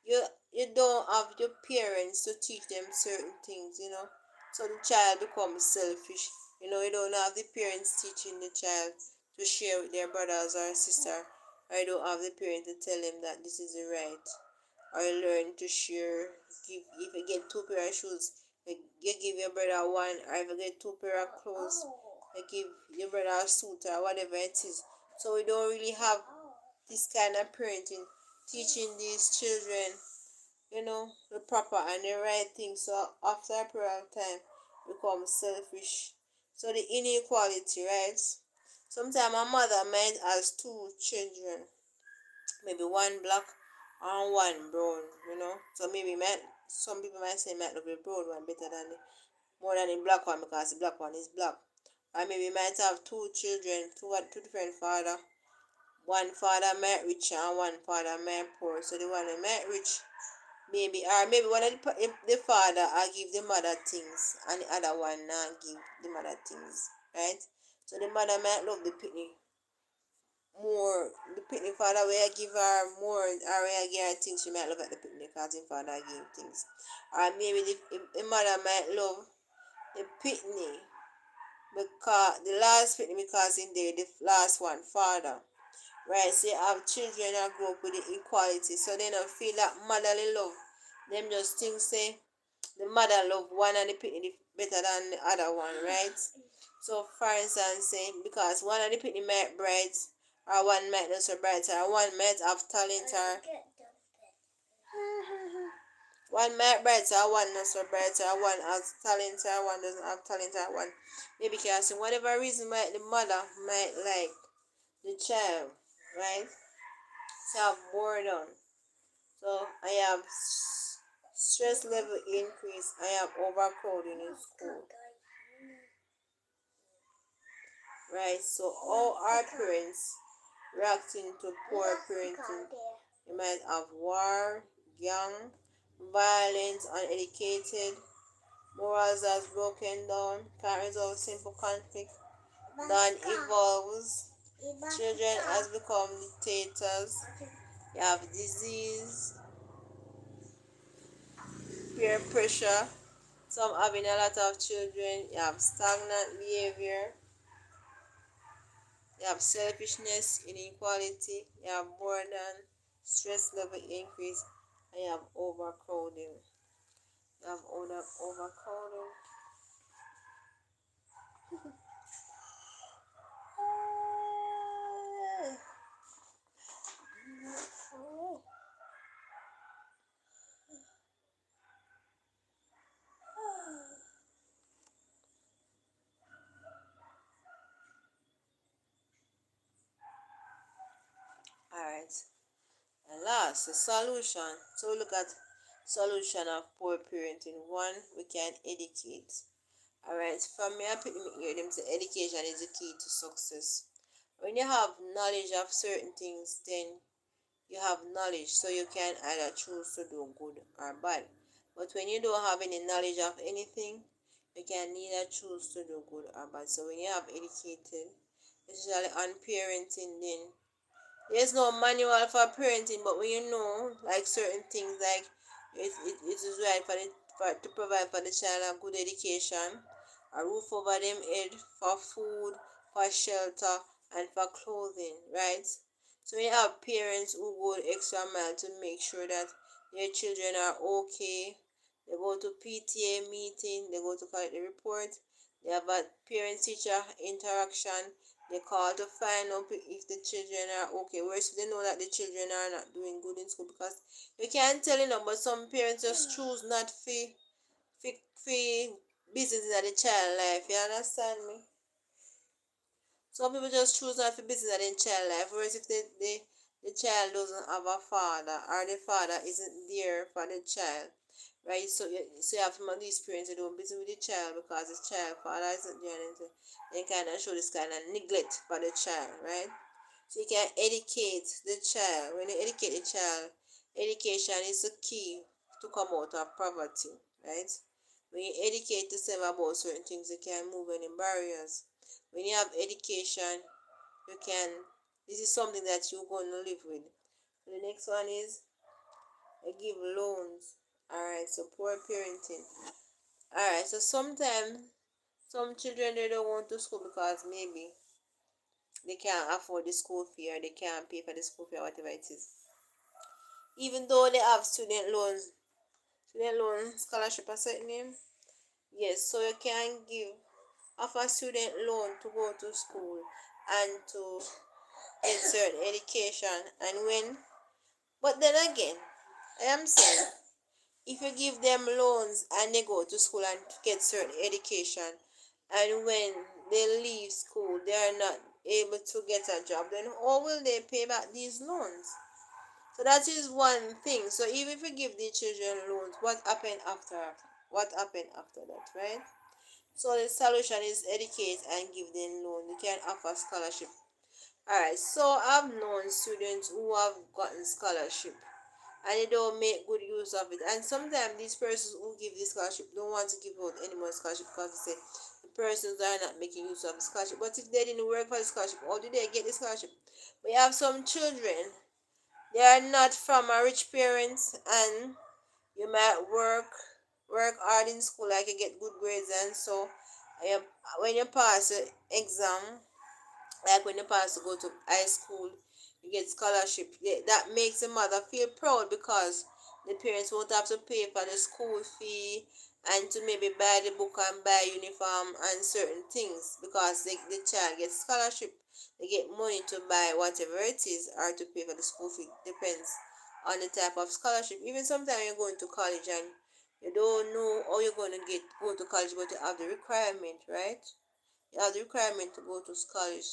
you you don't have your parents to teach them certain things, so the child becomes selfish. You don't have the parents teaching the child to share with their brothers or sister, or you don't have the parent to tell them that this is the right, or you learn to share. Give, if you get two pair of shoes, you give your brother one, or if you get two pair of clothes, you give your brother a suit or whatever it is. So we don't really have this kind of parenting, teaching these children, the proper and the right thing. So after a period of time, become selfish. So the inequality, right? Sometimes a mother might has two children, maybe one black and one brown, So maybe some people might say might love the brown one better than more than the black one because the black one is black. Or maybe might have two children, two different father. One father might rich and one father might poor. So the one that might rich, maybe one of the father I give the mother things and the other one not give the mother things, right? So the mother might love the pitney more. The pitney father where I give her more, or where I give her things, she might love at the pitney because the father give things. Or maybe the mother might love the pitney because the last pitney because in there the last one father. Right, so you have children that grow up with the equality, so they don't feel that motherly love. Them just think say the mother love one and the pitney better than the other one, right? So for instance, say because one of the pitney might bright, or one might not so bright, or one might have talent, or one might bright, or one not so bright, or one has talent, or one doesn't have talent, or one maybe because whatever reason might the mother might like the child, right? So I have boredom. So I have stress level increase. I have overcrowding in school. Right? So all our parents reacting to poor parenting. You might have war, gang, violence, uneducated, morals has broken down, can't resolve simple conflict, then evolves, children has become dictators, you have disease, peer pressure, some having a lot of children, you have stagnant behavior, you have selfishness, inequality, you have boredom, stress level increase, and you have overcrowding. You have overcrowding. Alright. And last, the solution. So we look at solution of poor parenting. One, we can educate. Alright, from me I pick them here, them say education is the key to success. When you have knowledge of certain things, then you have knowledge, so you can either choose to do good or bad. But when you don't have any knowledge of anything, you can neither choose to do good or bad. So when you have educated, especially on parenting, then there's no manual for parenting, but when you know like certain things, like it is right to provide for the child a good education, a roof over them head, for food, for shelter, and for clothing, right? So when you have parents who go the extra mile to make sure that their children are okay, they go to PTA meeting, they go to collect the report, they have a parent teacher interaction, they call to find out if the children are okay. Whereas they know that the children are not doing good in school, because you can't tell, but some parents just choose not for business in the child life. You understand me? Some people just choose not for business in child life. Whereas if the child doesn't have a father, or the father isn't there for the child, right? So you have some of these parents that don't busy with the child because the child father isn't there, and they kind of show this kind of neglect for the child, right? So you can educate the child. When you educate the child, education is the key to come out of poverty, right? When you educate yourself about certain things, you can move any barriers. When you have education, you can. This is something that you're going to live with. So the next one is give loans. Alright, so poor parenting. Alright, so sometimes some children they don't want to school because maybe they can't afford the school fee, or they can't pay for the school fee, or whatever it is. Even though they have student loan scholarship a certain name. Yes, so you can give offer student loan to go to school and to get certain education. And when, but then again, I am saying, if you give them loans and they go to school and get certain education, and when they leave school they are not able to get a job, then how will they pay back these loans? So that is one thing. So even if you give the children loans, what happened after? What happened after that, right? So the solution is educate and give them loan. You can offer scholarship. Alright, so I've known students who have gotten scholarship and they don't make good use of it. And sometimes these persons who give this scholarship don't want to give out any more scholarship because they say the persons are not making use of the scholarship. But if they didn't work for the scholarship, how did they get the scholarship? We have some children, they are not from a rich parents, and you might work hard in school, like you get good grades, and so you, when you pass the exam, like when you pass to go to high school, you get scholarship. That makes the mother feel proud because the parents won't have to pay for the school fee and to maybe buy the book and buy uniform and certain things, because the child gets scholarship. They get money to buy whatever it is, or to pay for the school fee. Depends on the type of scholarship. Even sometimes you're going to college and you don't know how you're going to go to college, but you have the requirement, right? You have the requirement to go to college.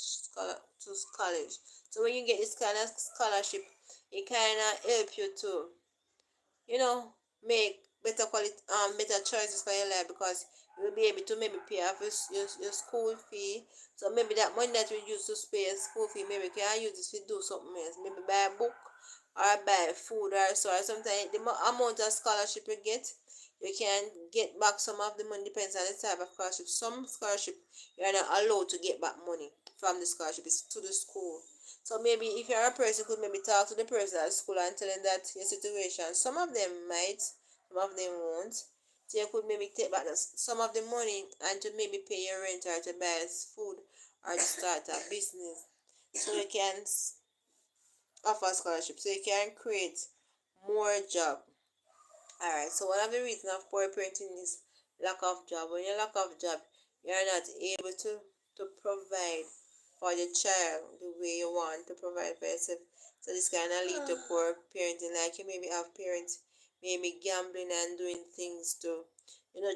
So when you get this kind of scholarship, it kind of help you to, you know, make better choices for your life, because you'll be able to maybe pay off your school fee. So maybe that money that you use to pay your school fee, maybe you can use it to do something else. Maybe buy a book or buy food, or so. Or sometimes the amount of scholarship you get, you can get back some of the money. Depends on the type of scholarship. Some scholarship you are not allowed to get back money from the scholarship. It's to the school. So maybe if you're a person, you could maybe talk to the person at school and tell them that your situation. Some of them might, some of them won't. So you could maybe take back some of the money and to maybe pay your rent, or to buy food, or to start a business. So you can offer scholarship so you can create more job. Alright, so one of the reasons of poor parenting is lack of job. When you lack of job, you're not able to provide for the child the way you want to provide for yourself. So this kind of lead to poor parenting. Like you maybe have parents maybe gambling and doing things to,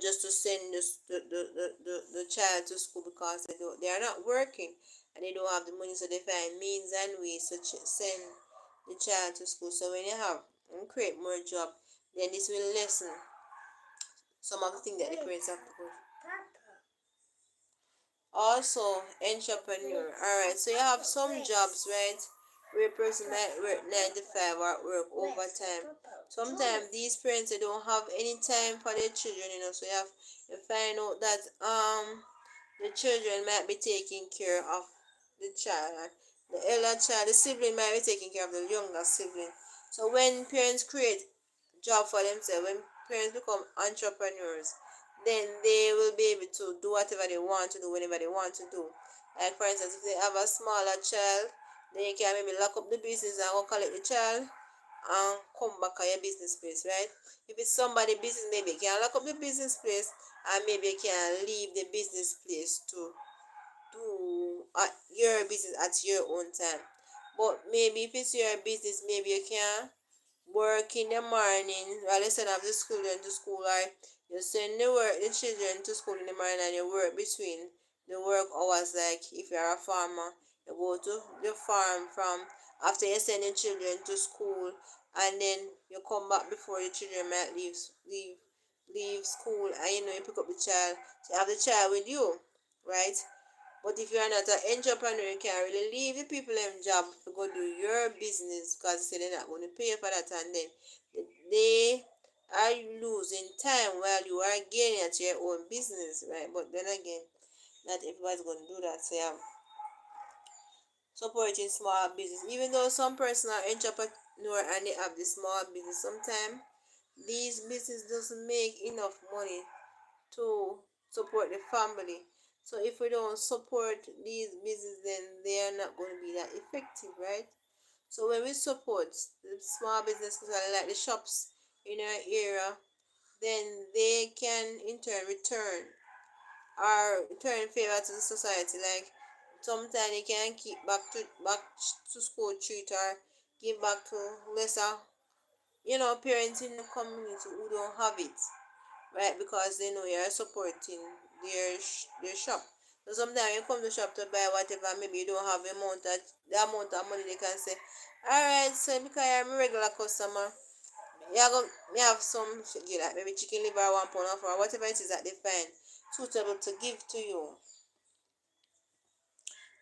just to send the child to school because they are not working and they don't have the money, so they find means and ways to send the child to school. So when you have and create more job, then this will lessen some of the things that the parents have to go through. Also, entrepreneur. Alright, so you have some jobs, right? Where a person might work 9 to 5 or work overtime. Sometimes these parents they don't have any time for their children, so you find out that the children might be taking care of the child. The elder child, the sibling might be taking care of the younger sibling. So when parents create job for themselves, when parents become entrepreneurs, then they will be able to do whatever they want to do whenever they want to do. Like for instance, if they have a smaller child, then you can maybe lock up the business and go collect the child and come back at your business place, right? If it's somebody business, maybe you can lock up the business place and maybe you can leave the business place to do your business at your own time. But maybe if it's your business, maybe you can work in the morning while you send off the children to school, or you send the children to school in the morning and you work between the work hours. Like if you're a farmer, you go to the farm from after you send the children to school, and then you come back before the children might leave school, and you pick up the child, so you have the child with you, right? But if you're not an entrepreneur, you can't really leave the people in job to go do your business because they say they're not going to pay you for that, and then they are losing time while you are gaining at your own business, right? But then again, not everybody's going to do that. So yeah, supporting small business, even though some person are entrepreneur and they have the small business, sometimes these business doesn't make enough money to support the family. So if we don't support these businesses, then they are not going to be that effective, right? So when we support the small businesses like the shops in our area, then they can in turn return favor to the society. Like sometimes they can keep back to school treat or give back to lesser, parents in the community who don't have it, right? Because they know you're supporting their shop. So sometimes you come to shop to buy whatever, maybe you don't have the amount of money, they can say, all right, so because I'm a regular customer, you go me have some like maybe chicken liver 1 pound or whatever it is that they find suitable to give to you.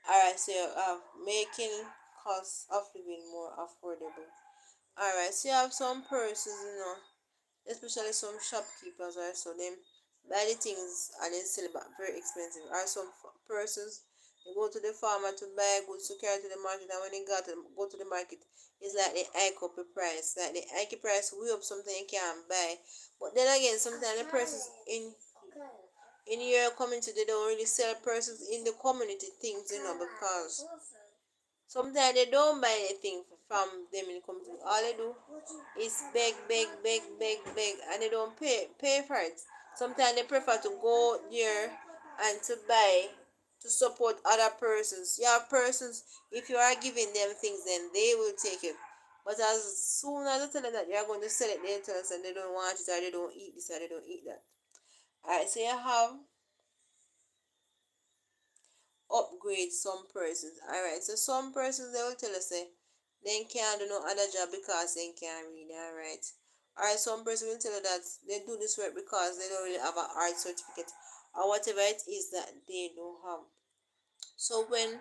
All right, so you have making cost of living more affordable. All right, so you have some persons, especially some shopkeepers also, them buy the things and then sell it back very expensive. Or some persons they go to the farmer to buy goods to carry to the market, and when they go to the market, it's like they hike up the price, like they hike the price way up something you can't buy. But then again, sometimes the persons in your community they don't really sell persons in the community things, because sometimes they don't buy anything from them in the community. All they do is beg, beg, beg, beg, beg, and they don't pay for it. Sometimes they prefer to go there and to buy to support other persons. You have persons, if you are giving them things, then they will take it. But as soon as you tell them that you are going to sell it, they tell us and they don't want it, or they don't eat this, or they don't eat that. Alright, so you have upgrade some persons. Alright, so some persons they will tell us say they can't do no other job because they can't read. Alright. Alright, some person will tell you that they do this work because they don't really have an art certificate or whatever it is that they don't have. So when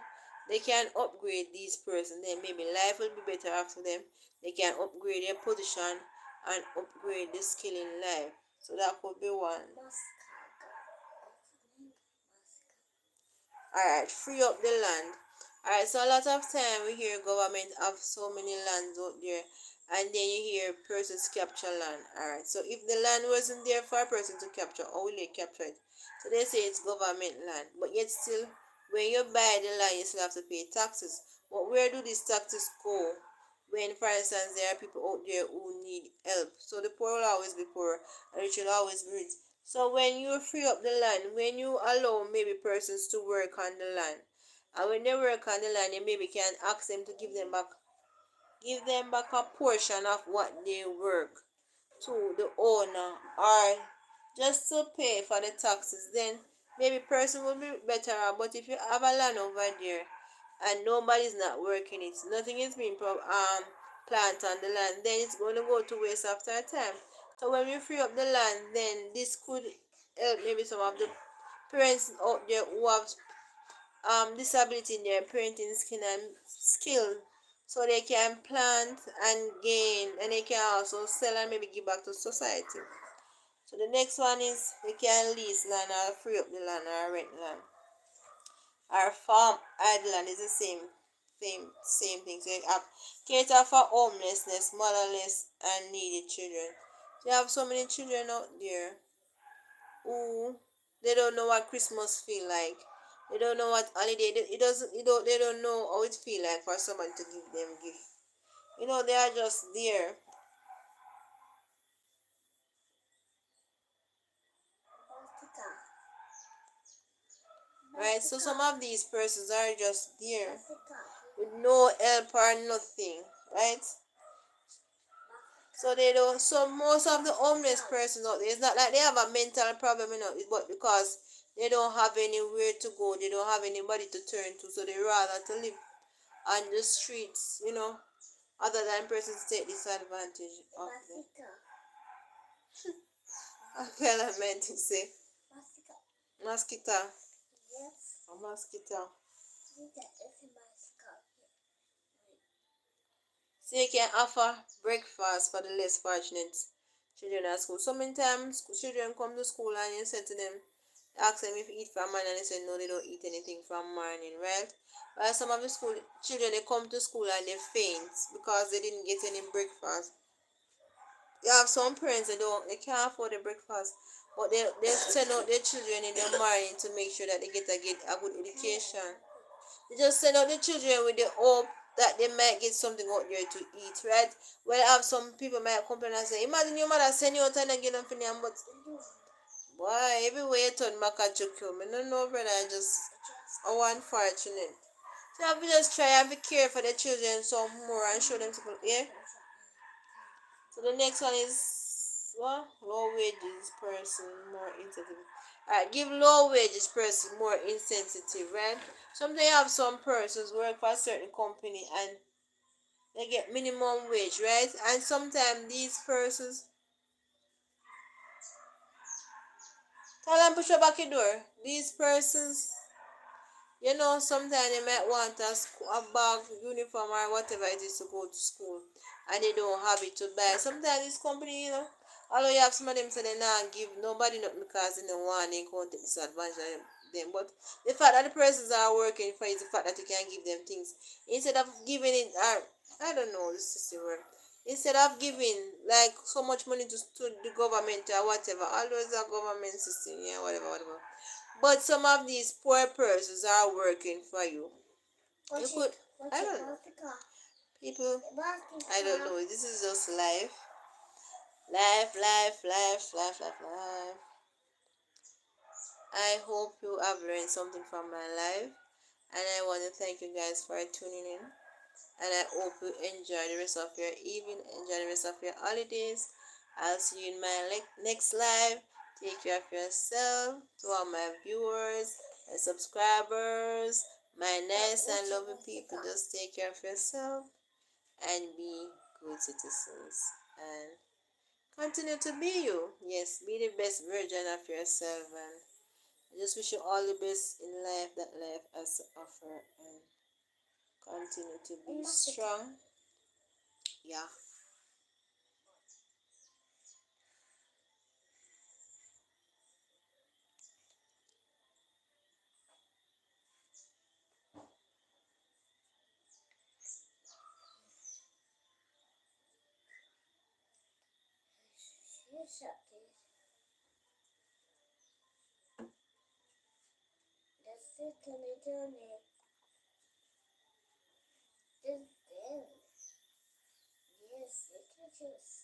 they can upgrade these persons, then maybe life will be better after them. They can upgrade their position and upgrade the skill in life. So that could be one. Alright, free up the land. Alright, so a lot of time we hear government have so many lands out there, and then you hear persons capture land. Alright, so if the land wasn't there for a person to capture, how will they capture it? So they say it's government land, but yet still when you buy the land you still have to pay taxes. But where do these taxes go? when, for instance, there are people out there who need help. So the poor will always be poor and rich will always be rich. So when you free up the land, when you allow maybe persons to work on the land, and when they work on the land, you maybe can ask them to give them back a portion of what they work to the owner, or just to pay for the taxes, then maybe person will be better off. But if you have a land over there and nobody's not working it, nothing is being planted on the land, then it's going to go to waste after a time. So when we free up the land, then this could help maybe some of the parents out there who have disability in their parenting skill, so they can plant and gain, and they can also sell and maybe give back to society. So the next one is we can lease land or free up the land or rent land. Our farm idle land is the same thing. So you have cater for homelessness, motherless and needy children. So you have so many children out there who they don't know what Christmas feel like. They don't know what holiday. It doesn't. They don't know how it feel like for someone to give them gift. They are just there, right? So some of these persons are just there with no help or nothing, right? So they don't. So most of the homeless persons out there, it's not like they have a mental problem, but because they don't have anywhere to go, they don't have anybody to turn to, so they rather to live on the streets, other than persons take disadvantage of them. Okay, I meant to say mosquito. Yes. A mosquito. So you can offer breakfast for the less fortunate children at school. So many times children come to school and you say to them, ask them if you eat from morning, and they say no, they don't eat anything from morning, right? While some of the school children, they come to school and they faint because they didn't get any breakfast. You have some parents, they can't afford the breakfast, but they send out their children in the morning to make sure that they get a good education. They just send out the children with the hope that they might get something out there to eat, right? Well, I have some people might complain and say, imagine your mother send you out and get nothing, but why everywhere you turn back at you, I don't know, brother. I just so unfortunate. So I have to just try and be care for the children some more and show them people, yeah. So the next one is what? Low wages person more insensitive. Alright, give low wages person more insensitive, right? Sometimes you have some persons work for a certain company and they get minimum wage, right? And sometimes these persons tell them push up back your door. These persons, sometimes they might want a bag, uniform, or whatever it is to go to school, and they don't have it to buy. Sometimes this company, although you have some of them say they not give nobody nothing because they don't want they can't take disadvantage of them. But the fact that the persons are working for is the fact that you can give them things instead of giving it. I don't know the system work. Instead of giving like so much money to the government or whatever, always a government system, yeah, whatever. But some of these poor persons are working for you. You could, I don't know. People, I don't know. This is just life. Life. I hope you have learned something from my life. And I want to thank you guys for tuning in. And I hope you enjoy the rest of your evening, enjoy the rest of your holidays. I'll see you in my next live. Take care of yourself. To all my viewers and subscribers, my nice and loving people, just take care of yourself and be good citizens. And continue to be you. Yes, be the best version of yourself. And I just wish you all the best in life that life has to offer. And continue to be strong. Yeah. Yes, okay. That's it. Can I do it? This. Cheers.